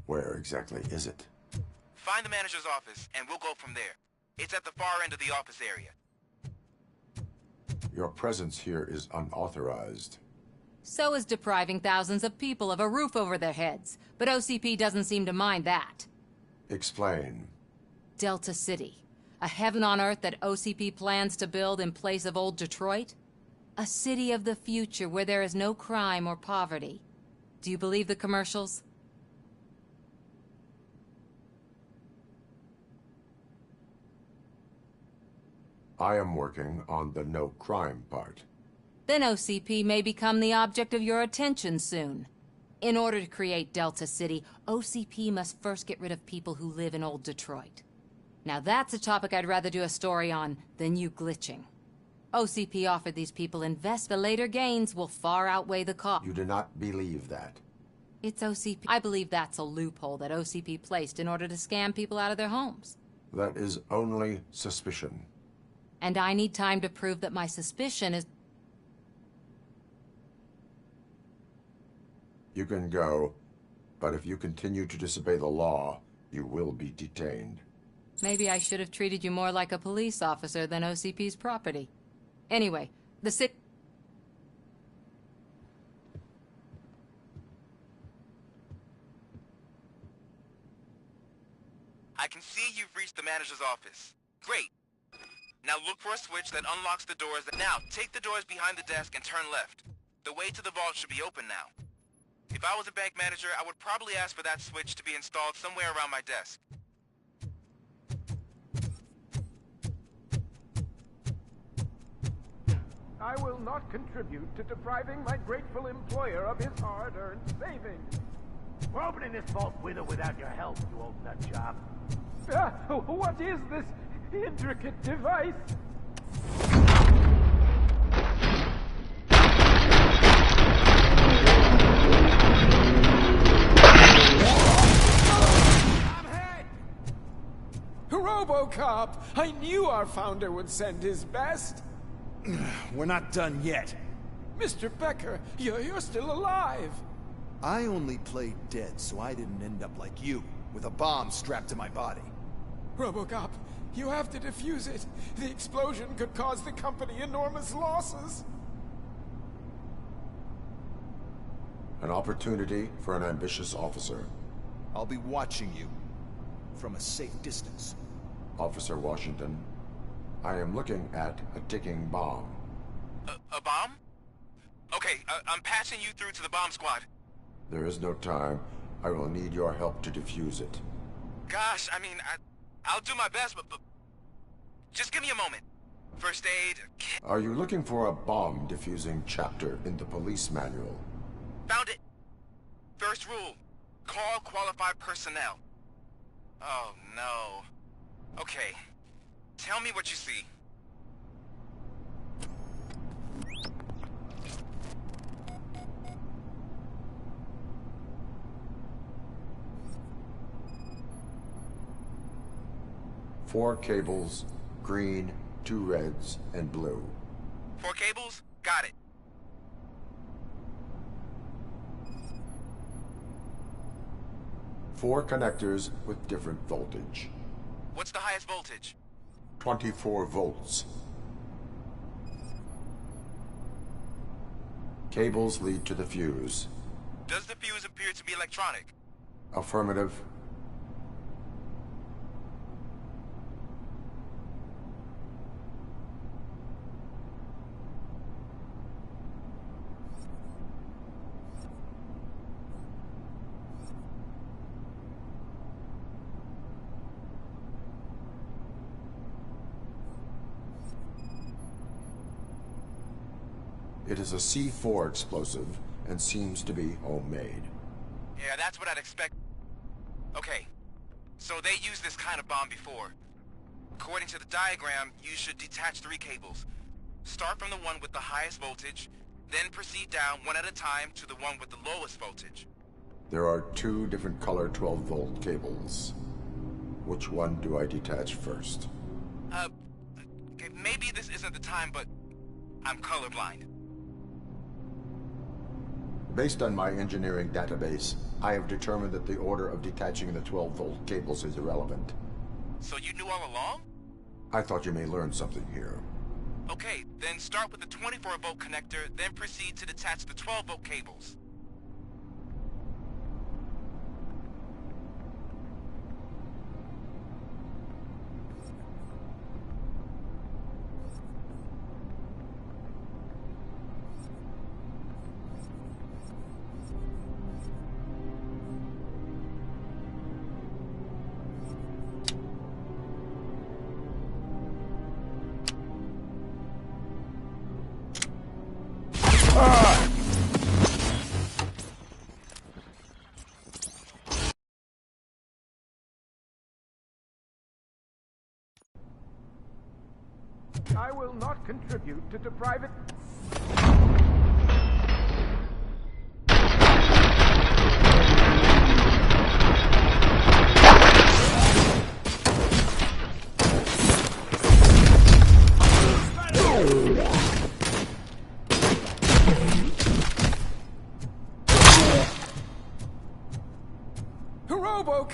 S1: Where exactly is it?
S2: Find the manager's office, and we'll go from there. It's at the far end of the office area.
S1: Your presence here is unauthorized.
S9: So is depriving thousands of people of a roof over their heads. But OCP doesn't seem to mind that.
S1: Explain.
S9: Delta City. A heaven on earth that OCP plans to build in place of old Detroit? A city of the future where there is no crime or poverty. Do you believe the commercials?
S1: I am working on the no crime part.
S9: Then OCP may become the object of your attention soon. In order to create Delta City, OCP must first get rid of people who live in old Detroit. Now that's a topic I'd rather do a story on than you glitching. OCP offered these people invest, the later gains will far outweigh the cost.
S1: You do not believe that?
S9: It's OCP. I believe that's a loophole that OCP placed in order to scam people out of their homes.
S1: That is only suspicion.
S9: And I need time to prove that my suspicion is...
S1: You can go, but if you continue to disobey the law, you will be detained.
S9: Maybe I should have treated you more like a police officer than OCP's property. Anyway, the
S2: I can see you've reached the manager's office. Great. Now look for a switch that unlocks the doors. Now, take the doors behind the desk and turn left. The way to the vault should be open now. If I was a bank manager, I would probably ask for that switch to be installed somewhere around my desk.
S5: I will not contribute to depriving my grateful employer of his hard-earned savings.
S14: We're opening this vault with or without your help, you old nut job.
S5: What is this intricate device? RoboCop! I knew our founder would send his best.
S18: We're not done yet.
S5: Mr. Becker, you're still alive.
S18: I only played dead so I didn't end up like you, with a bomb strapped to my body.
S5: RoboCop, you have to defuse it. The explosion could cause the company enormous losses.
S1: An opportunity for an ambitious officer.
S18: I'll be watching you from a safe distance.
S1: Officer Washington, I am looking at a ticking bomb.
S2: A bomb? Okay, I'm passing you through to the bomb squad.
S1: There is no time. I will need your help to defuse it.
S2: Gosh, I mean, I'll do my best, but just give me a moment. First aid...
S1: Are you looking for a bomb defusing chapter in the police manual?
S2: Found it. First rule, call qualified personnel. Oh, no. Okay, tell me what you see.
S1: Four cables, green, 2 reds, and blue.
S2: 4 cables? Got it.
S1: Four connectors with different voltage.
S2: What's the highest voltage?
S1: 24 volts. Cables lead to the fuse.
S2: Does the fuse appear to be electronic?
S1: Affirmative. It is a C4 explosive and seems to be homemade.
S2: Yeah, that's what I'd expect. Okay, so they used this kind of bomb before. According to the diagram, you should detach 3 cables. Start from the one with the highest voltage, then proceed down one at a time to the one with the lowest voltage.
S1: There are 2 different color 12-volt cables. Which one do I detach first?
S2: Okay, maybe this isn't the time, but I'm colorblind.
S1: Based on my engineering database, I have determined that the order of detaching the 12-volt cables is irrelevant.
S2: So you knew all along?
S1: I thought you may learn something here.
S2: Okay, then start with the 24-volt connector, then proceed to detach the 12-volt cables.
S5: I will not contribute to depriving...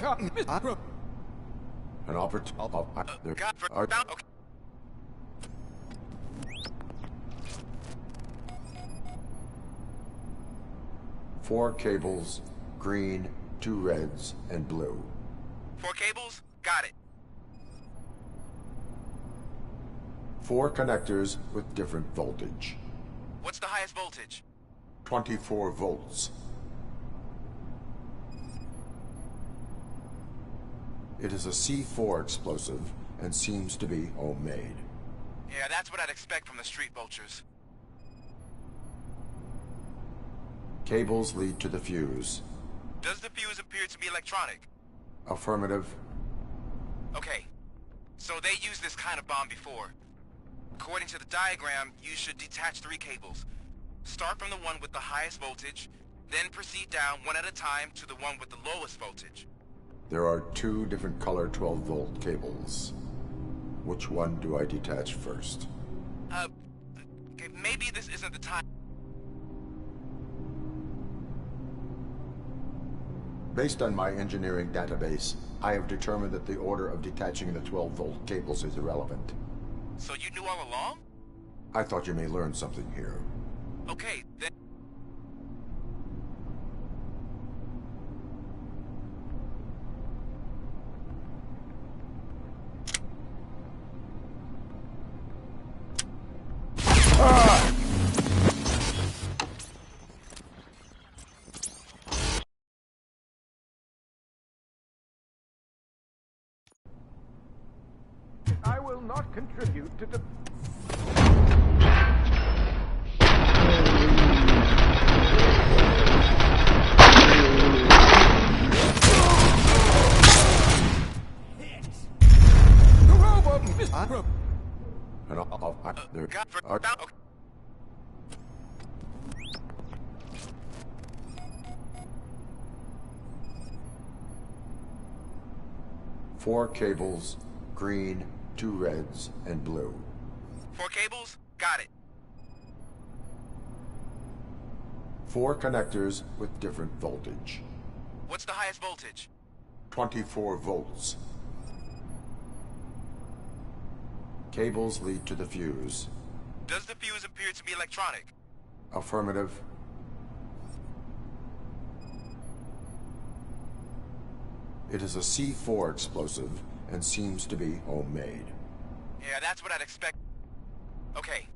S5: RoboCop!
S1: An opportunity.
S2: Okay.
S1: Four cables, green, 2 reds, and blue.
S2: 4 cables? Got it.
S1: 4 connectors with different voltage.
S2: What's the highest voltage?
S1: 24 volts. It is a C4 explosive and seems to be homemade.
S2: Yeah, that's what I'd expect from the street vultures.
S1: Cables lead to the fuse.
S2: Does the fuse appear to be electronic?
S1: Affirmative.
S2: Okay. So they used this kind of bomb before. According to the diagram, you should detach 3 cables. Start from the one with the highest voltage, then proceed down one at a time to the one with the lowest voltage.
S1: There are 2 different color 12-volt cables. Which one do I detach first?
S2: Okay, maybe this isn't the time.
S1: Based on my engineering database, I have determined that the order of detaching the 12-volt cables is irrelevant.
S2: So you knew all along?
S1: I thought you may learn something here.
S2: Okay, then...
S5: I will not contribute to the...
S1: Four cables, green, 2 reds, and blue.
S2: 4 cables? Got it.
S1: 4 connectors with different voltage.
S2: What's the highest voltage?
S1: 24 volts. Cables lead to the fuse.
S2: Does the fuse appear to be electronic?
S1: Affirmative. It is a C4 explosive and seems to be homemade.
S2: Yeah, that's what I'd expect. Okay.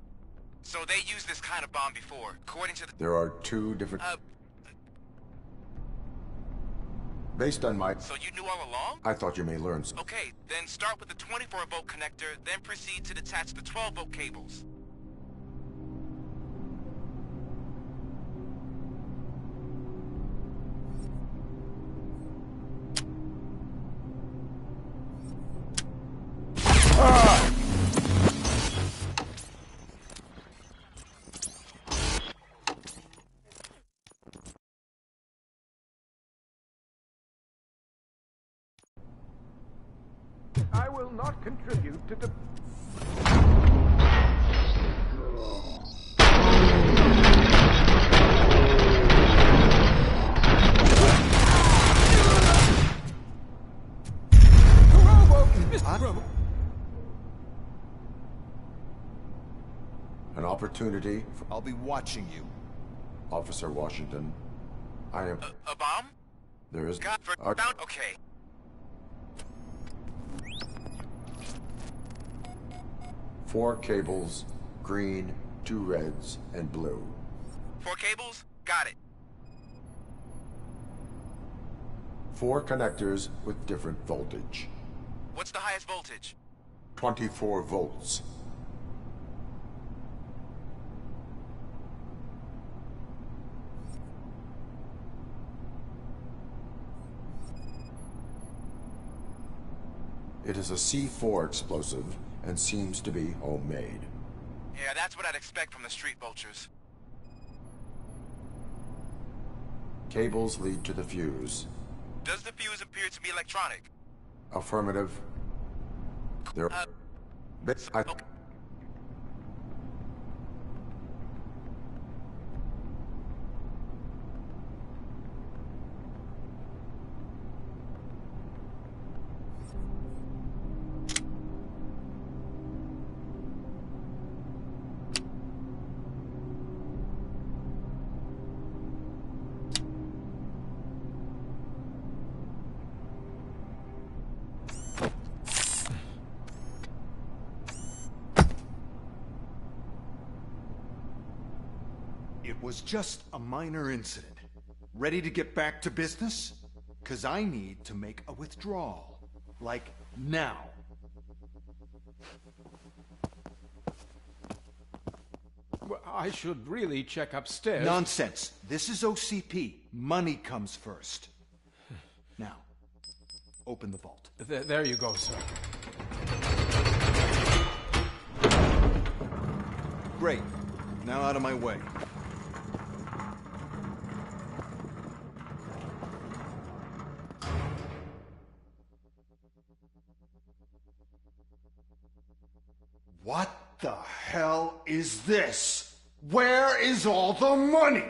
S2: So they used this kind of bomb before, according to the...
S1: There are 2 different... Based on my...
S2: So you knew all along?
S1: I thought you may learn...
S2: Okay, then start with the 24-volt connector, then proceed to detach the 12-volt cables.
S5: I will not contribute to the...
S1: An opportunity for...
S13: I'll be watching you.
S1: Officer Washington, I am...
S2: A bomb?
S1: There is...
S2: Okay.
S1: Four cables, green, 2 reds, and blue.
S2: 4 cables? Got it.
S1: 4 connectors with different voltage.
S2: What's the highest voltage?
S1: 24 volts. It is a C4 explosive and seems to be homemade.
S2: Yeah, that's what I'd expect from the street vultures.
S1: Cables lead to the fuse.
S2: Does the fuse appear to be electronic?
S1: Affirmative. There...
S2: Okay.
S13: It was just a minor incident. Ready to get back to business? 'Cause I need to make a withdrawal. Like, now.
S5: Well, I should really check upstairs.
S13: Nonsense. This is OCP. Money comes first. Now, open the vault.
S5: There you go, sir.
S13: Great. Now out of my way. What the hell is this? Where is all the money?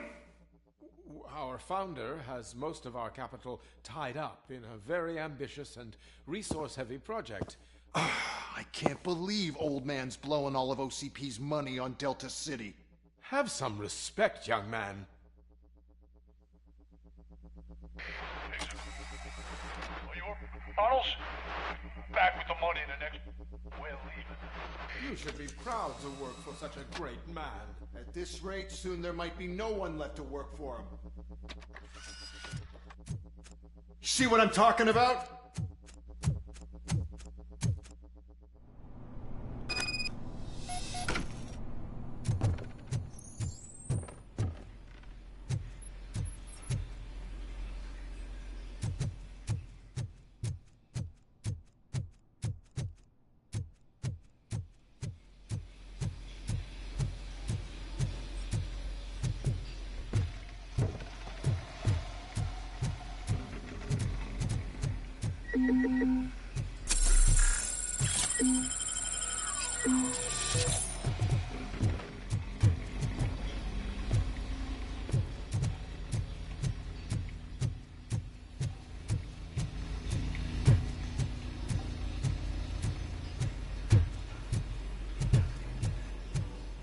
S5: Our founder has most of our capital tied up in a very ambitious and resource-heavy project.
S13: I can't believe old man's blowing all of OCP's money on Delta City.
S5: Have some respect, young man.
S14: Arnold's back with the money in the next... We're leaving.
S5: You should be proud to work for such a great man.
S13: At this rate, soon there might be no one left to work for him. See what I'm talking about?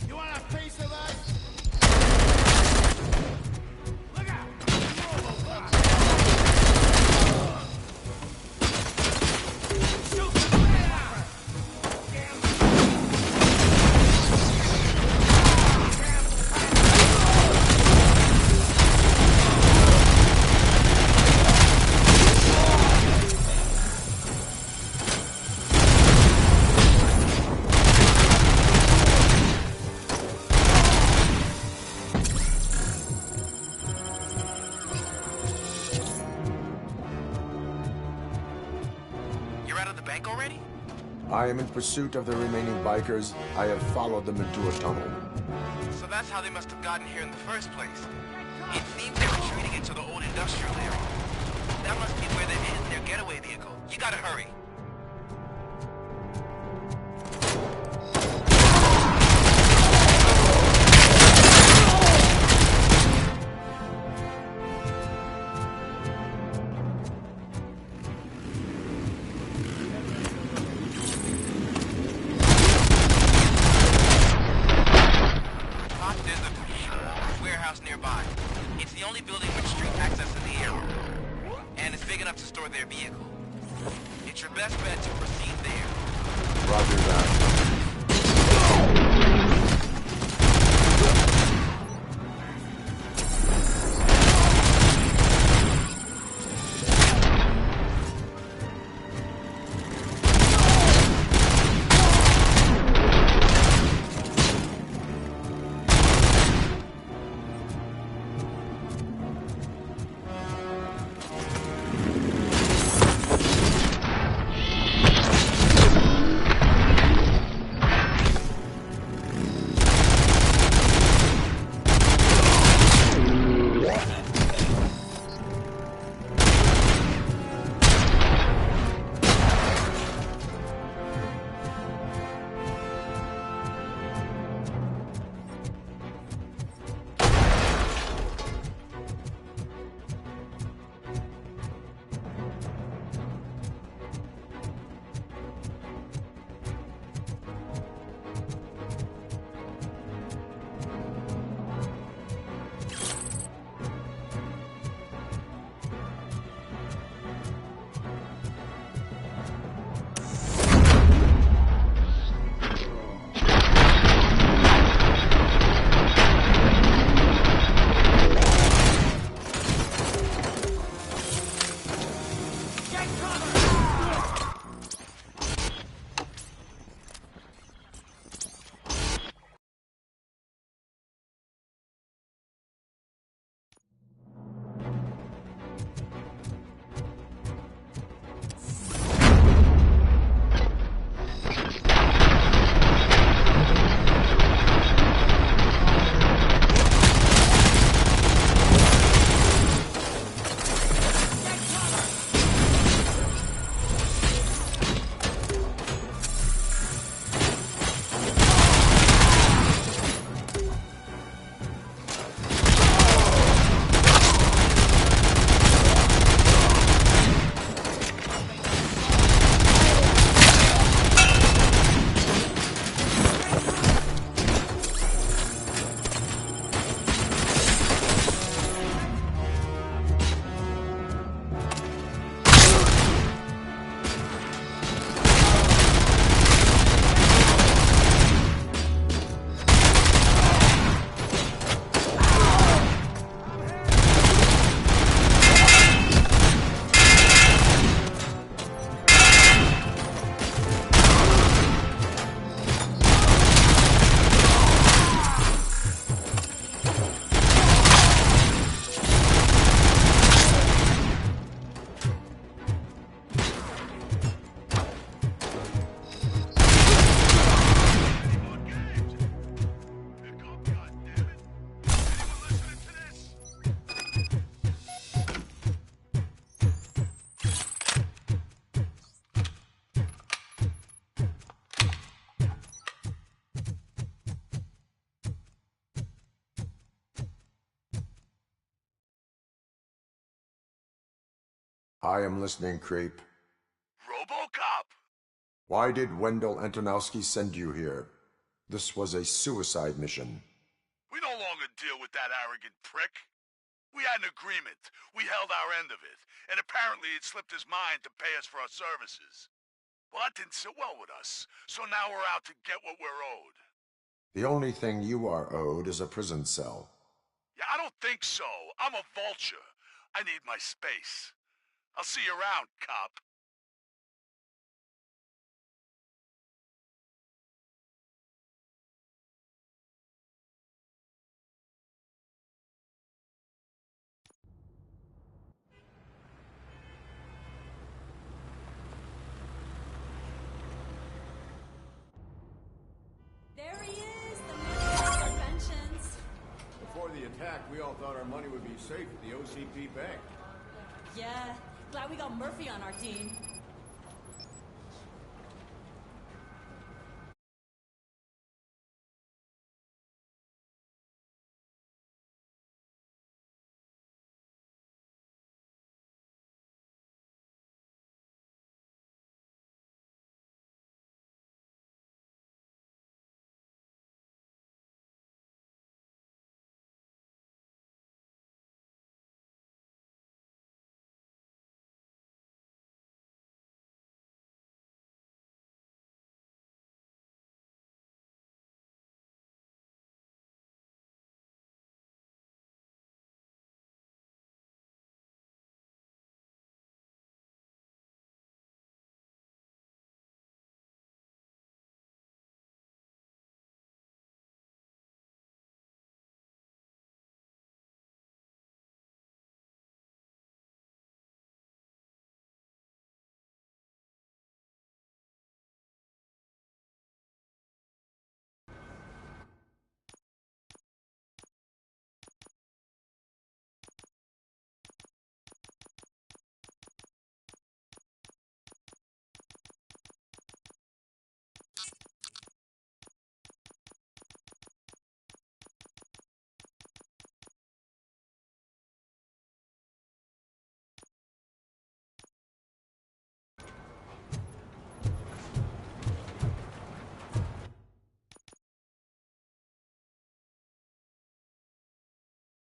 S14: You want a piece of us? Look out! Shoot the man out!
S2: You're out of the bank already?
S1: I am in pursuit of the remaining bikers. I have followed them into a tunnel.
S2: So that's how they must have gotten here in the first place. It seems they're retreating into the old industrial area. That must be where they're in their getaway vehicle. You gotta hurry. There's a warehouse nearby. It's the only building with street access in the area. And it's big enough to store their vehicle. It's your best
S1: I am listening, Creep.
S14: RoboCop!
S1: Why did Wendell Antonowski send you here? This was a suicide mission.
S14: We no longer deal with that arrogant prick. We had an agreement. We held our end of it. And apparently it slipped his mind to pay us for our services. Well, that didn't sit well with us. So now we're out to get what we're owed.
S1: The only thing you are owed is a prison cell.
S14: Yeah, I don't think so. I'm a vulture. I need my space. I'll see you around, cop.
S17: There he is, the man of our inventions.
S20: Before the attack, we all thought our money would be safe at the OCP bank.
S17: Yeah, glad we got Murphy on our team.